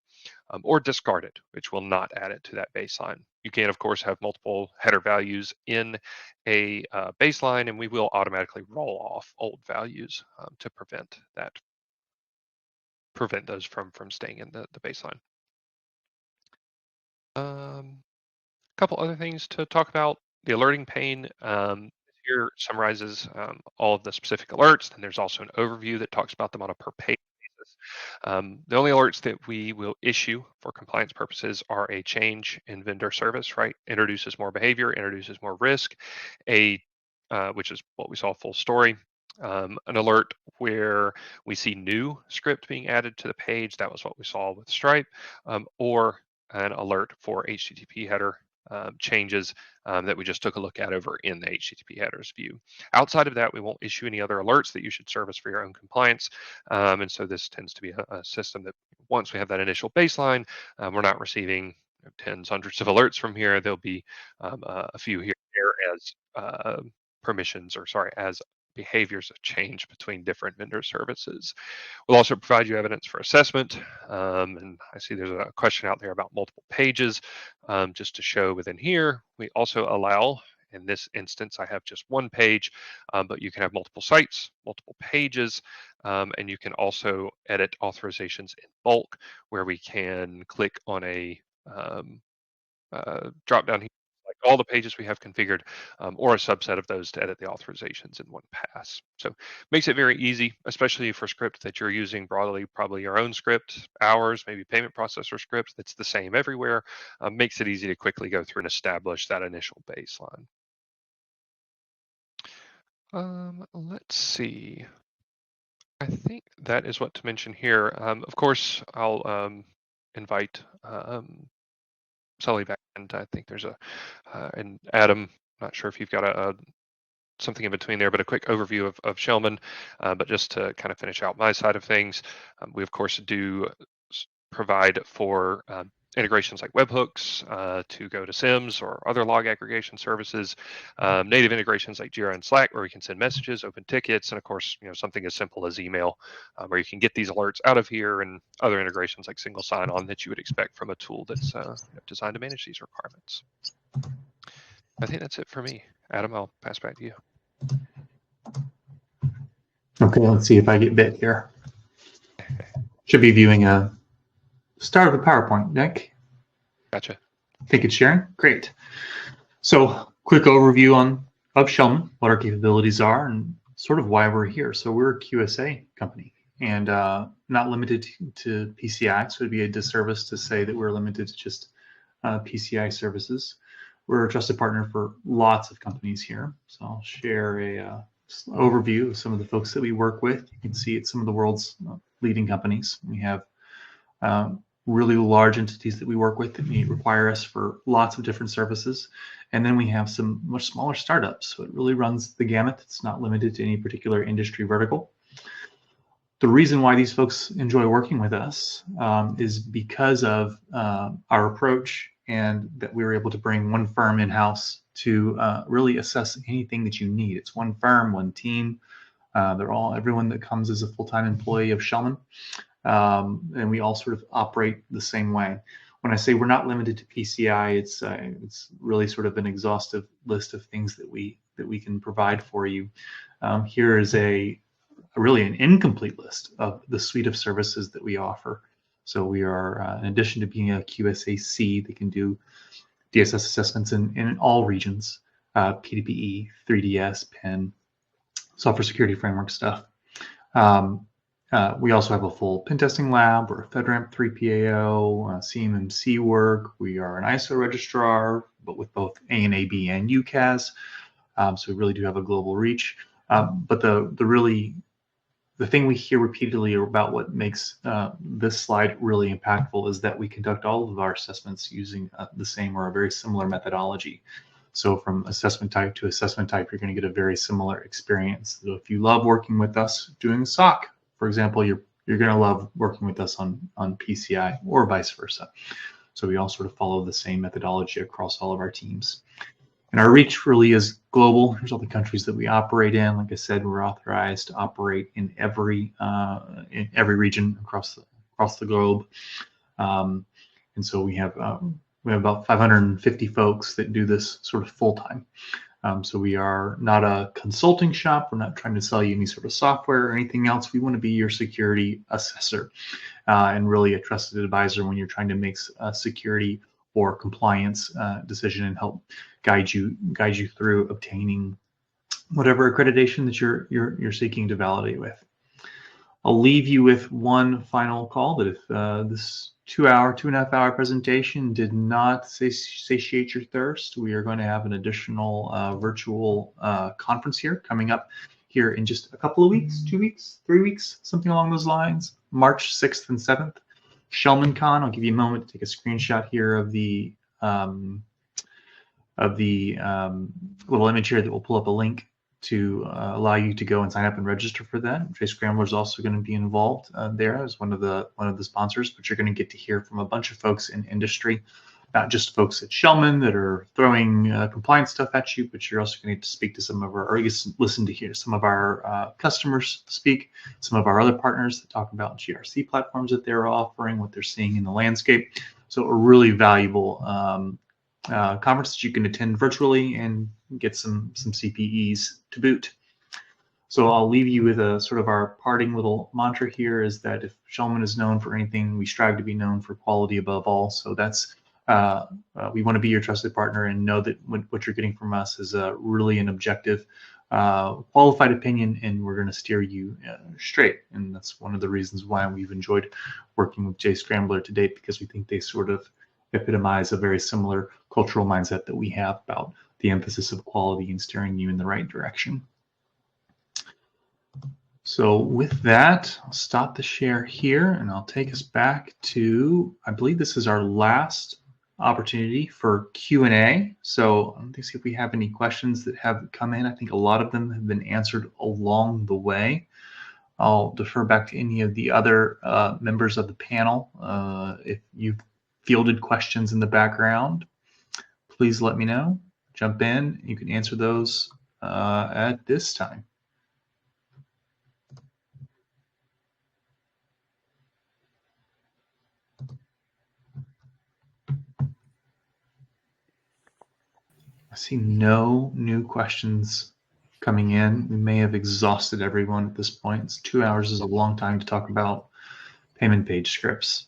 [SPEAKER 6] or discard it, which will not add it to that baseline. You can, of course, have multiple header values in a baseline, and we will automatically roll off old values to prevent those from staying in the baseline. Couple other things to talk about. The alerting pane here summarizes all of the specific alerts. Then there's also an overview that talks about them on a per page basis. The only alerts that we will issue for compliance purposes are a change in vendor service, right? Introduces more behavior, introduces more risk, which is what we saw Full Story. An alert where we see new script being added to the page. That was what we saw with Stripe, or an alert for HTTP header changes that we just took a look at over in the HTTP headers view. Outside of that, we won't issue any other alerts that you should service for your own compliance. And so this tends to be a system that once we have that initial baseline, we're not receiving tens, hundreds of alerts from here. There'll be a few here as as behaviors change between different vendor services. We'll also provide you evidence for assessment. And I see there's a question out there about multiple pages. Just to show within here, we also allow, in this instance, I have just one page, but you can have multiple sites, multiple pages, and you can also edit authorizations in bulk, where we can click on a drop down here, like all the pages we have configured, or a subset of those to edit the authorizations in one pass. So makes it very easy, especially for script that you're using broadly, probably your own script, ours, maybe payment processor script that's the same everywhere. Makes it easy to quickly go through and establish that initial baseline. Let's see. I think that is what to mention here. Of course, I'll invite Sully back, and I think there's and Adam. Not sure if you've got something in between there, but a quick overview of Schellman. But just to kind of finish out my side of things, we of course do provide for integrations like webhooks to go to SIMs or other log aggregation services, native integrations like Jira and Slack, where we can send messages, open tickets, and of course, something as simple as email, where you can get these alerts out of here, and other integrations like single sign-on that you would expect from a tool that's designed to manage these requirements. I think that's it for me. Adam, I'll pass back to you.
[SPEAKER 1] Okay, let's see if I get bit here. Should be viewing a start of a PowerPoint, Nick.
[SPEAKER 6] Gotcha.
[SPEAKER 1] Think it's sharing? Great. So quick overview of Schellman, what our capabilities are, and sort of why we're here. So we're a QSA company, and not limited to PCI, so it'd be a disservice to say that we're limited to just PCI services. We're a trusted partner for lots of companies here. So I'll share a overview of some of the folks that we work with. You can see it's some of the world's leading companies. We have really large entities that we work with that require us for lots of different services. And then we have some much smaller startups. So it really runs the gamut. It's not limited to any particular industry vertical. The reason why these folks enjoy working with us is because of our approach, and that we were able to bring one firm in-house to really assess anything that you need. It's one firm, one team. Everyone that comes is a full-time employee of Schellman. And we all sort of operate the same way. When I say we're not limited to PCI, it's really sort of an exhaustive list of things that we can provide for you. Here is really an incomplete list of the suite of services that we offer. So we are, in addition to being a QSAC that can do DSS assessments in all regions, PDPE, 3DS, PIN, software security framework stuff. We also have a full pen testing lab. We're a FedRAMP 3PAO, CMMC work. We are an ISO registrar, but with both ANAB and UCAS. So we really do have a global reach. But the thing we hear repeatedly about what makes this slide really impactful is that we conduct all of our assessments using the same or a very similar methodology. So from assessment type to assessment type, you're going to get a very similar experience. So if you love working with us doing SOC, for example, you're going to love working with us on PCI or vice versa. So we all sort of follow the same methodology across all of our teams. And our reach really is global. Here's all the countries that we operate in. Like I said, we're authorized to operate in every region across the globe. And so we have about 550 folks that do this sort of full time. So we are not a consulting shop. We're not trying to sell you any sort of software or anything else. We want to be your security assessor and really a trusted advisor when you're trying to make a security or compliance decision and help guide you through obtaining whatever accreditation that you're seeking to validate with. I'll leave you with one final call that if this 2.5 hour presentation did not satiate your thirst, we are going to have an additional virtual conference here coming up here in just a couple of weeks, 2 weeks, 3 weeks, something along those lines, March 6th and 7th. Schellman Con. I'll give you a moment to take a screenshot here of the little image here that will pull up a link to allow you to go and sign up and register for that. Jscrambler is also going to be involved there as one of the sponsors, but you're going to get to hear from a bunch of folks in industry, not just folks at Schellman that are throwing compliance stuff at you, but you're also going to get to speak to some of our, or listen to hear some of our customers speak, some of our other partners that talk about GRC platforms that they're offering, what they're seeing in the landscape. So a really valuable conference that you can attend virtually and get some CPEs to boot. So I'll leave you with a sort of our parting little mantra here is that if Schellman is known for anything, we strive to be known for quality above all. So that's we want to be your trusted partner and know that what you're getting from us is really an objective, qualified opinion, and we're going to steer you straight. And that's one of the reasons why we've enjoyed working with Jscrambler to date, because we think they sort of epitomize a very similar cultural mindset that we have about the emphasis of quality and steering you in the right direction. So with that, I'll stop the share here and I'll take us back to, I believe this is our last opportunity for Q&A. So let me see if we have any questions that have come in. I think a lot of them have been answered along the way. I'll defer back to any of the other members of the panel. If you've fielded questions in the background, please let me know. Jump in. You can answer those at this time. I see no new questions coming in. We may have exhausted everyone at this point. 2 hours is a long time to talk about payment page scripts.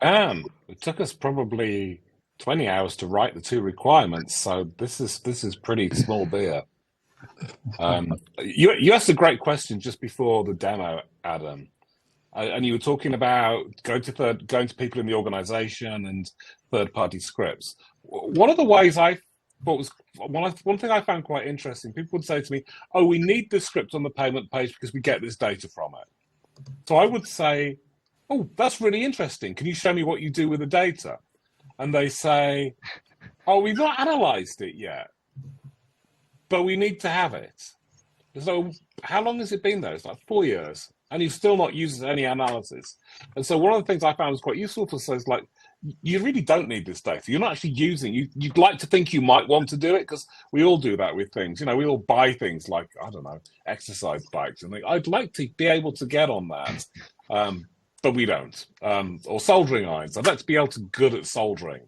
[SPEAKER 2] It took us probably 20 hours to write the 2 requirements, so this is pretty small beer. You asked a great question just before the demo, Adam, and you were talking about going to people in the organization and third-party scripts. One of the ways I thought was one thing I found quite interesting. People would say to me, "Oh, we need this script on the payment page because we get this data from it." So I would say, "Oh, that's really interesting. Can you show me what you do with the data?" And they say, "Oh, we've not analyzed it yet, but we need to have it." So how long has it been there? It's like 4 years, and you've still not used any analysis. And so one of the things I found was quite useful for says like, you really don't need this data. You're not actually using. You'd like to think you might want to do it because we all do that with things. You know, we all buy things like, I don't know, exercise bikes and think, I'd like to be able to get on that, but we don't. Or soldering irons. I'd like to be able to good at soldering.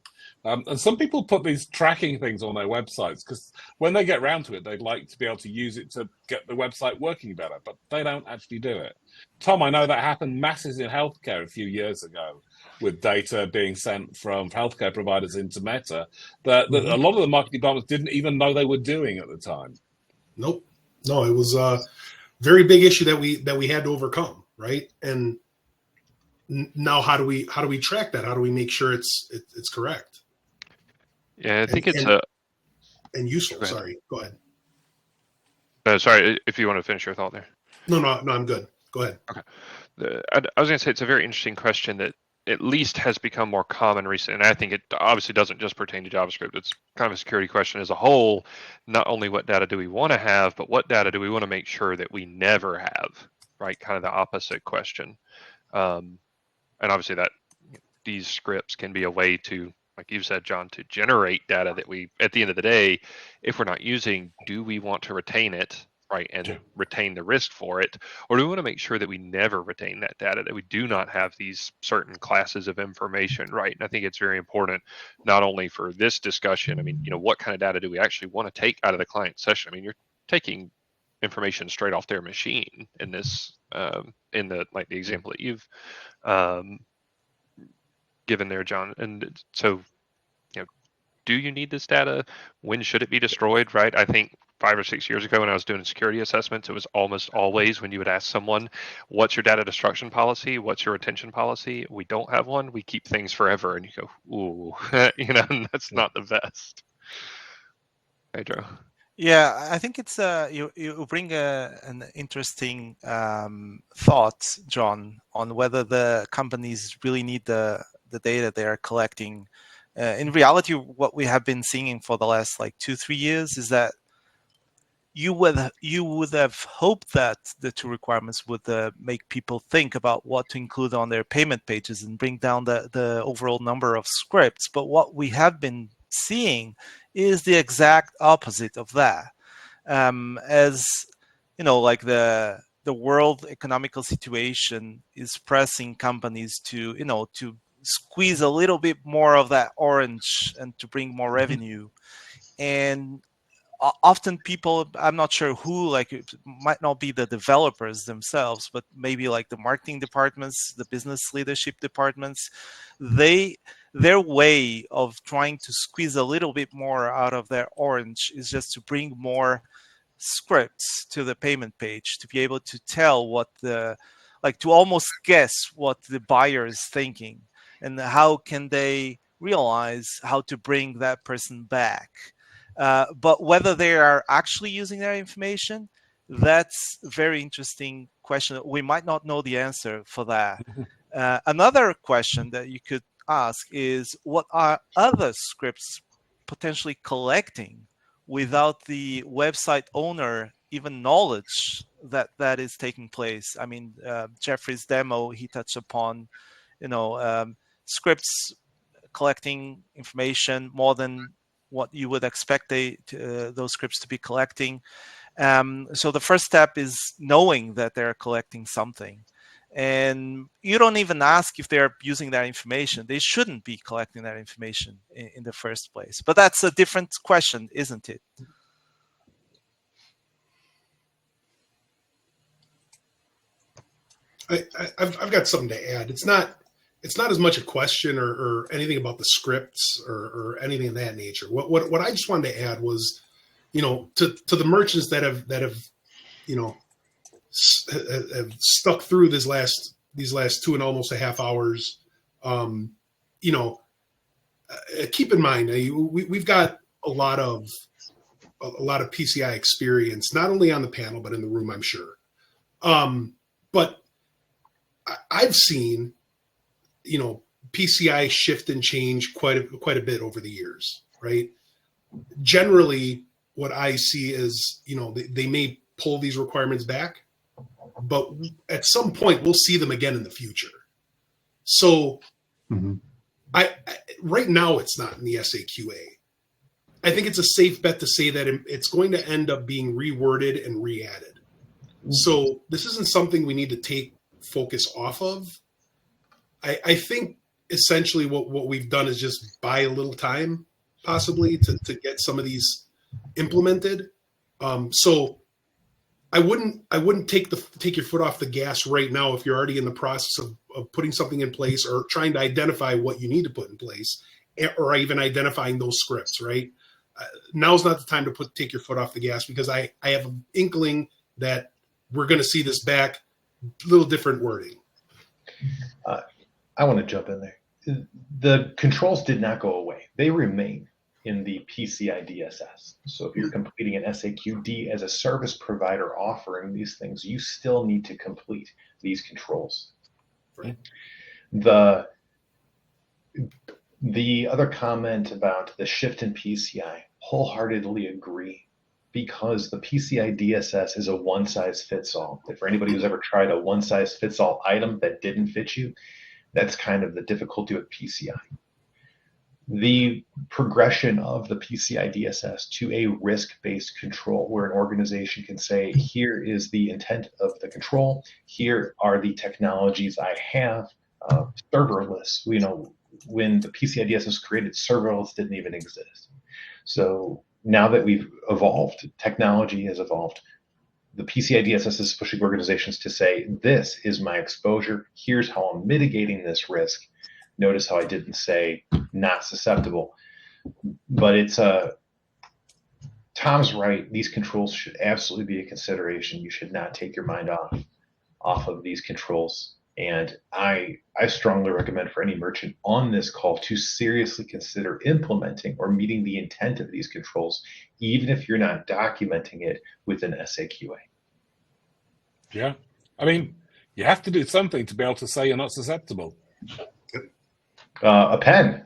[SPEAKER 2] And some people put these tracking things on their websites because when they get around to it, they'd like to be able to use it to get the website working better, but they don't actually do it. Tom, I know that happened masses in healthcare a few years ago with data being sent from healthcare providers into Meta that a lot of the marketing departments didn't even know they were doing at the time.
[SPEAKER 3] Nope. No, it was a very big issue that we had to overcome, right? And now how do we track that? How do we make sure it's correct?
[SPEAKER 6] Yeah, I think it's
[SPEAKER 3] useful. Sorry, go ahead.
[SPEAKER 6] Sorry, if you want to finish your thought there.
[SPEAKER 3] No, I'm good. Go ahead.
[SPEAKER 6] Okay. I was going to say it's a very interesting question that at least has become more common recently. And I think it obviously doesn't just pertain to JavaScript. It's kind of a security question as a whole. Not only what data do we want to have, but what data do we want to make sure that we never have, right? Kind of the opposite question. And obviously that these scripts can be a way to, like you said, John, to generate data that we, at the end of the day, if we're not using, do we want to retain it, right, and retain the risk for it? Or do we want to make sure that we never retain that data, that we do not have these certain classes of information, right? And I think it's very important, not only for this discussion, I mean, you know, what kind of data do we actually want to take out of the client session? I mean, you're taking information straight off their machine in this, in the, like the example that you've given there, John. And so, you know, do you need this data? When should it be destroyed, right? I think 5 or 6 years ago when I was doing security assessments, it was almost always when you would ask someone, what's your data destruction policy? What's your retention policy? We don't have one. We keep things forever. And you go, ooh, you know, and that's not the best. Pedro.
[SPEAKER 5] Yeah, I think it's you bring an interesting thought, John, on whether the companies really need the data they are collecting. In reality, what we have been seeing for the last like 2-3 years is that you would have hoped that the 2 requirements would make people think about what to include on their payment pages and bring down the overall number of scripts. But what we have been seeing is the exact opposite of that. As you know, like the world economical situation is pressing companies to, you know, to squeeze a little bit more of that orange and to bring more revenue. And often people, I'm not sure who, like it might not be the developers themselves, but maybe like the marketing departments, the business leadership departments, they their way of trying to squeeze a little bit more out of their orange is just to bring more scripts to the payment page to be able to tell what to almost guess what the buyer is thinking, and how can they realize how to bring that person back. But whether they are actually using their information, that's a very interesting question. We might not know the answer for that. Another question that you could ask is, what are other scripts potentially collecting without the website owner even knowledge that that is taking place? I mean, Jeffrey's demo, he touched upon, scripts collecting information more than what you would expect those scripts to be collecting. So the first step is knowing that they're collecting something. And you don't even ask if they're using that information. They shouldn't be collecting that information in the first place. But that's a different question, isn't it?
[SPEAKER 3] I've got something to add. It's not as much a question or anything about the scripts or anything of that nature. What I just wanted to add was, to the merchants that have have stuck through these last 2 and almost a half hours. Keep in mind, we've got a lot of PCI experience, not only on the panel but in the room, I'm sure. But I've seen, PCI shift and change quite a bit over the years, right? Generally, what I see is, they may pull these requirements back, but at some point we'll see them again in the future. So I right now it's not in the SAQA. I think it's a safe bet to say that it's going to end up being reworded and re-added. So this isn't something we need to take focus off of. I think essentially what we've done is just buy a little time, possibly, to get some of these implemented. So I wouldn't take your foot off the gas right now if you're already in the process of putting something in place or trying to identify what you need to put in place, or even identifying those scripts, right? Now's not the time to take your foot off the gas, because I have an inkling that we're going to see this back, a little different wording.
[SPEAKER 4] I want to jump in there. The controls did not go away. They remain in the PCI DSS. So if you're completing an SAQD as a service provider offering these things, you still need to complete these controls.
[SPEAKER 3] Right.
[SPEAKER 4] The other comment about the shift in PCI, wholeheartedly agree, because the PCI DSS is a one-size-fits-all. For anybody who's ever tried a one-size-fits-all item that didn't fit you, that's kind of the difficulty with PCI. The progression of the PCI DSS to a risk-based control, where an organization can say, here is the intent of the control, here are the technologies I have, serverless. When the PCI DSS was created, serverless didn't even exist. So now that we've evolved, technology has evolved, the PCI DSS is pushing organizations to say, this is my exposure, here's how I'm mitigating this risk. Notice how I didn't say not susceptible, but it's Tom's right. These controls should absolutely be a consideration. You should not take your mind off of these controls. And I strongly recommend for any merchant on this call to seriously consider implementing or meeting the intent of these controls, even if you're not documenting it within SAQA.
[SPEAKER 2] Yeah. I mean, you have to do something to be able to say you're not susceptible.
[SPEAKER 4] A pen.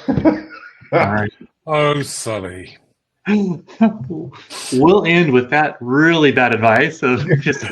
[SPEAKER 1] All right.
[SPEAKER 2] Oh, Sully.
[SPEAKER 1] We'll end with that really bad advice of just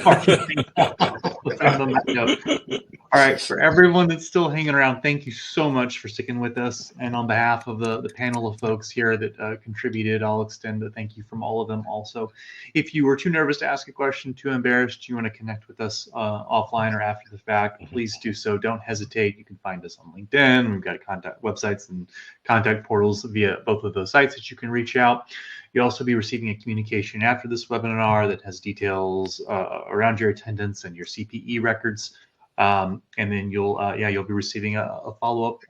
[SPEAKER 1] All right, for everyone that's still hanging around, thank you so much for sticking with us. And on behalf of the panel of folks here that contributed, I'll extend a thank you from all of them also. If you were too nervous to ask a question, too embarrassed, you want to connect with us offline or after the fact, please do so. Don't hesitate. You can find us on LinkedIn. We've got contact websites and contact portals via both of those sites that you can reach out. You'll also be receiving a communication after this webinar that has details around your attendance and your CPE records. And then you'll be receiving a follow-up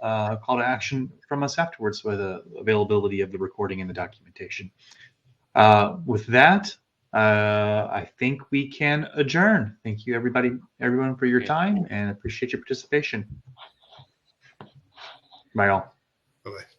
[SPEAKER 1] call to action from us afterwards with the availability of the recording and the documentation. With that, I think we can adjourn. Thank you, everyone for your time, and appreciate your participation. Bye all.
[SPEAKER 3] Bye-bye.